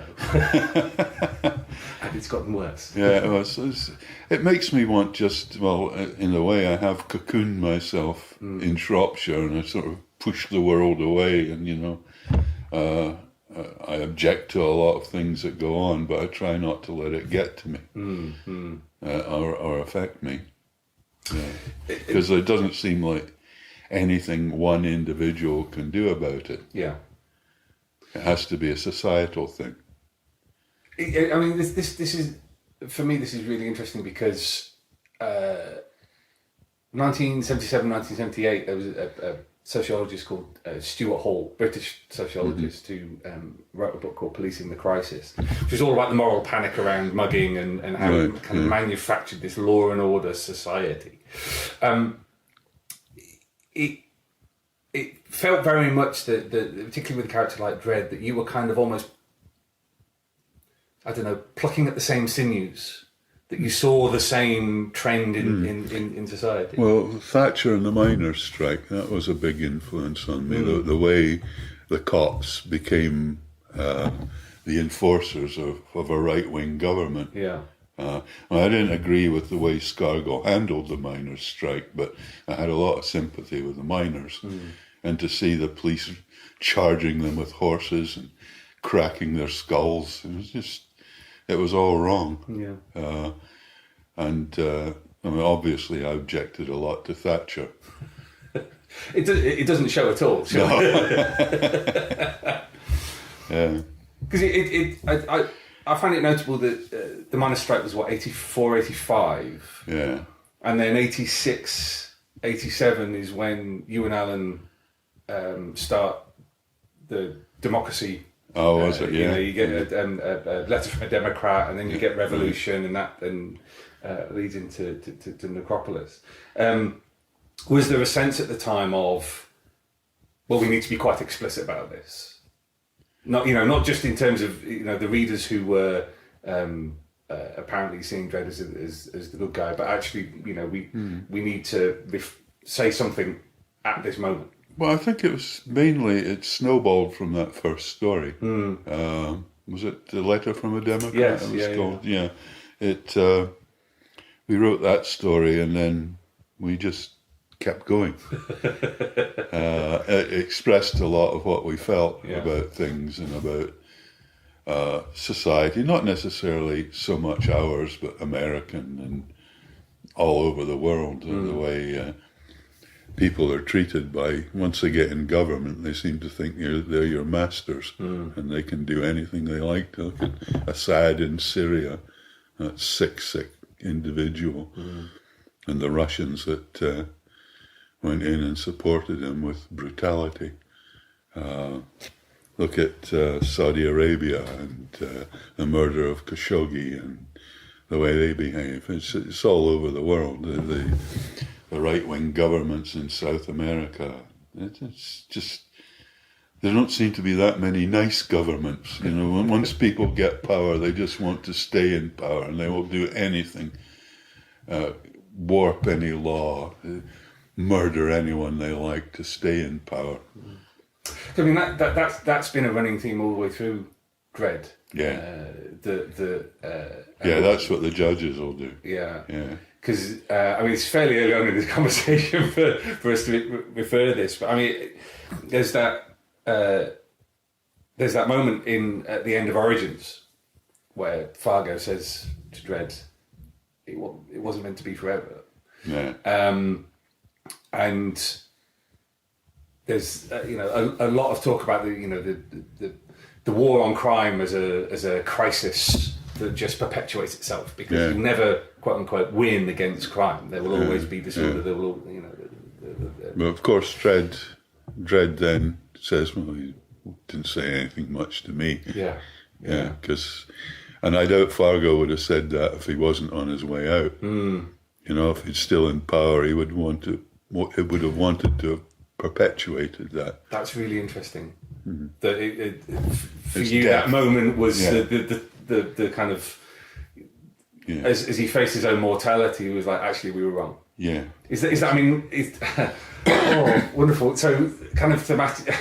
and it's gotten worse? Yeah, it makes me want in a way, I have cocooned myself in Shropshire, and I sort of push the world away, and I object to a lot of things that go on, but I try not to let it get to me or affect me. Because it doesn't seem like anything one individual can do about it. Yeah. It has to be a societal thing. I mean, this is, for me, this is really interesting because 1977, 1978, there was a sociologist called Stuart Hall, British sociologist, who wrote a book called Policing the Crisis, which is all about the moral panic around mugging and how it kind of manufactured this law and order society. It felt very much that, particularly with a character like Dredd, that you were kind of almost, I don't know, plucking at the same sinews, that you saw the same trend in society. Well, Thatcher and the miners' strike, that was a big influence on me. The way the cops became the enforcers of a right-wing government. Yeah. I didn't agree with the way Scargill handled the miners' strike, but I had a lot of sympathy with the miners. And to see the police charging them with horses and cracking their skulls, it was all wrong. Yeah. I mean, obviously, I objected a lot to Thatcher. It doesn't show at all. Yeah. Because I find it notable that the miners' strike was 84, 85. Yeah. And then 86, 87 is when you and Alan start the democracy. Oh, was it? Yeah. You get a letter from a Democrat, and then you get revolution, and that then leads into to Necropolis. Was there a sense at the time of, well, we need to be quite explicit about this? Not just in terms of the readers who were apparently seeing Dredd as the good guy, but actually we need to say something at this moment. Well, I think it snowballed from that first story. Was it The Letter from a Democrat? Yes, it was called. Yeah. We wrote that story, and then we just kept going. It expressed a lot of what we felt about things and about society, not necessarily so much ours, but American and all over the world, the way people are treated once they get in government, they seem to think they're your masters and they can do anything they like. To look at Assad in Syria, that sick individual, and the Russians that went in and supported him with brutality. Look at Saudi Arabia and the murder of Khashoggi and the way they behave. It's all over the world. The right-wing governments in South America. It's just there don't seem to be that many nice governments. You know, once people get power, they just want to stay in power, and they will do anything, warp any law, murder anyone they like to stay in power. I mean, that's been a running theme all the way through Dredd. Yeah. Yeah, that's what the judges will do. Yeah. Yeah. Because, I mean, it's fairly early on in this conversation for us to refer to this, but I mean, there's that moment at the end of Origins where Fargo says to Dredd, it wasn't meant to be forever. Yeah. And there's a lot of talk about the war on crime as a crisis that just perpetuates itself, because you never, quote unquote, win against crime. There will always be disorder. There will, But of course, Dredd then says, "Well, he didn't say anything much to me." Yeah. And I doubt Fargo would have said that if he wasn't on his way out. You know, if he's still in power, he would have wanted to have perpetuated that. That's really interesting. Mm-hmm. That for It's you, death. that moment was the kind of as he faced his own mortality, he was like, actually, we were wrong. Yeah. Is that I mean, wonderful. So, kind of thematically,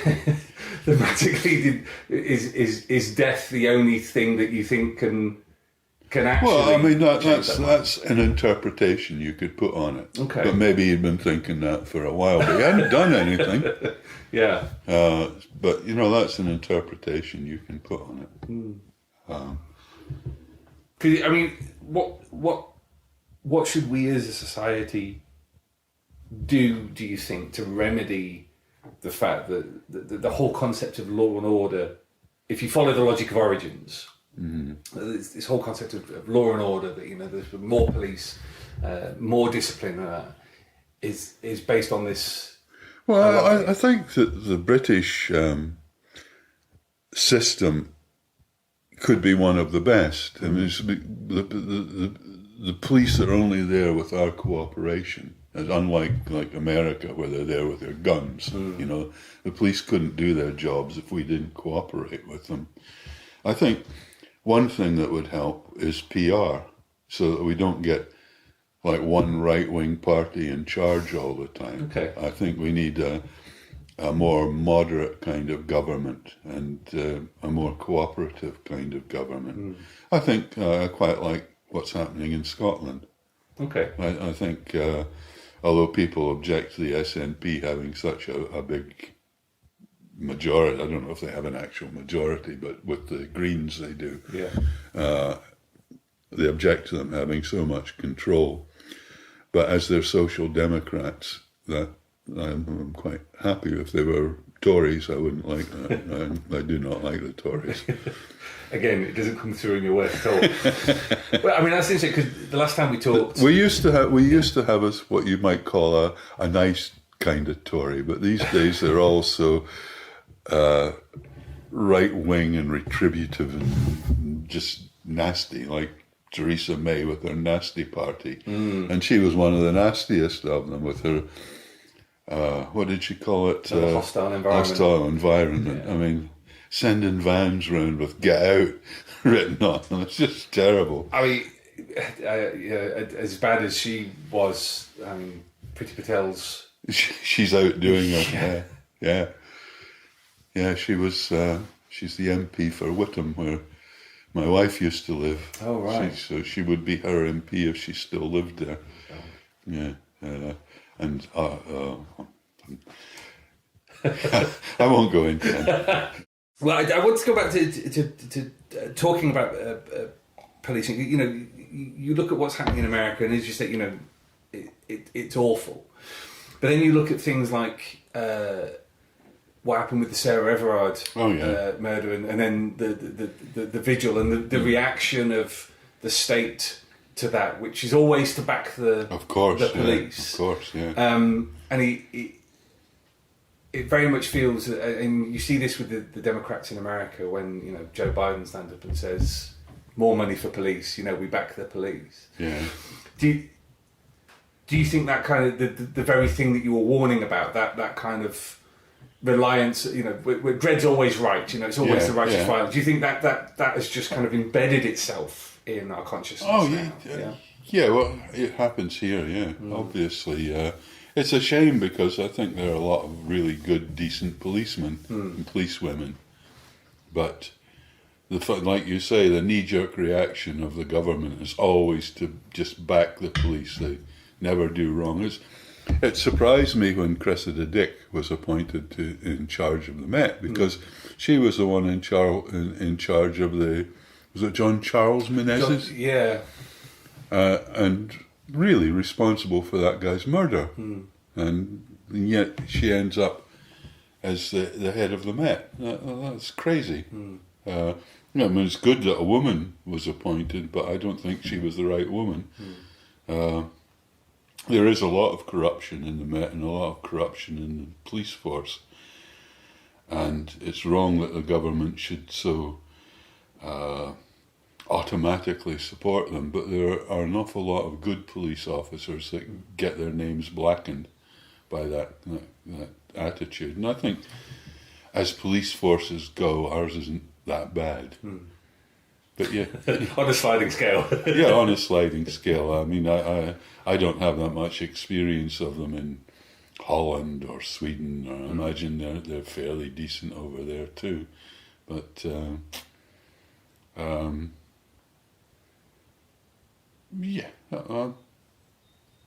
is death the only thing that you think can actually? Well, I mean, change that's an interpretation you could put on it. Okay. But maybe he'd been thinking that for a while, but he hadn't done anything. Yeah. But that's an interpretation you can put on it. 'Cause, I mean, what should we as a society do you think, to remedy the fact that the whole concept of law and order, if you follow the logic of Origins, this whole concept of law and order, that there's more police, more discipline, is based on this. Well, I think that the British system could be one of the best. I mean, the police are only there with our cooperation, as unlike America, where they're there with their guns. You know, the police couldn't do their jobs if we didn't cooperate with them. I think one thing that would help is PR, so that we don't get like one right-wing party in charge all the time. Okay. I think we need a more moderate kind of government and a more cooperative kind of government. I think I quite like what's happening in Scotland. Okay. I think, although people object to the SNP having such a big majority, I don't know if they have an actual majority, but with the Greens they do. Yeah. They object to them having so much control. But as they're social democrats, that I'm quite happy. If they were Tories, I wouldn't like that. I do not like the Tories. Again, it doesn't come through in your work at all. Well, I mean, that's interesting, because the last time we talked, We used to have us what you might call a nice kind of Tory, but these days they're all so right wing and retributive and just nasty, like Theresa May with her nasty party, and she was one of the nastiest of them with her. What did she call it? hostile environment. Hostile environment. Yeah. I mean, sending vans round with "Get out" written on them. It's just terrible. I mean, as bad as she was, I mean, Priti Patel's. She's out doing it. Yeah. She was. She's the MP for Whittam, where my wife used to live. Oh, right. So she would be her MP if she still lived there. Yeah. And I won't go into that. Well, I want to go back to talking about policing. You know, you look at what's happening in America, and as you say, you know, it's awful. But then you look at things like what happened with the Sarah Everard murder, and then the vigil and the reaction of the state to that, which is always to back the police. Of course, yeah. And it very much feels, and you see this with the Democrats in America, when Joe Biden stands up and says, "More money for police," we back the police. Yeah. Do you think that kind of the very thing that you were warning about, that kind of reliance, where Dredd's always right, it's always the righteous violence. Do you think that has just kind of embedded itself in our consciousness? Oh, now? yeah. Well, it happens here. Yeah, obviously. It's a shame because I think there are a lot of really good, decent policemen and policewomen, but like you say, the knee-jerk reaction of the government is always to just back the police. They never do wrong. It surprised me when Cressida Dick was appointed in charge of the Met, because she was the one in charge of was it John Charles Menezes? Yeah. And really responsible for that guy's murder. And yet she ends up as the head of the Met. That's crazy. I mean, it's good that a woman was appointed, but I don't think she was the right woman. There is a lot of corruption in the Met and a lot of corruption in the police force. And it's wrong that the government should so automatically support them, but there are an awful lot of good police officers that get their names blackened by that attitude. And I think as police forces go, ours isn't that bad. But yeah, on a sliding scale. Yeah, on a sliding scale. I mean, I don't have that much experience of them in Holland or Sweden. Or I imagine they're fairly decent over there too. But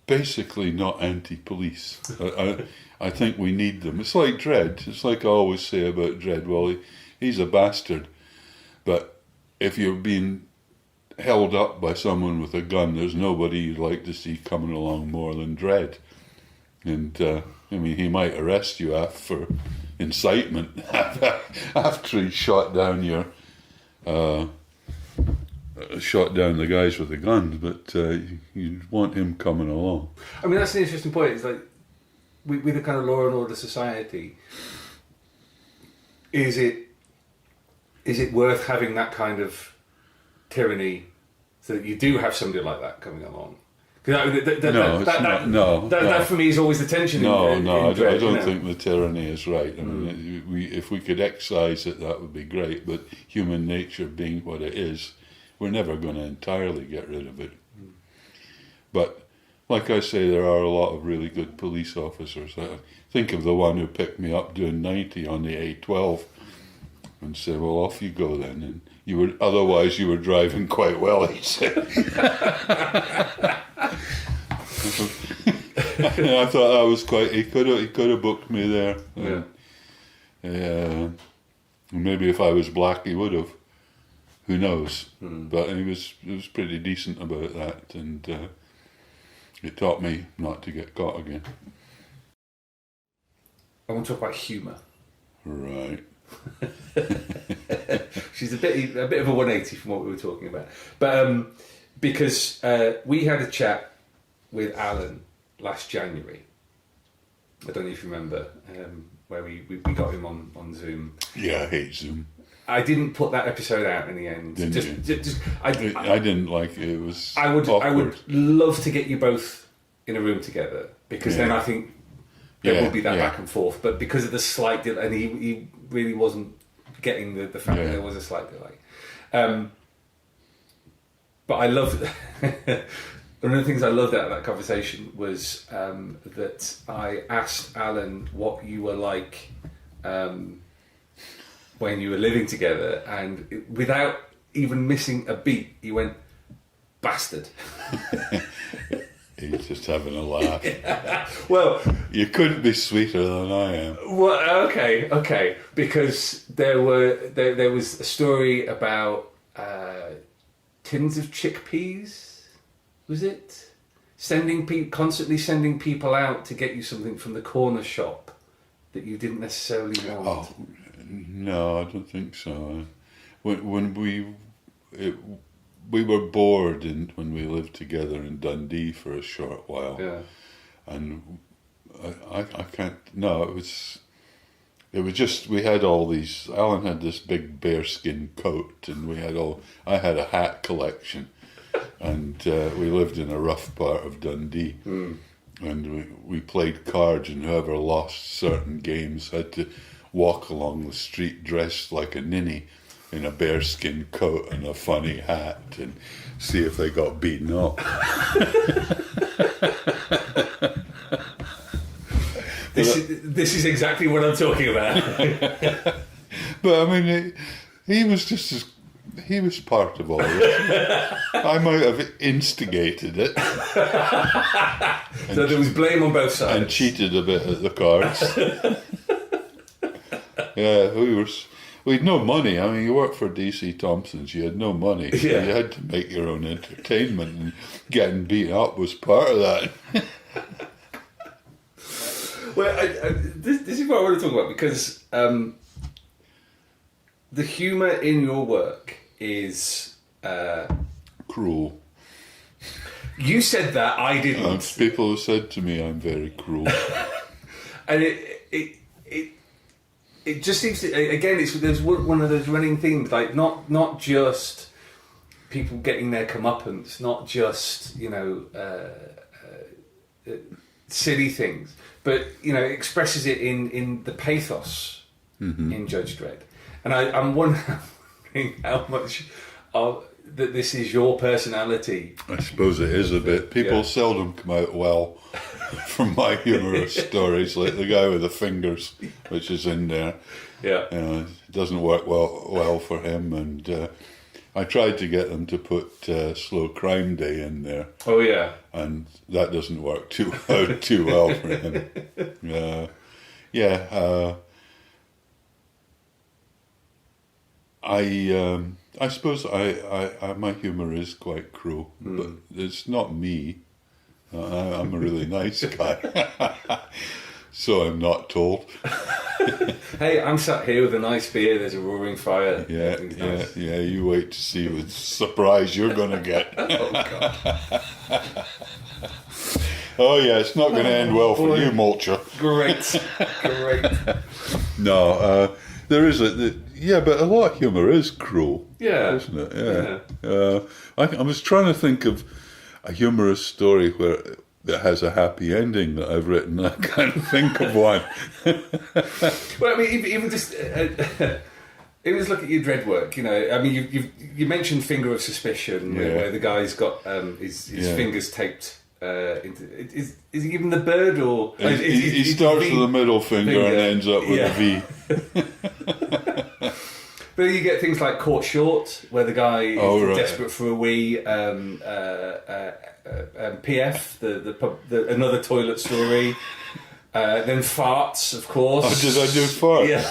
basically not anti-police. I think we need them. It's like Dredd. It's like I always say about Dredd. Well, he's a bastard, but if you're being held up by someone with a gun, there's nobody you'd like to see coming along more than Dredd. And I mean, he might arrest you for incitement after he shot down the guys with the guns, but you'd want him coming along. I mean, that's an interesting point. It's like with a kind of law and order society, is it worth having that kind of tyranny so that you do have somebody like that coming along? That for me is always the tension. I don't think the tyranny is right. I mean, if we could excise it, that would be great. But human nature being what it is, we're never going to entirely get rid of it. But like I say, there are a lot of really good police officers. I think of the one who picked me up doing 90 on the A12 and said, "Well, off you go then." And otherwise you were driving quite well, he said. I thought that was quite. He could have booked me there. Yeah. Maybe if I was black, he would have. Who knows? But he was pretty decent about that, and it taught me not to get caught again. I want to talk about humour. Right. She's a bit of a 180 from what we were talking about, but because we had a chat with Alan last January. I don't know if you remember, where we got him on Zoom. Yeah, I hate Zoom. I didn't put that episode out in the end. I didn't like it. It was I would awkward. love to get you both in a room together, because then I think there will be that back and forth. But because of the slight delay, and he really wasn't getting the fact that there was a slight delay. But I loved one of the things I loved out of that conversation was that I asked Alan what you were like when you were living together, and without even missing a beat, he went, "Bastard." He's just having a laugh. Well, you couldn't be sweeter than I am. Well, okay, because there was a story about tins of chickpeas. Was it constantly sending people out to get you something from the corner shop that you didn't necessarily want? Oh, no, I don't think so. When we were bored when we lived together in Dundee for a short while. Yeah. And I can't. No, it was just, we had all these. Alan had this big bearskin coat, and I had a hat collection, and we lived in a rough part of Dundee, and we played cards, and whoever lost certain games had to walk along the street dressed like a ninny in a bearskin coat and a funny hat and see if they got beaten up. This is exactly what I'm talking about. But I mean, he was just as... He was part of all this. I might have instigated it. So there was blame on both sides. And cheated a bit at the cards. Yeah, we'd no money. I mean, you worked for DC Thompson's, you had no money. So Yeah. you had to make your own entertainment, and getting beaten up was part of that. Well, this is what I want to talk about, because the humour in your work is... Cruel. You said that, I didn't. People have said to me I'm very cruel. And it just seems to, again, there's one of those running themes, like not just people getting their comeuppance, not just, silly things, but, it expresses it in the pathos in Judge Dredd. And I'm wondering how much that this is your personality. I suppose it is a bit. People seldom come out well from my humorous stories, like the guy with the fingers, which is in there. Yeah. It doesn't work well for him, and I tried to get them to put Slow Crime Day in there. Oh yeah. And that doesn't work too well for him. I suppose I my humour is quite cruel, but it's not me. I'm a really nice guy, so I'm not told. Hey, I'm sat here with a nice beer. There's a roaring fire. Yeah. Nice. You wait to see the surprise you're going to get. Oh God. Oh yeah, it's not going to end well for you, Molch-R. Great. No, there is but a lot of humour is cruel. Yeah. Isn't it? Yeah. I was trying to think of a humorous story that has a happy ending that I've written. I can't think of one. Well, I mean, even just even just look at your Dredd work. I mean, you mentioned Finger of Suspicion, where the guy's got his fingers taped. Is he given the bird, or he starts with the middle finger and ends up with a V. But you get things like Caught Short, where the guy is desperate for a wee. PF, the another toilet story. Then Farts, of course. Oh, did I do Farts? Yeah.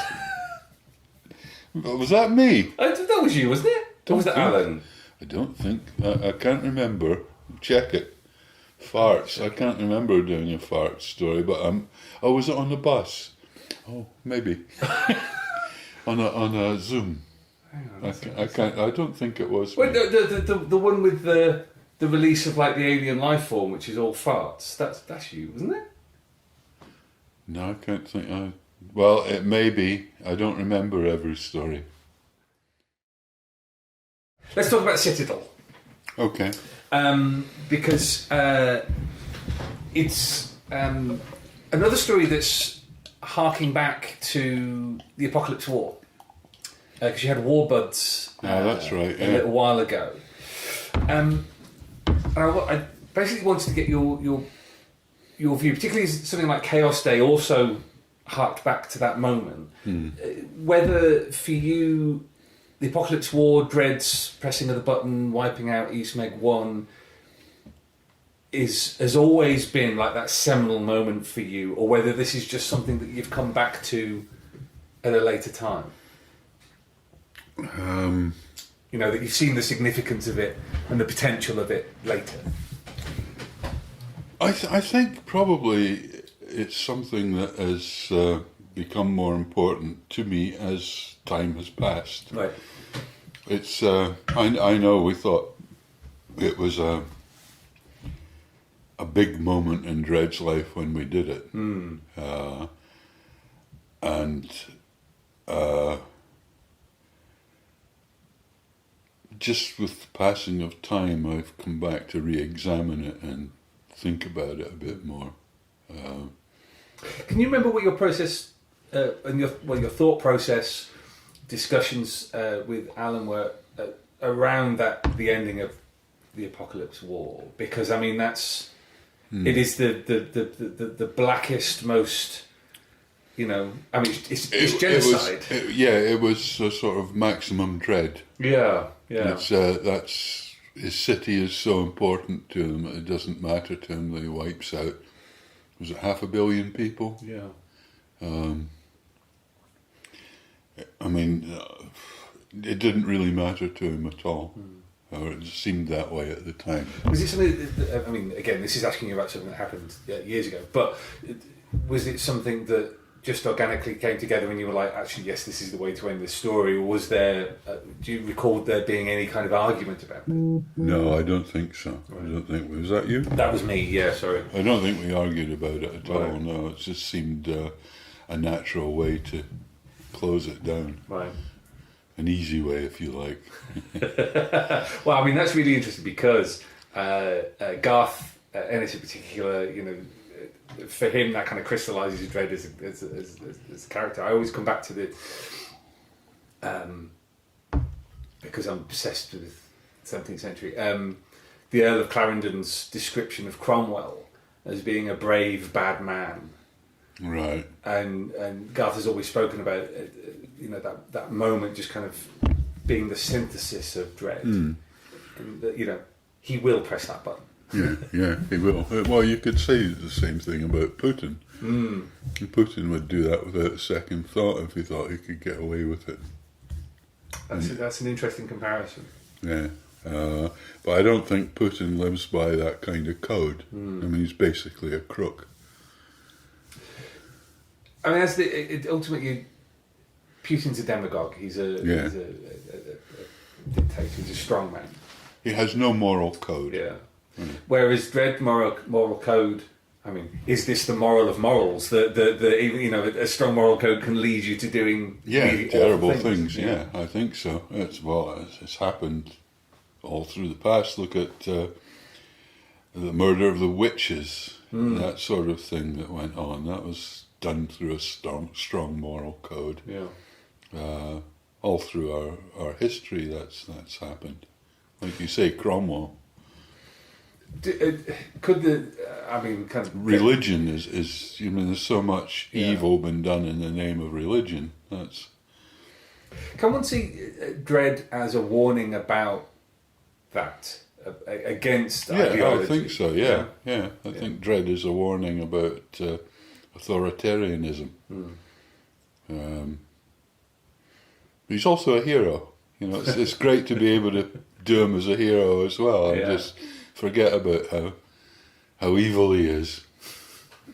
Was that me? That was you, wasn't it? Or was that Alan? I don't think. I can't remember. Check it. Farts. I can't remember doing a fart story, but was it on the bus? Oh, maybe. on a Zoom. Hang on, I don't think it was. Wait, the one with the release of like the alien life form, which is all farts. That's you, wasn't it? No, I can't think. Well, it may be. I don't remember every story. Let's talk about Citadel. Okay. Because it's another story that's harking back to the Apocalypse War. Because you had Warbuds that's right, a little while ago. And I basically wanted to get your view, particularly something like Chaos Day also harked back to that moment. Whether for you, the Apocalypse War, Dredd's pressing of the button, wiping out East Meg 1 has always been like that seminal moment for you, or whether this is just something that you've come back to at a later time. That you've seen the significance of it and the potential of it later. I think probably it's something that has become more important to me as time has passed. Right. It's I know we thought it was a big moment in Dredd's life when we did it, just with the passing of time, I've come back to re-examine it and think about it a bit more. Can you remember what your process and your thought process discussions with Alan were around the ending of the Apocalypse War? Because I mean that's it is the blackest, most, you know. I mean it's genocide. It was a sort of maximum dread. Yeah. That's his city is so important to him. It doesn't matter to him that he wipes out. Was it 500 million people? Yeah. I mean, it didn't really matter to him at all, or it seemed that way at the time. Was it something? I mean, again, this is asking you about something that happened years ago. But was it something that just organically came together, and you were like, actually, yes, this is the way to end this story? Or was there? Do you recall there being any kind of argument about it? No, I don't think so. Right. I don't think. Was that you? That was me. Yeah, sorry. I don't think we argued about it at Right. all. No, it just seemed a natural way to close it down. Right. An easy way, if you like. Well, I mean, that's really interesting because Garth Ennis in particular, you know, for him that kind of crystallises Dredd as a character. I always come back to the because I'm obsessed with 17th century. The Earl of Clarendon's description of Cromwell as being a brave bad man. Right. And Garth has always spoken about you know that moment just kind of being the synthesis of Dredd. And that, you know, he will press that button. Yeah, he will. Well, you could say the same thing about Putin. Putin would do that without a second thought if he thought he could get away with it. That's an interesting comparison. Yeah. But I don't think Putin lives by that kind of code. I mean, he's basically a crook. I mean, ultimately, Putin's a demagogue. He's a dictator. He's a strong man. He has no moral code. Yeah. Whereas Dredd moral code, I mean, is this the moral of morals? The you know, a strong moral code can lead you to doing really terrible awful things. Yeah, I think so. It's happened all through the past. Look at the murder of the witches, that sort of thing that went on. That was done through a strong moral code. Yeah. All through our history, that's happened. Like you say, Cromwell. Religion is you mean, there's so much evil been done in the name of religion. Can one see Dredd as a warning about that, against ideology? I think so. Yeah. I think Dredd is a warning about authoritarianism. He's also a hero. You know, it's great to be able to do him as a hero as well, and just forget about how evil he is.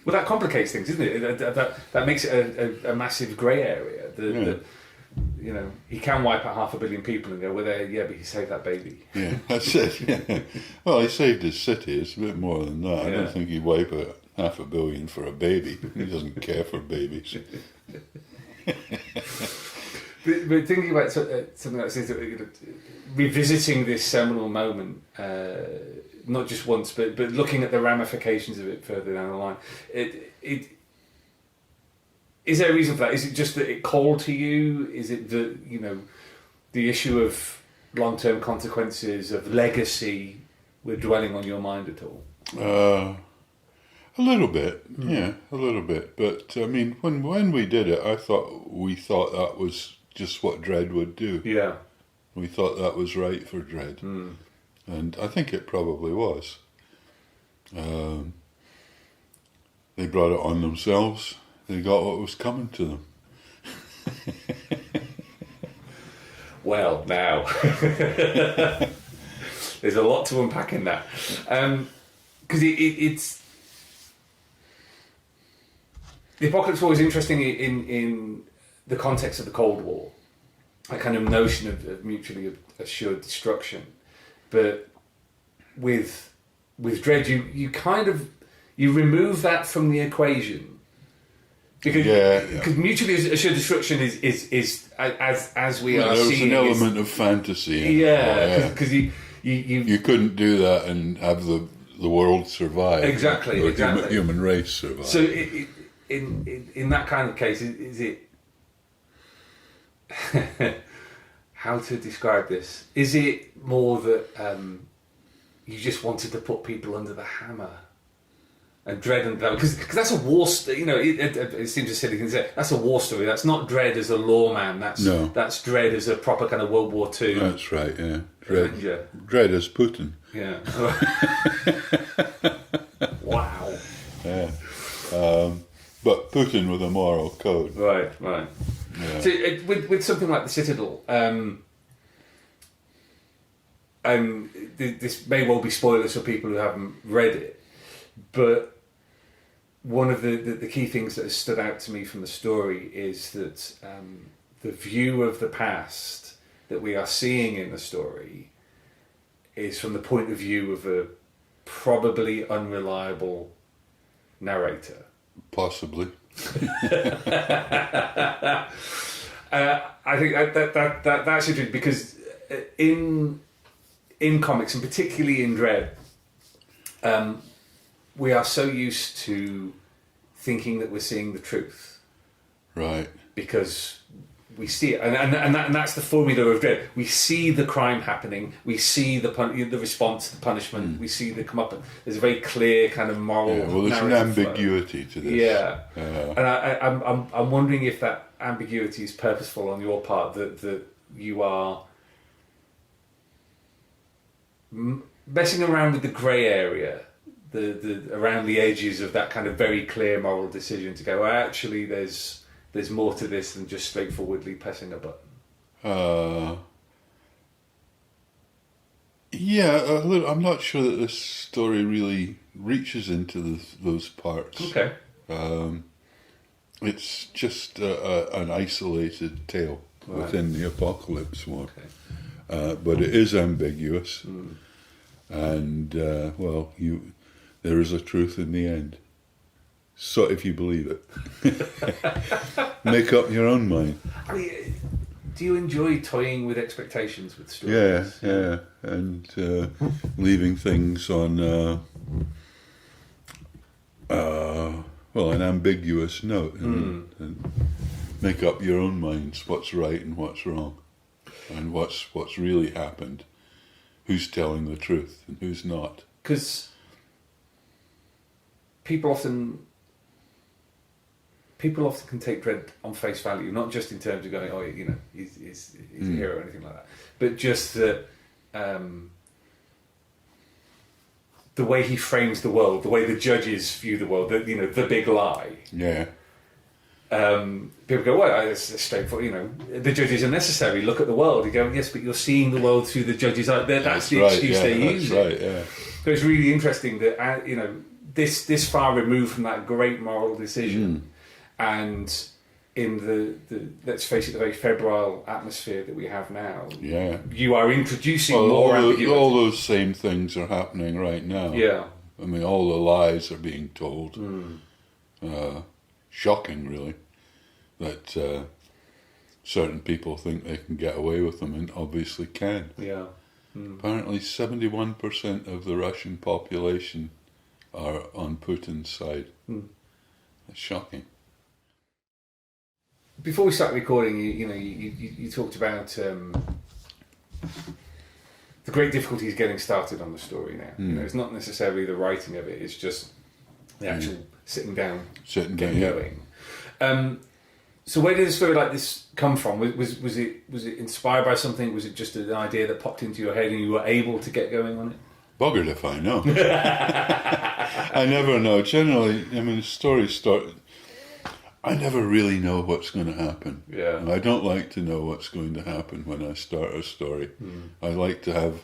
Well, that complicates things, doesn't it? That makes it a massive grey area. You know, he can wipe out 500 million people and go, well, but he saved that baby. Yeah, that's it. Yeah. Well, he saved his city. It's a bit more than that. I don't think he'd wipe out 500 million for a baby. He doesn't care for babies. But thinking about something like this, revisiting this seminal moment, not just once, but looking at the ramifications of it further down the line, is there a reason for that? Is it just that it called to you? Is it the issue of long-term consequences, of legacy, were dwelling on your mind at all? A little bit, a little bit. But I mean, when we did it, we thought that was just what Dredd would do. Yeah. We thought that was right for Dredd. And I think it probably was. They brought it on themselves. They got what was coming to them. Well, now. There's a lot to unpack in that. Because it's... The Apocalypse War is interesting in the context of the Cold War. A kind of notion of mutually assured destruction. But with Dredd, you kind of... You remove that from the equation. Because mutually assured destruction is as we are seeing. There's an element of fantasy. Because you couldn't do that and have the the world survive. Exactly, or exactly. Human race survive. So in that kind of case, is it how to describe this? Is it more that you just wanted to put people under the hammer? And Dredd and because that's a war story, it seems a silly thing to say. That's a war story. That's not Dredd as a lawman. That's Dredd as a proper kind of World War II. That's right. Yeah, Avenger. Dredd as Putin. Yeah. Wow. Yeah, but Putin with a moral code. Right. Yeah. So with something like the Citadel, this may well be spoilers for people who haven't read it, but one of the key things that has stood out to me from the story is that the view of the past that we are seeing in the story is from the point of view of a probably unreliable narrator. Possibly. I think that's interesting because in comics and particularly in Dredd, we are so used to thinking that we're seeing the truth, Right. because we see it, and that's the formula of Dredd. We see the crime happening, we see the response, the punishment, we see the comeuppance. There's a very clear kind of moral. Yeah, well, there's an ambiguity to this. Yeah, and I'm wondering if that ambiguity is purposeful on your part, that you are messing around with the grey area, the around the edges of that kind of very clear moral decision to go, well, actually there's more to this than just straightforwardly pressing a button. I'm not sure that this story really reaches into those parts. Okay. It's just an isolated tale within the Apocalypse War. Okay. But it is ambiguous. And, there is a truth in the end. So if you believe it. Make up your own mind. I mean, do you enjoy toying with expectations with stories? Yeah. And leaving things on, an ambiguous note. And make up your own minds what's right and what's wrong. And what's really happened. Who's telling the truth and who's not. Because people often can take Dredd on face value, not just in terms of going, he's a hero or anything like that, but just that the way he frames the world, the way the judges view the world, the big lie. Yeah. People go, well, it's straightforward, the judges are necessary, look at the world. You go, yes, but you're seeing the world through the judges' eyes. That's the excuse they use. Right, yeah. So it's really interesting that, this far removed from that great moral decision, and in the let's face it, the very febrile atmosphere that we have now, you are introducing more ambiguity. All those same things are happening right now. Yeah. I mean, all the lies are being told. Shocking, really, that certain people think they can get away with them and obviously can. Yeah. Apparently 71% of the Russian population are on Putin's side. That's shocking. Before we start recording, you talked about the great difficulties getting started on the story now. It's not necessarily the writing of it; it's just the actual sitting down, getting going. So where did a story like this come from? Was it inspired by something? Was it just an idea that popped into your head and you were able to get going on it? Buggered if I know. I never know. Generally, stories start. I never really know what's going to happen. Yeah. And I don't like to know what's going to happen when I start a story. I like to have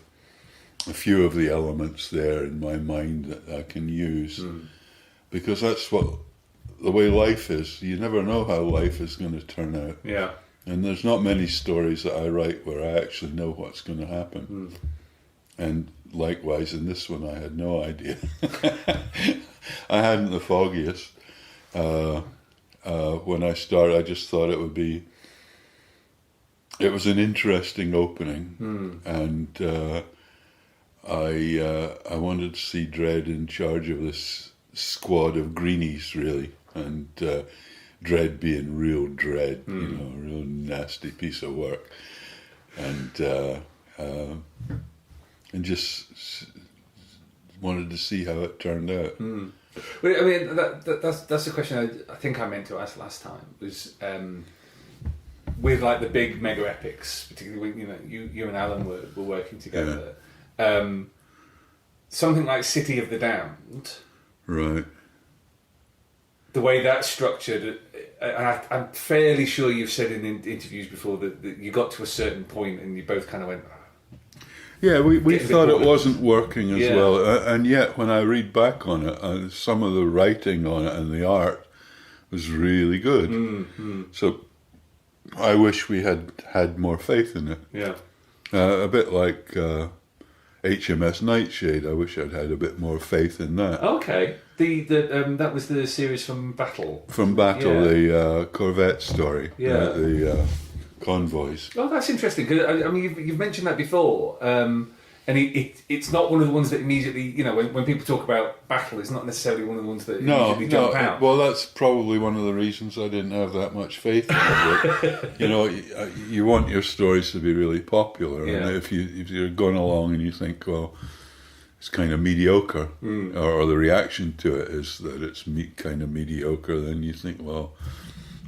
a few of the elements there in my mind that I can use, because that's the way life is. You never know how life is going to turn out. Yeah. And there's not many stories that I write where I actually know what's going to happen. And likewise, in this one, I had no idea. I hadn't the foggiest. When I started, I just thought it was an interesting opening, and I wanted to see Dredd in charge of this squad of greenies, really, and Dredd being real Dredd, you know, a real nasty piece of work, and just wanted to see how it turned out. Well, I mean, that's the question I think I meant to ask last time, was with like the big mega epics, particularly when you and Alan were working together. Something like City of the Damned, Right. the way that's structured, I'm fairly sure you've said in interviews before that you got to a certain point and you both kind of went, Yeah, we thought it bored. wasn't working as Yeah. well, and yet when I read back on it, some of the writing on it and the art was really good. So I wish we had more faith in it. yeah. A bit like HMS Nightshade. I wish I'd had a bit more faith in that. Okay. That was the series from Battle. From Battle, Yeah. the Corvette story, Yeah. the convoys. Oh, that's interesting, because I mean you've mentioned that before, and it's not one of the ones that immediately, when people talk about Battle, it's not necessarily one of the ones that immediately jump out. Well, that's probably one of the reasons I didn't have that much faith in it. You want your stories to be really popular, Yeah. and if you're going along and you think, well, it's kind of mediocre, or the reaction to it is that it's kind of mediocre, then you think, well,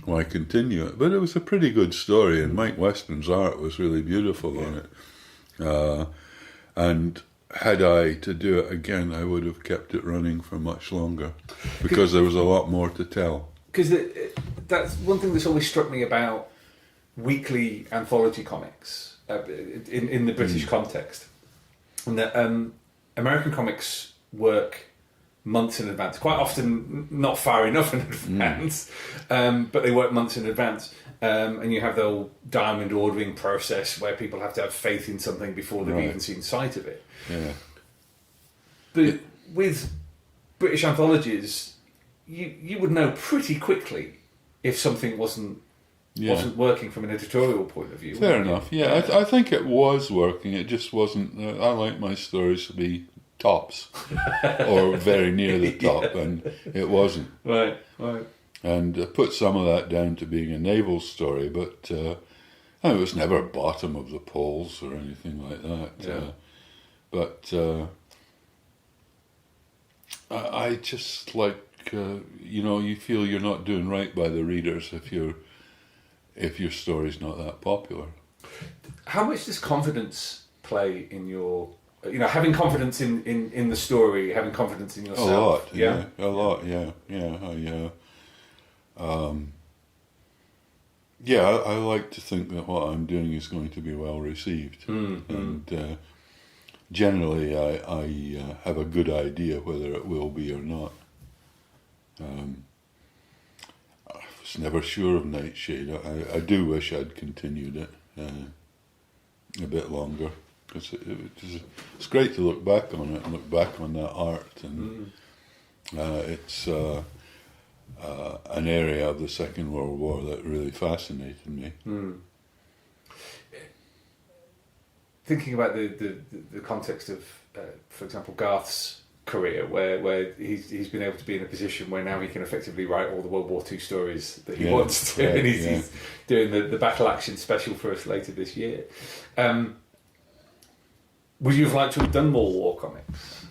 why continue it? But it was a pretty good story, and Mike Western's art was really beautiful on it. And had I to do it again, I would have kept it running for much longer, because there was a lot more to tell. Because that's one thing that's always struck me about weekly anthology comics in the British context, and that American comics work months in advance, quite often not far enough in advance, but they work months in advance. And you have the old diamond ordering process where people have to have faith in something before they've even seen sight of it. Yeah. But with British anthologies, you would know pretty quickly if something wasn't working from an editorial point of view. Fair enough. Yeah, I think it was working. It just wasn't. I like my stories to be tops or very near the top, and it wasn't. Right. And put some of that down to being a naval story, but it was never bottom of the polls or anything like that. Yeah. But I just like, you feel you're not doing right by the readers if your story's not that popular. How much does confidence play in your, having confidence in the story, having confidence in yourself? A lot, yeah. A lot, yeah. I like to think that what I'm doing is going to be well received, and generally I have a good idea whether it will be or not. I was never sure of Nightshade. I do wish I'd continued it a bit longer, because it's great to look back on it and look back on that art, and it's an area of the Second World War that really fascinated me. Thinking about the context of, for example, Garth's career, where he's been able to be in a position where now he can effectively write all the World War II stories that he wants to, and he's doing the Battle Action special for us later this year. Would you have liked to have done more war comics?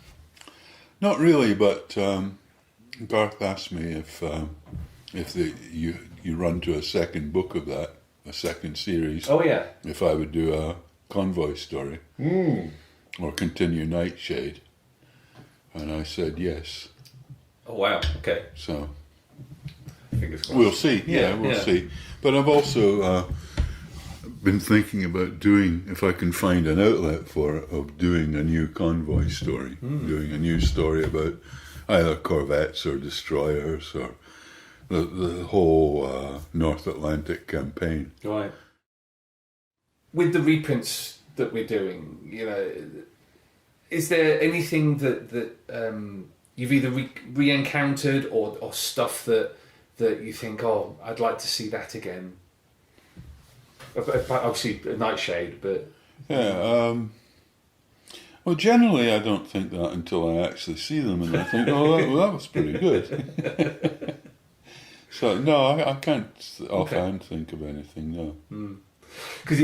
Not really, but Garth asked me if you run to a second book of that, a second series. Oh yeah. If I would do a convoy story or continue Nightshade, and I said yes. Oh wow. Okay. So Fingers crossed. we'll see. We'll see. But I've also been thinking about doing, if I can find an outlet for it, of doing a new convoy story, doing a new story about either corvettes or destroyers or the whole North Atlantic campaign. Right. With the reprints that we're doing, is there anything that you've either re-encountered or stuff that you think, oh, I'd like to see that again? Obviously, a Nightshade, but Yeah, Well, generally, I don't think that until I actually see them, and I think, oh, that was pretty good. So, no, I can't offhand think of anything, no. Because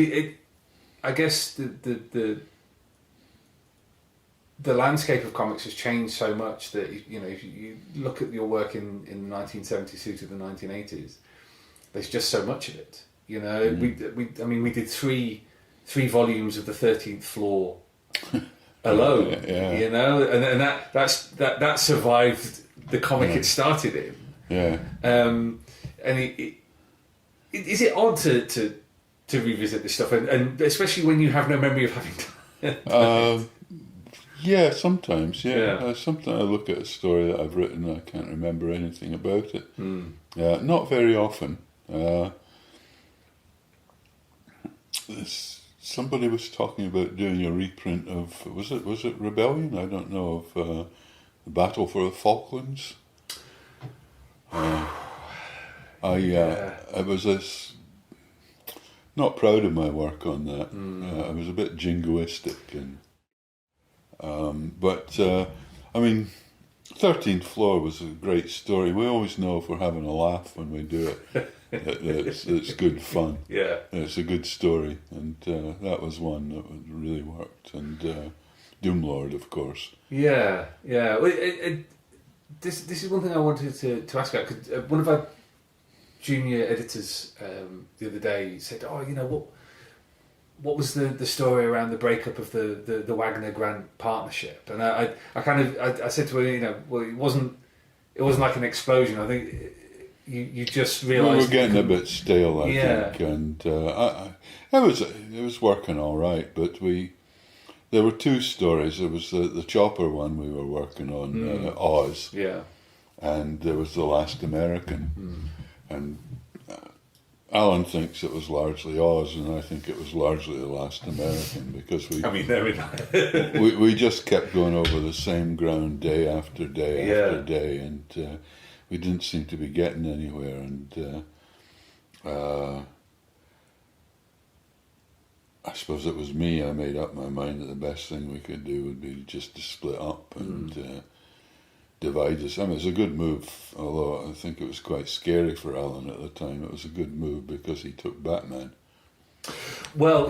I guess the landscape of comics has changed so much that, if you look at your work in the 1970s through to the 1980s, there's just so much of it. We did three volumes of the 13th Floor alone. And that survived the comic it started in. Yeah. And is it odd to revisit this stuff, and especially when you have no memory of having done yeah, sometimes, yeah. Sometimes I look at a story that I've written and I can't remember anything about it. Not very often. Somebody was talking about doing a reprint of, was it Rebellion? I don't know, of the Battle for the Falklands. I was not proud of my work on that. I was a bit jingoistic, but 13th Floor was a great story. We always know if we're having a laugh when we do it. It's good fun. Yeah, it's a good story, and that was one that really worked. And Doomlord, of course. Yeah. Well, this is one thing I wanted to ask about, because one of our junior editors the other day said, what was the story around the breakup of the Wagner Grant partnership? And I said to her, well, it wasn't like an explosion. I think you just realised we were getting a bit stale, I think, and it was working all right. But there were two stories. There was the Chopper one we were working on, Oz, and there was The Last American, and Alan thinks it was largely Oz, and I think it was largely The Last American, because we just kept going over the same ground day after day after day, and we didn't seem to be getting anywhere. And I suppose it was me. I made up my mind that the best thing we could do would be just to split up and divide us. It's a good move, although I think it was quite scary for Alan at the time. It was a good move because he took Batman. Well,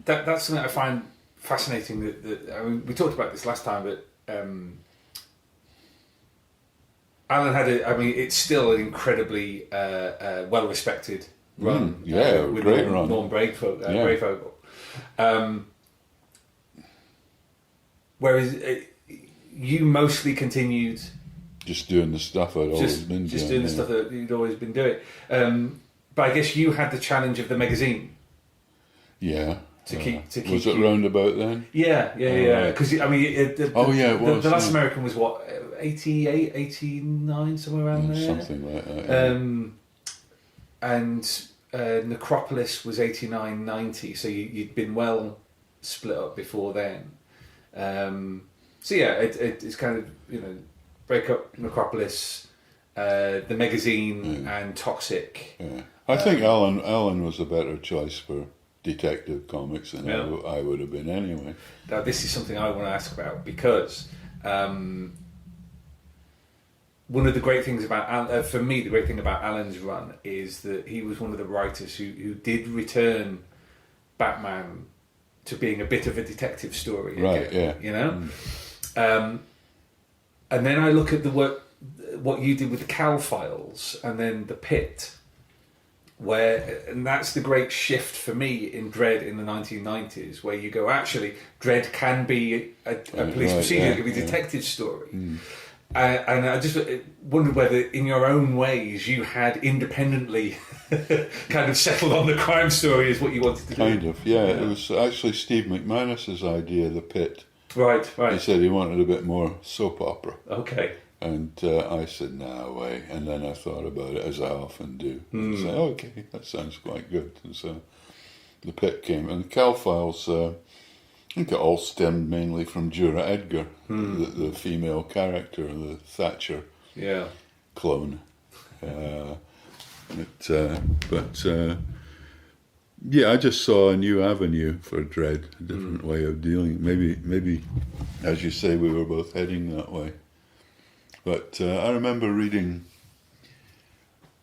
that's something I find fascinating. That we talked about this last time, but Alan had it's still an incredibly well-respected run. With great run. Norm Brayfogle. Whereas you mostly continued just doing the stuff I'd always been doing. Just doing the stuff that you'd always been doing. But I guess you had the challenge of the magazine. Yeah. To keep was it round about then? Yeah. Because it was. The Last American was what, 88, 89, somewhere around there. Something like that. And Necropolis was 89, 90. So you'd been well split up before then. It's kind of break up Necropolis, the magazine, and Toxic. Yeah. I think Alan was a better choice for detective comics than I would have been anyway. Now, this is something I want to ask about, because one of the great things about for me, the great thing about Alan's run is that he was one of the writers who did return Batman to being a bit of a detective story. Right, again, and then I look at the work, what you did with the Cal Files, and then the Pit, and that's the great shift for me in Dredd in the 1990s, where you go, actually, Dredd can be a police procedure, it can be a detective story. And I just wondered whether, in your own ways, you had independently kind of settled on the crime story as what you wanted to do. Kind of, yeah. It was actually Steve McManus's idea, The Pit. Right. He said he wanted a bit more soap opera. Okay. And I said, no way. And then I thought about it, as I often do. And said, okay, that sounds quite good. And so The Pit came. And Cal Files, I think it all stemmed mainly from Jura Edgar, the female character, the Thatcher clone. Yeah, I just saw a new avenue for Dredd, a different way of dealing. Maybe, as you say, we were both heading that way. But I remember reading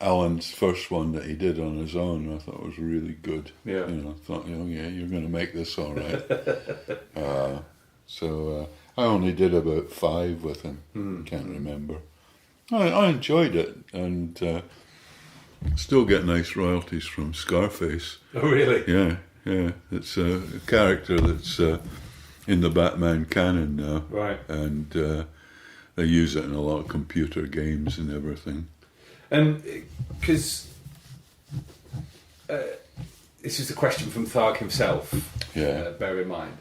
Alan's first one that he did on his own. I thought it was really good. Yeah. I thought, yeah, you're going to make this all right. So I only did about 5 with him. Can't remember. I enjoyed it, and still get nice royalties from Scarface. Oh, really? Yeah. It's a character that's in the Batman canon now. Right. And they use it in a lot of computer games and everything. Because this is a question from Tharg himself, bear in mind.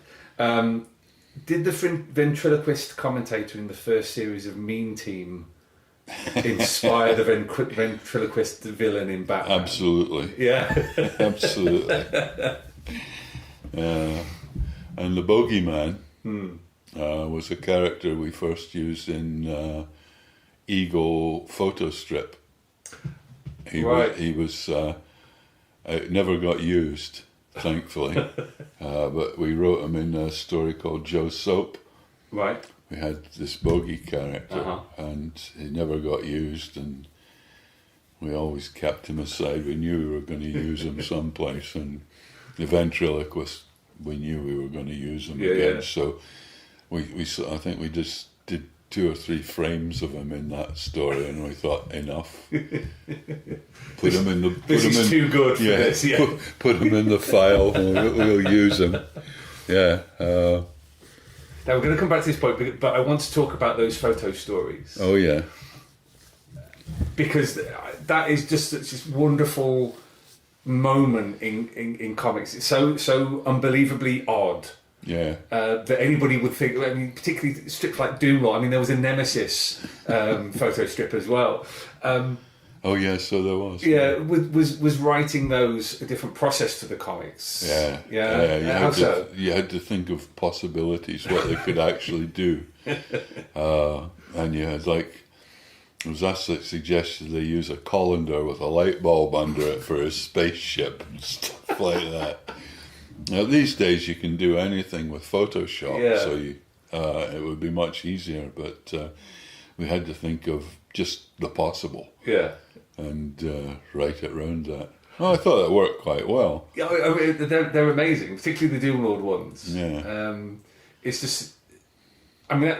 Did the ventriloquist commentator in the first series of Mean Team inspire the ventriloquist villain in Batman? Absolutely. Yeah. Absolutely. And the Bogeyman was a character we first used in Eagle photo strip. He was it never got used, thankfully, but we wrote him in a story called Joe Soap. Right. We had this bogey character, and he never got used, and we always kept him aside. We knew we were going to use him someplace, and the ventriloquist, we knew we were going to use him again. Yeah. So I think we just did 2 or 3 frames of him in that story, and we thought, enough. Put him in the. Too good for this. Yeah. Put him in the file, and we'll use him. Yeah. Now we're going to come back to this point, but I want to talk about those photo stories. Oh yeah. Because that is just such this wonderful moment in comics. It's so unbelievably odd. Yeah. That anybody would think. I mean, particularly strips like Doomlord. I mean, there was a Nemesis photo strip as well. Oh yeah, so there was. Yeah, was writing those a different process to the comics. Yeah. How so? You had to think of possibilities, what they could actually do, and you had it was us that suggested they use a colander with a light bulb under it for his spaceship and stuff like that. Now these days you can do anything with Photoshop, so it would be much easier. But we had to think of just the possible. Yeah. And write it around that. Oh, I thought that worked quite well. Yeah, I mean, they're amazing, particularly the Doomlord ones. Yeah. It's just, I mean,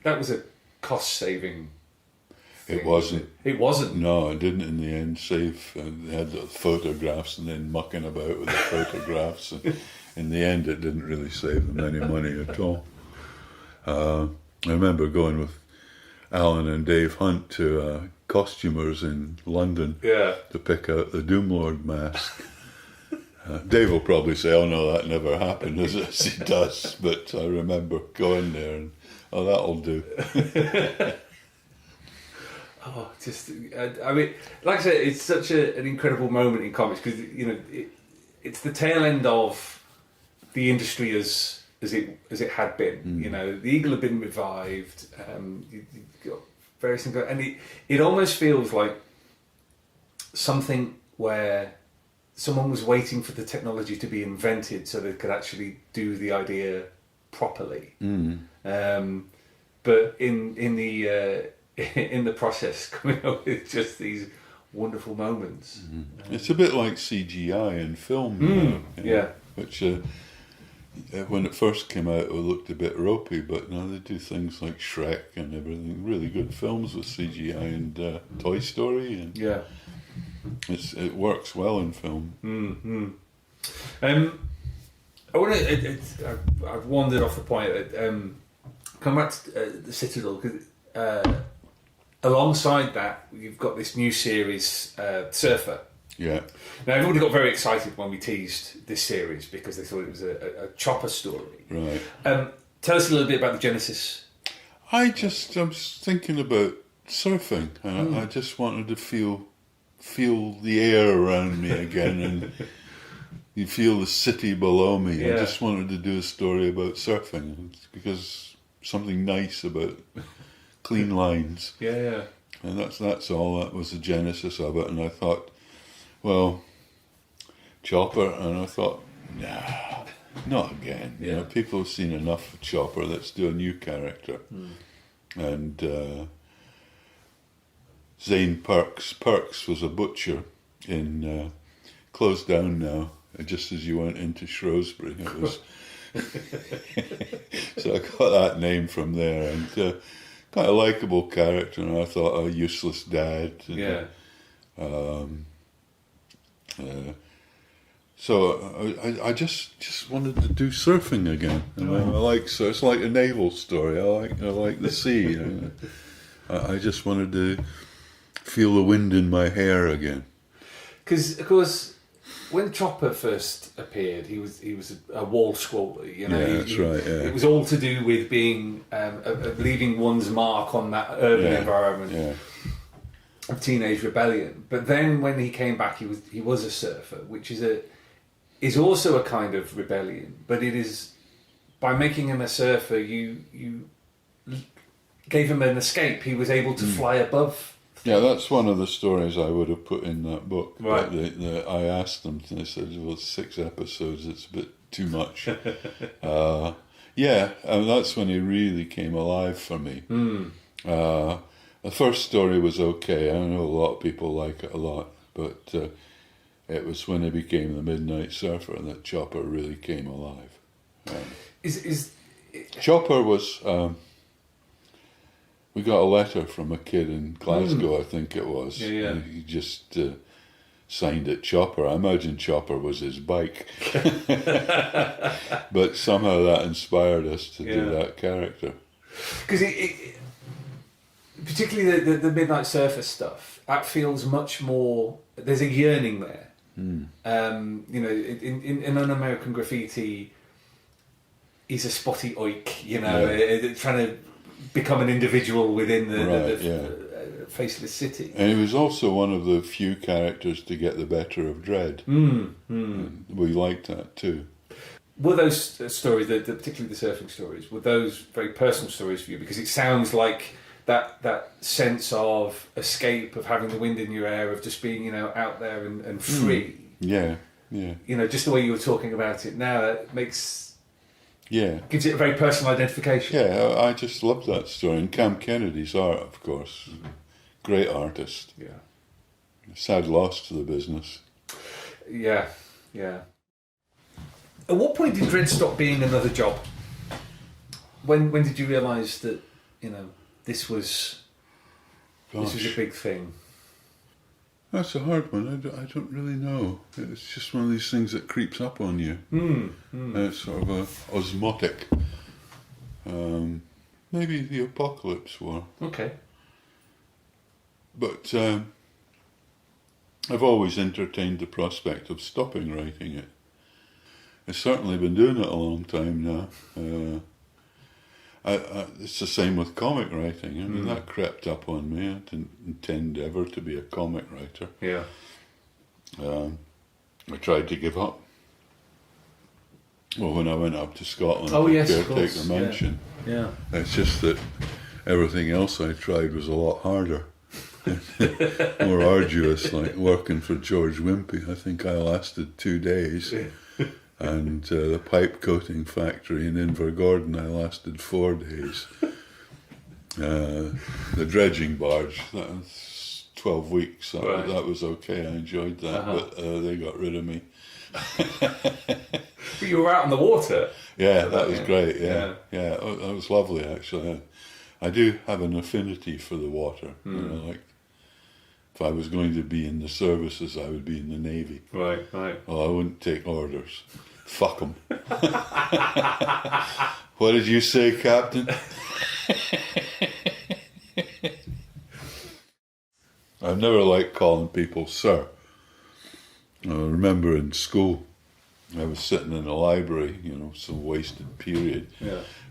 that was a cost-saving thing. It wasn't. It wasn't. No, it didn't in the end save. They had the photographs and then mucking about with the photographs. And in the end, it didn't really save them any money at all. I remember going with Alan and Dave Hunt to costumers in London to pick out the Doomlord mask. Dave will probably say, "Oh no, that never happened," as he does. But I remember going there and, "Oh, that'll do." I mean, like I said, it's such an incredible moment in comics because it's the tail end of the industry as it had been. The Eagle had been revived. You got various things, and it almost feels like something where someone was waiting for the technology to be invented so they could actually do the idea properly. But in the process, coming up with just these wonderful moments. It's a bit like CGI in film, which when it first came out, it looked a bit ropey, but now they do things like Shrek and everything. Really good films with CGI and Toy Story, and it works well in film. I want to. I've wandered off the point. Come back to the Citadel because alongside that, you've got this new series, Surfer. Yeah. Now, everybody got very excited when we teased this series because they thought it was a chopper story. Right. Tell us a little bit about the genesis. I was thinking about surfing, and I just wanted to feel the air around me again, and you feel the city below me. I just wanted to do a story about surfing because something nice about clean lines. Yeah. And that's all. That was the genesis of it, and I thought, well, Chopper, and I thought, nah, not again. You know, people have seen enough of Chopper. Let's do a new character. And Zane Perks was a butcher in closed down now. Just as you went into Shrewsbury, it was. So I got that name from there, and quite a likable character. And I thought, a useless dad. And, so I just wanted to do surfing again. And I like, so it's like a naval story. I like the sea. And I just wanted to feel the wind in my hair again. Because, of course, when Chopper first appeared, he was a wall scroller. You know, Yeah, that's right. Yeah. It was all to do with being leaving one's mark on that urban environment. Yeah. Of teenage rebellion. But then when he came back, he was a surfer, which is also a kind of rebellion. But it is, by making him a surfer, you gave him an escape. He was able to fly above. Yeah, that's one of the stories I would have put in that book. Right. But I asked them, and they said, well, 6 episodes, it's a bit too much. Yeah, and that's when he really came alive for me. The first story was okay. I know a lot of people like it a lot, but it was when he became the Midnight Surfer that Chopper really came alive. Chopper was... we got a letter from a kid in Glasgow, I think it was. Yeah. And he just signed it Chopper. I imagine Chopper was his bike. But somehow that inspired us to do that character. Because particularly the Midnight Surfer stuff, that feels much more. There's a yearning there. You know, in an American Graffiti, he's a spotty oik. You know, trying to become an individual within the faceless city. And he was also one of the few characters to get the better of Dredd. We liked that too. Were those stories, particularly the surfing stories, were those very personal stories for you? Because it sounds like that sense of escape, of having the wind in your hair, of just being, you know, out there and free. Yeah. You know, just the way you were talking about it now, that gives it a very personal identification. Yeah, I just loved that story. And Cam Kennedy's art, of course, great artist. Yeah. Sad loss to the business. Yeah. At what point did Dredd stop being another job? When did you realise that, you know, this was a big thing? That's a hard one. I don't really know. It's just one of these things that creeps up on you. It's sort of osmotic. Maybe the Apocalypse War. Okay. But I've always entertained the prospect of stopping writing it. I've certainly been doing it a long time now. It's the same with comic writing. I mean, that crept up on me. I didn't intend ever to be a comic writer. Yeah. I tried to give up. Well, when I went up to Scotland, Caretaker Mansion. Yeah. It's just that everything else I tried was a lot harder. More arduous, like working for George Wimpy. I think I lasted 2 days. And the pipe coating factory in Invergordon, I lasted 4 days. The dredging barge, that was 12 weeks. That was okay, I enjoyed that, but they got rid of me. But you were out on the water. Yeah, that was great, yeah. That was lovely, actually. I do have an affinity for the water. You know, like, if I was going to be in the services, I would be in the Navy. Right. Well, I wouldn't take orders. Fuck them. What did you say, Captain? I've never liked calling people sir. I remember in school, I was sitting in a library, you know, some wasted period,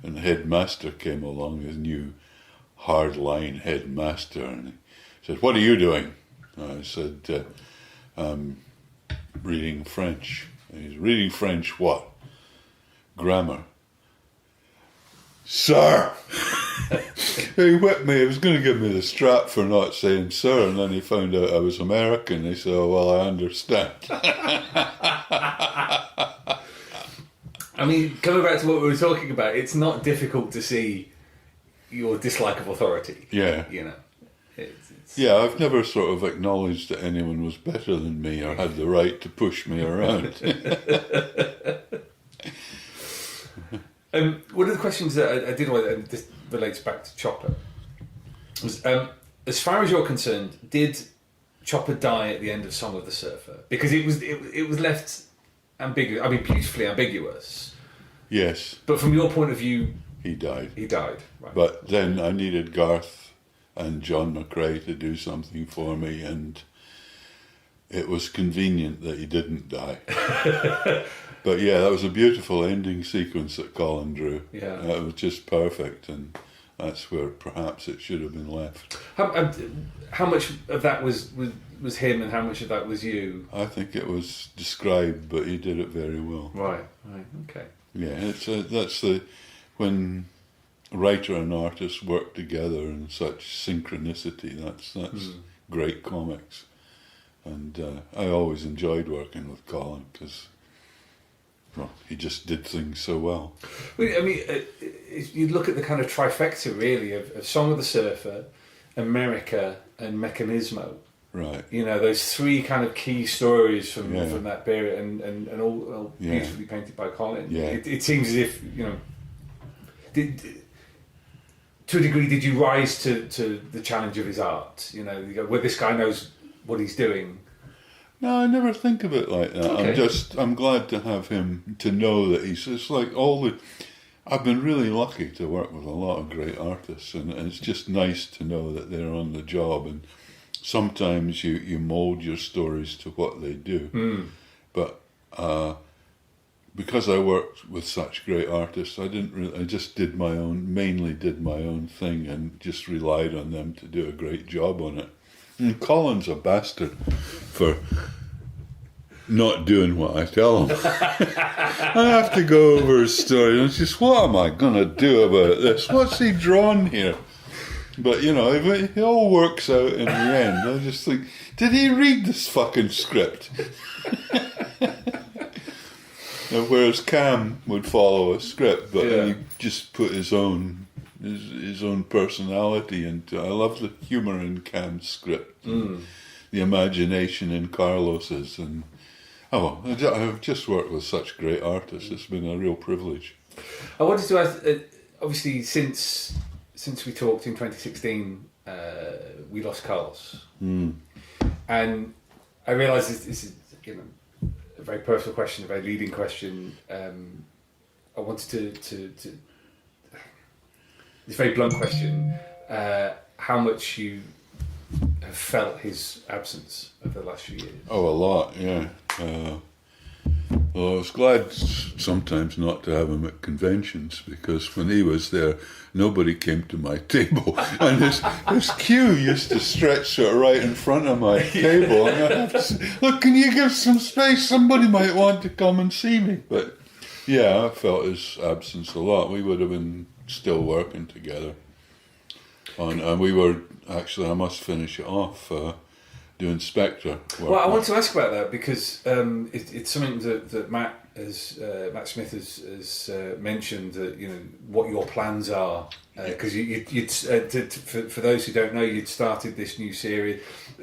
and the headmaster came along, his new hardline headmaster, and he said, "What are you doing?" And I said, "I'm reading French." And he's reading French what? Grammar. Sir! He whipped me. He was going to give me the strap for not saying sir, and then he found out I was American. He said, "Oh, well, I understand." I mean, coming back to what we were talking about, it's not difficult to see your dislike of authority. Yeah. You know. Yeah, I've never sort of acknowledged that anyone was better than me or had the right to push me around. One of the questions that I did want, and this relates back to Chopper, was as far as you're concerned, did Chopper die at the end of Song of the Surfer? Because it was left ambiguous. I mean, beautifully ambiguous. Yes. But from your point of view, he died. He died. Right. But then I needed Garth and John McRae to do something for me, and it was convenient that he didn't die. But yeah, that was a beautiful ending sequence that Colin drew. Yeah. It was just perfect, and that's where perhaps it should have been left. How much of that was him, and how much of that was you? I think it was described, but he did it very well. Right, okay. Yeah, that's when writer and artist work together in such synchronicity. That's great comics, and I always enjoyed working with Colin because, well, he just did things so well. I mean, if you look at the kind of trifecta, really, of Song of the Surfer, America, and Mechanismo. Right. You know, those three kind of key stories from that period, and all beautifully painted by Colin. Yeah. It seems as if, you know, to a degree, did you rise to the challenge of his art? You know, you go, well, this guy knows what he's doing. No, I never think of it like that. Okay. I'm glad to have him, to know that it's like I've been really lucky to work with a lot of great artists, and it's just nice to know that they're on the job, and sometimes you mould your stories to what they do. But because I worked with such great artists, I just mainly did my own thing and just relied on them to do a great job on it. And Colin's a bastard for not doing what I tell him. I have to go over his story and it's just, what am I going to do about this? What's he drawn here? But, you know, it all works out in the end. I just think, did he read this fucking script? Whereas Cam would follow a script, but he just put his own personality into it. I love the humour in Cam's script, the imagination in Carlos's, and I've just worked with such great artists. It's been a real privilege. I wanted to ask, obviously, since we talked in 2016, we lost Carlos, and I realised this is, you know, a very personal question, a very leading question. I wanted to this very blunt question: how much you have felt his absence over the last few years? Oh, a lot, yeah. Well, I was glad sometimes not to have him at conventions, because when he was there, nobody came to my table, and his queue used to stretch sort of right in front of my table, and I have to say, look, can you give some space? Somebody might want to come and see me. But yeah, I felt his absence a lot. We would have been still working together, and we were actually, I must finish it off, doing Spectre. Well, I want to ask about that because it's something that Matt Smith has mentioned, that, you know, what your plans are, because you'd for those who don't know, you'd started this new series,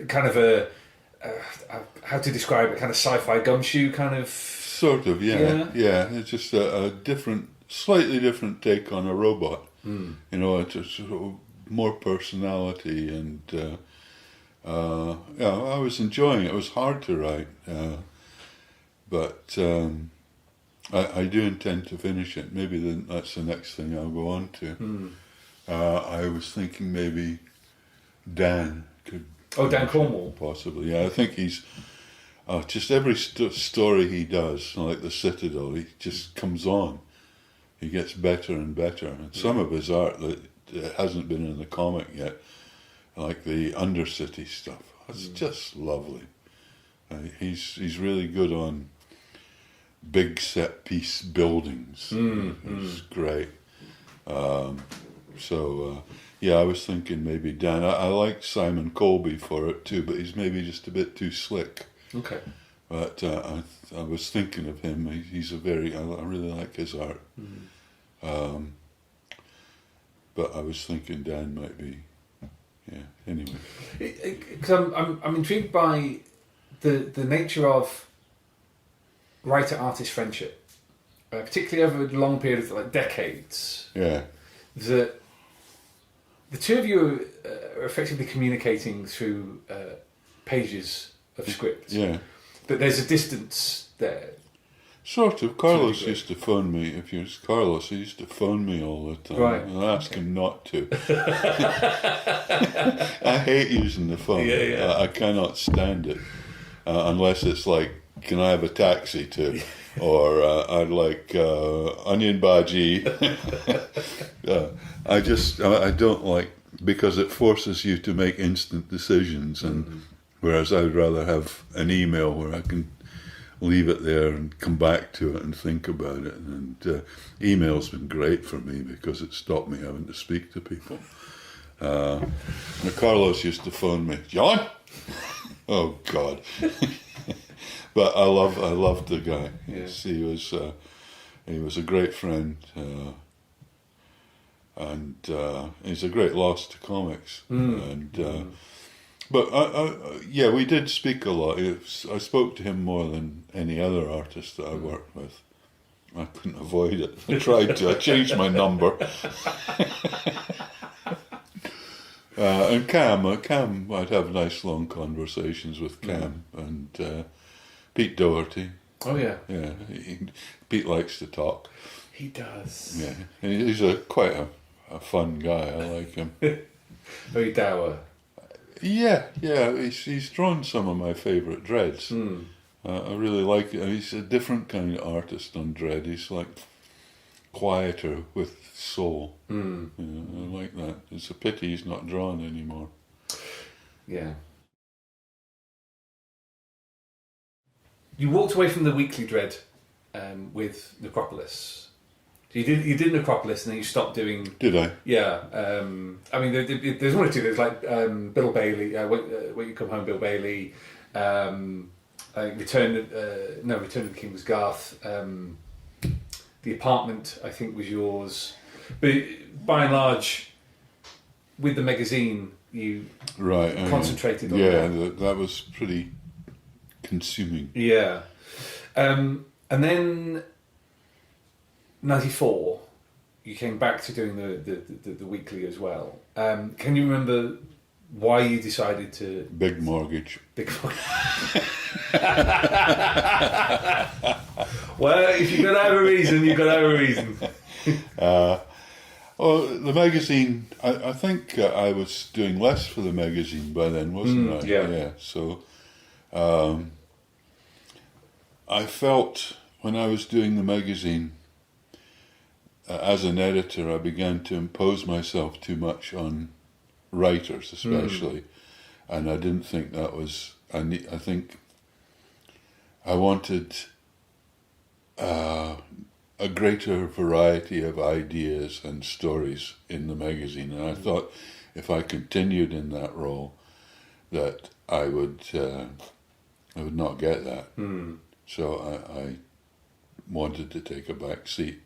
kind of how to describe it, kind of sci-fi gumshoe kind of. Sort of, yeah. It's just a slightly different take on a robot. You know, it's sort of more personality and. I was enjoying it. It was hard to write, but I do intend to finish it. Maybe that's the next thing I'll go on to. I was thinking maybe Dan could. Oh, Dan Cornwall. Possibly, yeah. I think he's just every story he does, like The Citadel, he just comes on. He gets better and better, and some of his art that hasn't been in the comic yet, like the Undercity stuff, it's just lovely. He's really good on big set piece buildings. It's great. So, yeah, I was thinking maybe Dan. I like Simon Colby for it too, but he's maybe just a bit too slick. Okay. But I was thinking of him. He's a very. I really like his art. But I was thinking Dan might be. Yeah. Anyway. Because I'm intrigued by the nature of writer-artist friendship, particularly over a long period of like decades. Yeah. That the two of you are effectively communicating through pages of script. Yeah. But there's a distance there. Sort of. Carlos used to phone me. If you're Carlos, he used to phone me all the time. Right. And I asked him not to. I hate using the phone. Yeah. I cannot stand it. Unless it's like, can I have a taxi to? Or I'd like onion bhaji. I don't like, because it forces you to make instant decisions. And whereas I'd rather have an email where I can leave it there and come back to it and think about it. And email's been great for me because it stopped me having to speak to people. Carlos used to phone me, John? Oh God. But I loved the guy. Yes, he was a great friend, and he's a great loss to comics. But we did speak a lot. I spoke to him more than any other artist that I worked with. I couldn't avoid it. I tried to. I changed my number. And Cam, I'd have nice long conversations with Cam and Pete Doherty. Oh yeah. Yeah, Pete likes to talk. He does. Yeah, and he's quite a fun guy. I like him. Very dour. Yeah. He's drawn some of my favourite Dredds. I really like it. He's a different kind of artist on Dredd. He's like quieter with soul. I like that. It's a pity he's not drawn anymore. Yeah. You walked away from the weekly Dredd with Necropolis. You did Necropolis and then you stopped doing. Did I? Yeah. I mean, there's one or two. There's like Bill Bailey. When You Come Home, Bill Bailey. Return of the King was Garth. The Apartment, I think, was yours. But by and large, with the magazine, you concentrated on that. Yeah, that was pretty consuming. Yeah. And then 94, you came back to doing the weekly as well. Can you remember why you decided to... Big mortgage. Well, if you've got to have a reason, you've got to have a reason. Well, the magazine, I think I was doing less for the magazine by then, wasn't I? Yeah. So I felt when I was doing the magazine, as an editor, I began to impose myself too much on writers, especially, and I didn't think that was. I think I wanted a greater variety of ideas and stories in the magazine, and I thought if I continued in that role, that I would not get that. So I wanted to take a back seat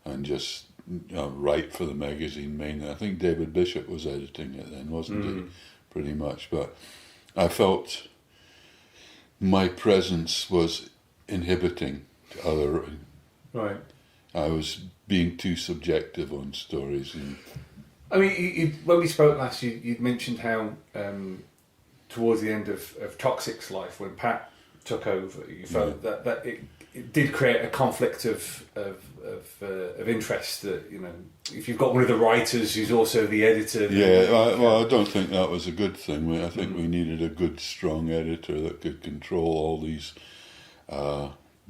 and just write for the magazine mainly. I think David Bishop was editing it then, wasn't he? Pretty much. But I felt my presence was inhibiting to other... Right. I was being too subjective on stories. And I mean, when we spoke last, you'd mentioned how towards the end of Toxic's life, when Pat took over, you felt that it did create a conflict of interest. That, you know, if you've got one of the writers who's also the editor. I don't think that was a good thing. I think we needed a good, strong editor that could control all these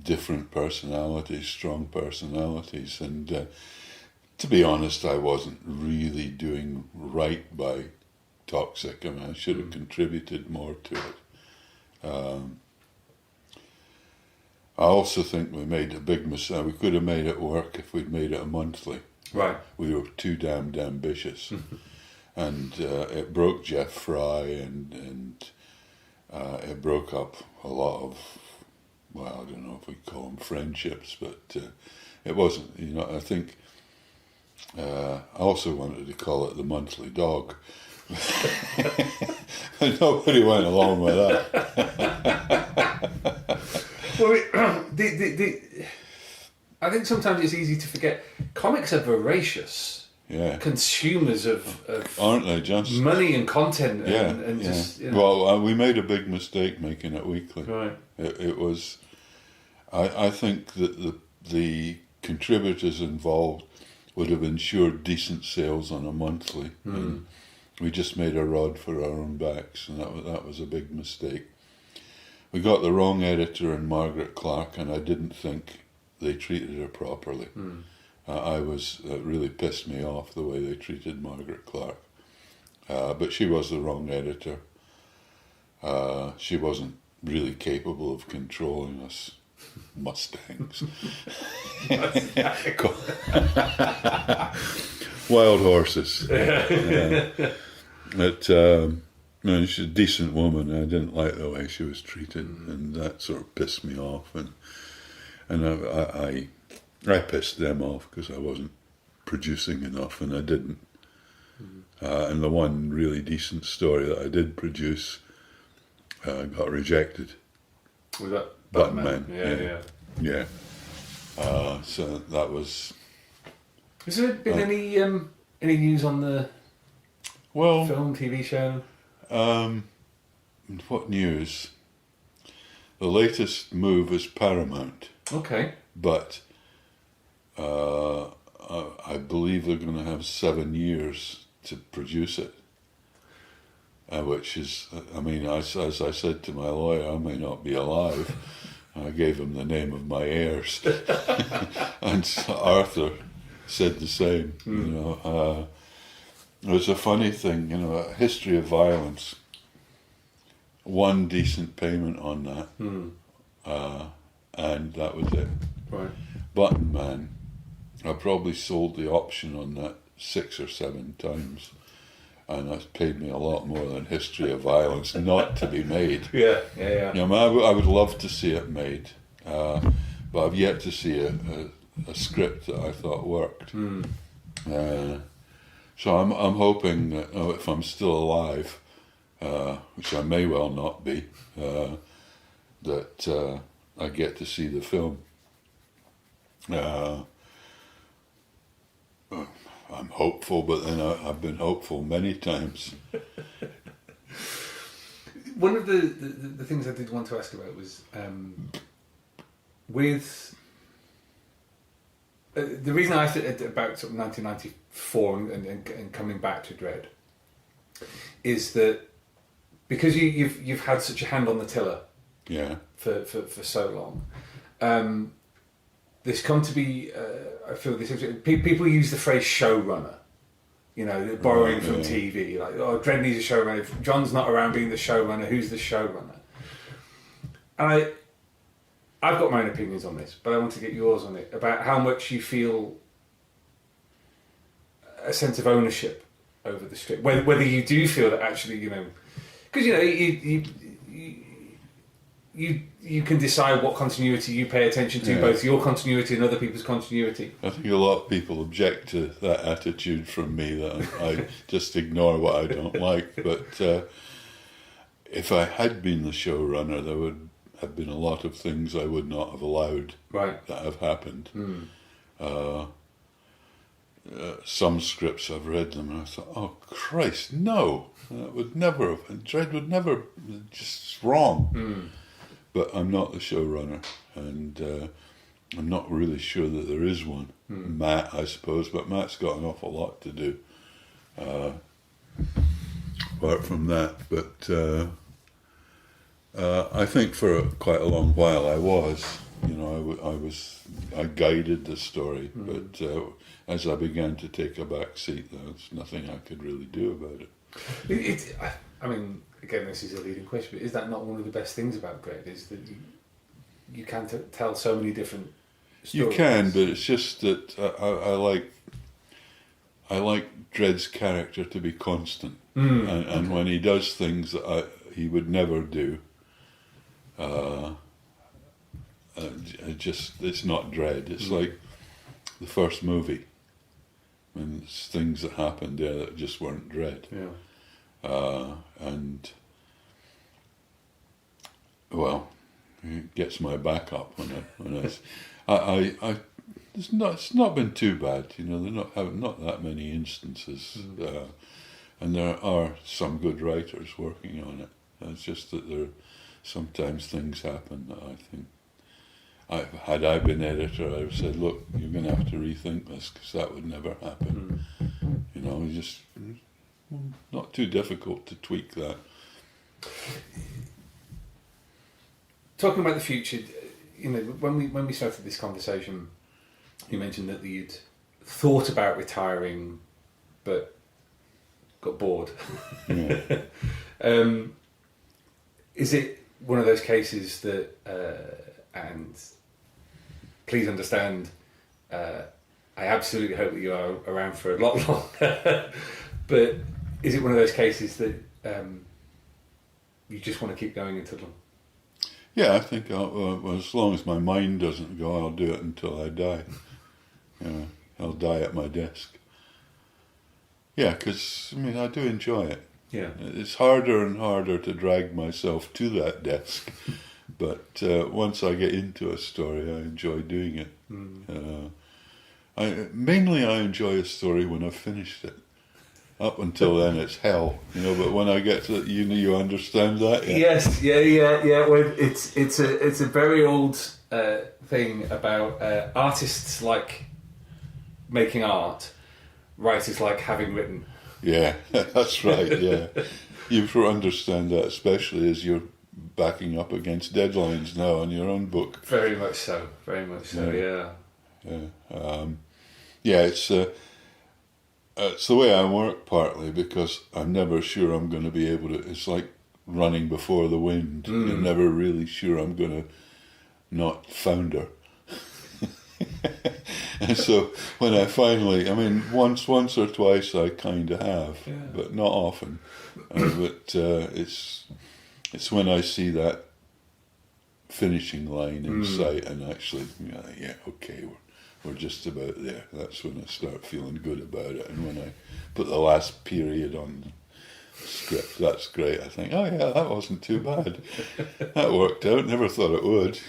different personalities, strong personalities. And to be honest, I wasn't really doing right by Toxic. I mean, I should have contributed more to it. I also think we made a big mistake. We could have made it work if we'd made it a monthly. Right. We were too damned ambitious. And it broke Jeff Fry, and it broke up a lot of, well, I don't know if we call them friendships, but it wasn't, I think I also wanted to call it the monthly dog. And nobody went along with that. Well, I think sometimes it's easy to forget. Comics are voracious. Yeah. Consumers of aren't they just money and content. And yeah. just, Well, we made a big mistake making it weekly. Right. It was. I think that the contributors involved would have ensured decent sales on a monthly. And we just made a rod for our own backs, and that was a big mistake. We got the wrong editor in Margaret Clark, and I didn't think they treated her properly. It really pissed me off the way they treated Margaret Clark. But she was the wrong editor. She wasn't really capable of controlling us Mustangs. Wild horses. But she's a decent woman. I didn't like the way she was treated, and that sort of pissed me off. And I pissed them off because I wasn't producing enough, and I didn't. And the one really decent story that I did produce got rejected. Was that Button Batman? Man? Yeah. So that was. Has there been any news on the film, TV show? What news? The latest move is Paramount. Okay. But I believe they're going to have 7 years to produce it. Which is, as I said to my lawyer, I may not be alive. I gave him the name of my heirs. And Arthur said the same. It was a funny thing, a history of violence. One decent payment on that, and that was it. Right. Button Man, I probably sold the option on that 6 or 7 times, and that's paid me a lot more than History of Violence not to be made. Yeah. I would love to see it made, but I've yet to see a script that I thought worked. So I'm hoping that if I'm still alive, which I may well not be, that I get to see the film. I'm hopeful, but then I've been hopeful many times. One of the things I did want to ask about was with the reason I said about sort of 1994 and coming back to Dredd is that because you've had such a hand on the tiller, for so long. There's come to be, I feel this. People use the phrase showrunner, they're borrowing from TV. Like, Dredd needs a showrunner. If John's not around being the showrunner, who's the showrunner? And I've got my own opinions on this, but I want to get yours on it about how much you feel a sense of ownership over the script. Whether you do feel that actually, because you can decide what continuity you pay attention to, both your continuity and other people's continuity. I think a lot of people object to that attitude from me, that I just ignore what I don't like. But if I had been the showrunner, there would have been a lot of things I would not have allowed that have happened. Some scripts I've read them and I thought, oh Christ, no, that would never have. Dredd would never, just wrong. But I'm not the showrunner, and I'm not really sure that there is one. Matt, I suppose, but Matt's got an awful lot to do apart from that. But I think for quite a long while I was. I guided the story, but as I began to take a back seat, there's nothing I could really do about it. Again, this is a leading question, but is that not one of the best things about Dredd? Is that you can tell so many different stories? You can, but it's just that I like I like Dredd's character to be constant, and when he does things that he would never do, it's not Dredd. It's like the first movie, when there's things that happened there that just weren't Dredd. Yeah. And well, it gets my back up when it's not been too bad. You know, there not that many instances, and there are some good writers working on it. It's just that sometimes things happen that I think, had I been editor, I would have said, look, you're going to have to rethink this, because that would never happen. You know, just not too difficult to tweak that. Talking about the future, you know, when we started this conversation, you mentioned that you'd thought about retiring, but got bored. Yeah. Is it one of those cases that, and please understand, I absolutely hope that you are around for a lot longer, but is it one of those cases that you just want to keep going until long? Yeah, I think as long as my mind doesn't go, I'll do it until I die. Yeah, I'll die at my desk. Yeah, because, I mean, I do enjoy it. Yeah. It's harder and harder to drag myself to that desk. But once I get into a story, I enjoy doing it. Mainly I enjoy a story when I've finished it. Up until then, it's hell, you know. But when I get to, you understand that. Yeah? Yes, yeah. Well, it's a very old thing about artists like making art, writers like having written. Yeah, that's right. Yeah, you understand that, especially as you're backing up against deadlines now on your own book. Very much so. Yeah. It's the way I work, partly because I'm never sure I'm going to be able to. It's like running before the wind. You're never really sure I'm going to not founder. And so when I finally, I mean, once or twice I kind of have, but not often. But it's when I see that finishing line in sight and actually, okay, we're just about there. That's when I start feeling good about it. And when I put the last period on the script, that's great. I think, oh yeah, that wasn't too bad. That worked out. Never thought it would.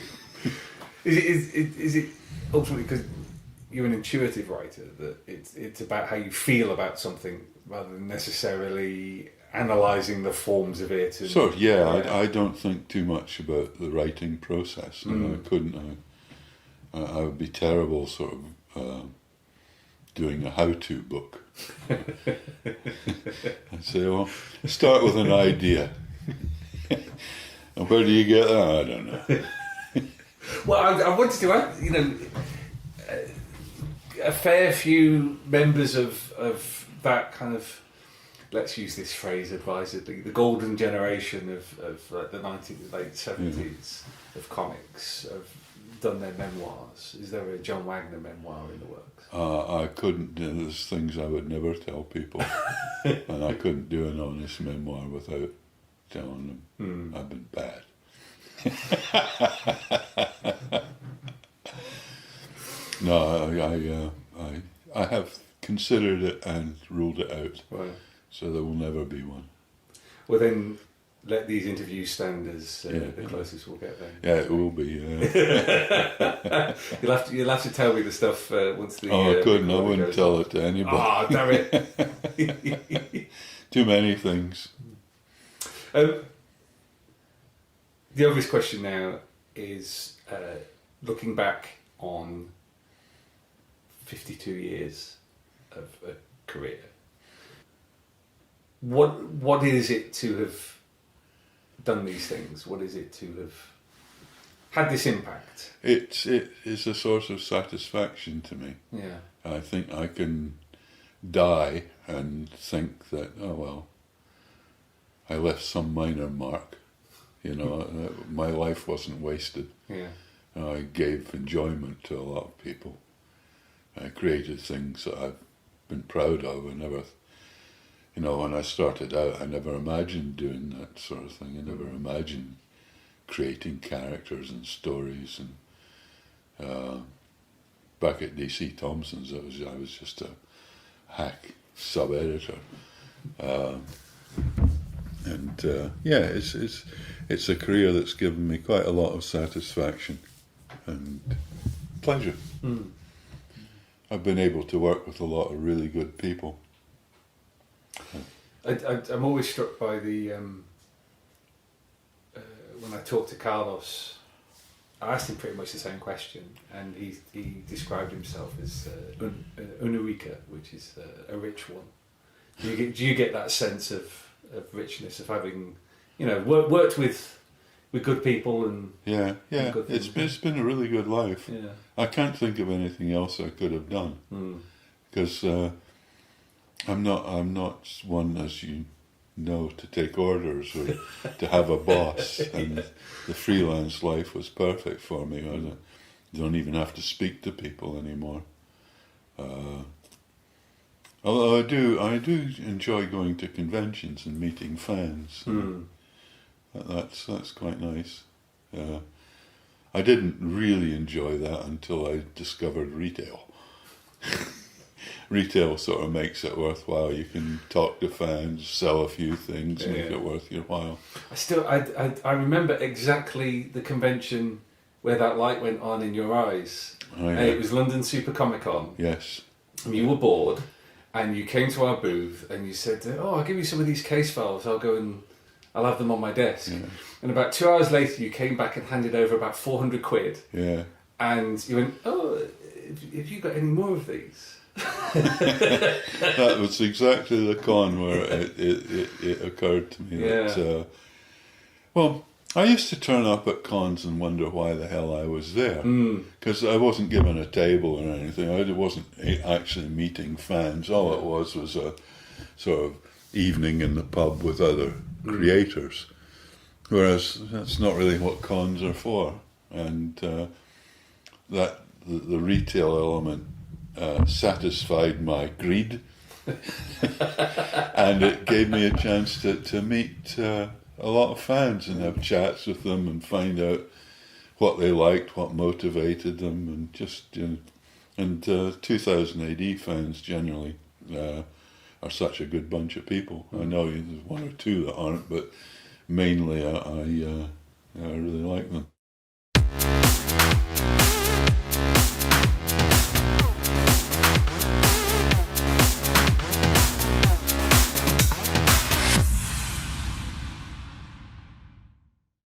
Is it ultimately because you're an intuitive writer that it's about how you feel about something rather than necessarily analysing the forms of it? And, I don't think too much about the writing process. And I couldn't. I would be terrible sort of doing a how-to book. I'd say, well, start with an idea. And where do you get that? I don't know. Well, I wanted to add, you know, a fair few members of that kind of, let's use this phrase advisedly, the golden generation of like the late 70s of comics have done their memoirs. Is there a John Wagner memoir in the works? I couldn't. There's things I would never tell people, and I couldn't do an honest memoir without telling them I've been bad. No, I have considered it and ruled it out. Right. So there will never be one. Well, then let these interviews stand as the closest we'll get then. Yeah, it will be. You'll have to tell me the stuff once the. I couldn't. I wouldn't tell it to anybody. Ah, damn it! Too many things. The obvious question now is looking back on 52 years of a career. What is it to have done these things? What is it to have had this impact? It is a source of satisfaction to me. Yeah. I think I can die and think that, oh well, I left some minor mark. You know, my life wasn't wasted. Yeah. I gave enjoyment to a lot of people. I created things that I've been proud of. I never, when I started out, I never imagined doing that sort of thing. I never imagined creating characters and stories. And back at DC Thompson's, I was just a hack sub-editor. It's a career that's given me quite a lot of satisfaction and pleasure. I've been able to work with a lot of really good people. I'm always struck by the when I talked to Carlos, I asked him pretty much the same question, and he described himself as Unurika, which is a rich one. Do you get that sense of richness of having, worked with good people and good it's been a really good life. Yeah. I can't think of anything else I could have done because I'm not one, as you know, to take orders or to have a boss, and the freelance life was perfect for me. I don't even have to speak to people anymore. Although I do enjoy going to conventions and meeting fans. That's quite nice. I didn't really enjoy that until I discovered retail. Retail sort of makes it worthwhile. You can talk to fans, sell a few things, make it worth your while. I remember exactly the convention where that light went on in your eyes. Oh, yeah. It was London Super Comic Con. Yes. And you were bored, and you came to our booth, and you said, "Oh, I'll give you some of these case files. I'll have them on my desk." Yeah. And about 2 hours later, you came back and handed over about 400 quid. Yeah. And you went, "Oh, have you got any more of these?" That was exactly the con where it occurred to me that, I used to turn up at cons and wonder why the hell I was there, because I wasn't given a table or anything. I wasn't actually meeting fans. All it was a sort of evening in the pub with other creators, whereas that's not really what cons are for. And that the retail element satisfied my greed, and it gave me a chance to meet a lot of fans and have chats with them and find out what they liked, what motivated them, and just 2000 AD fans generally are such a good bunch of people. I know there's one or two that aren't, but mainly I really like them.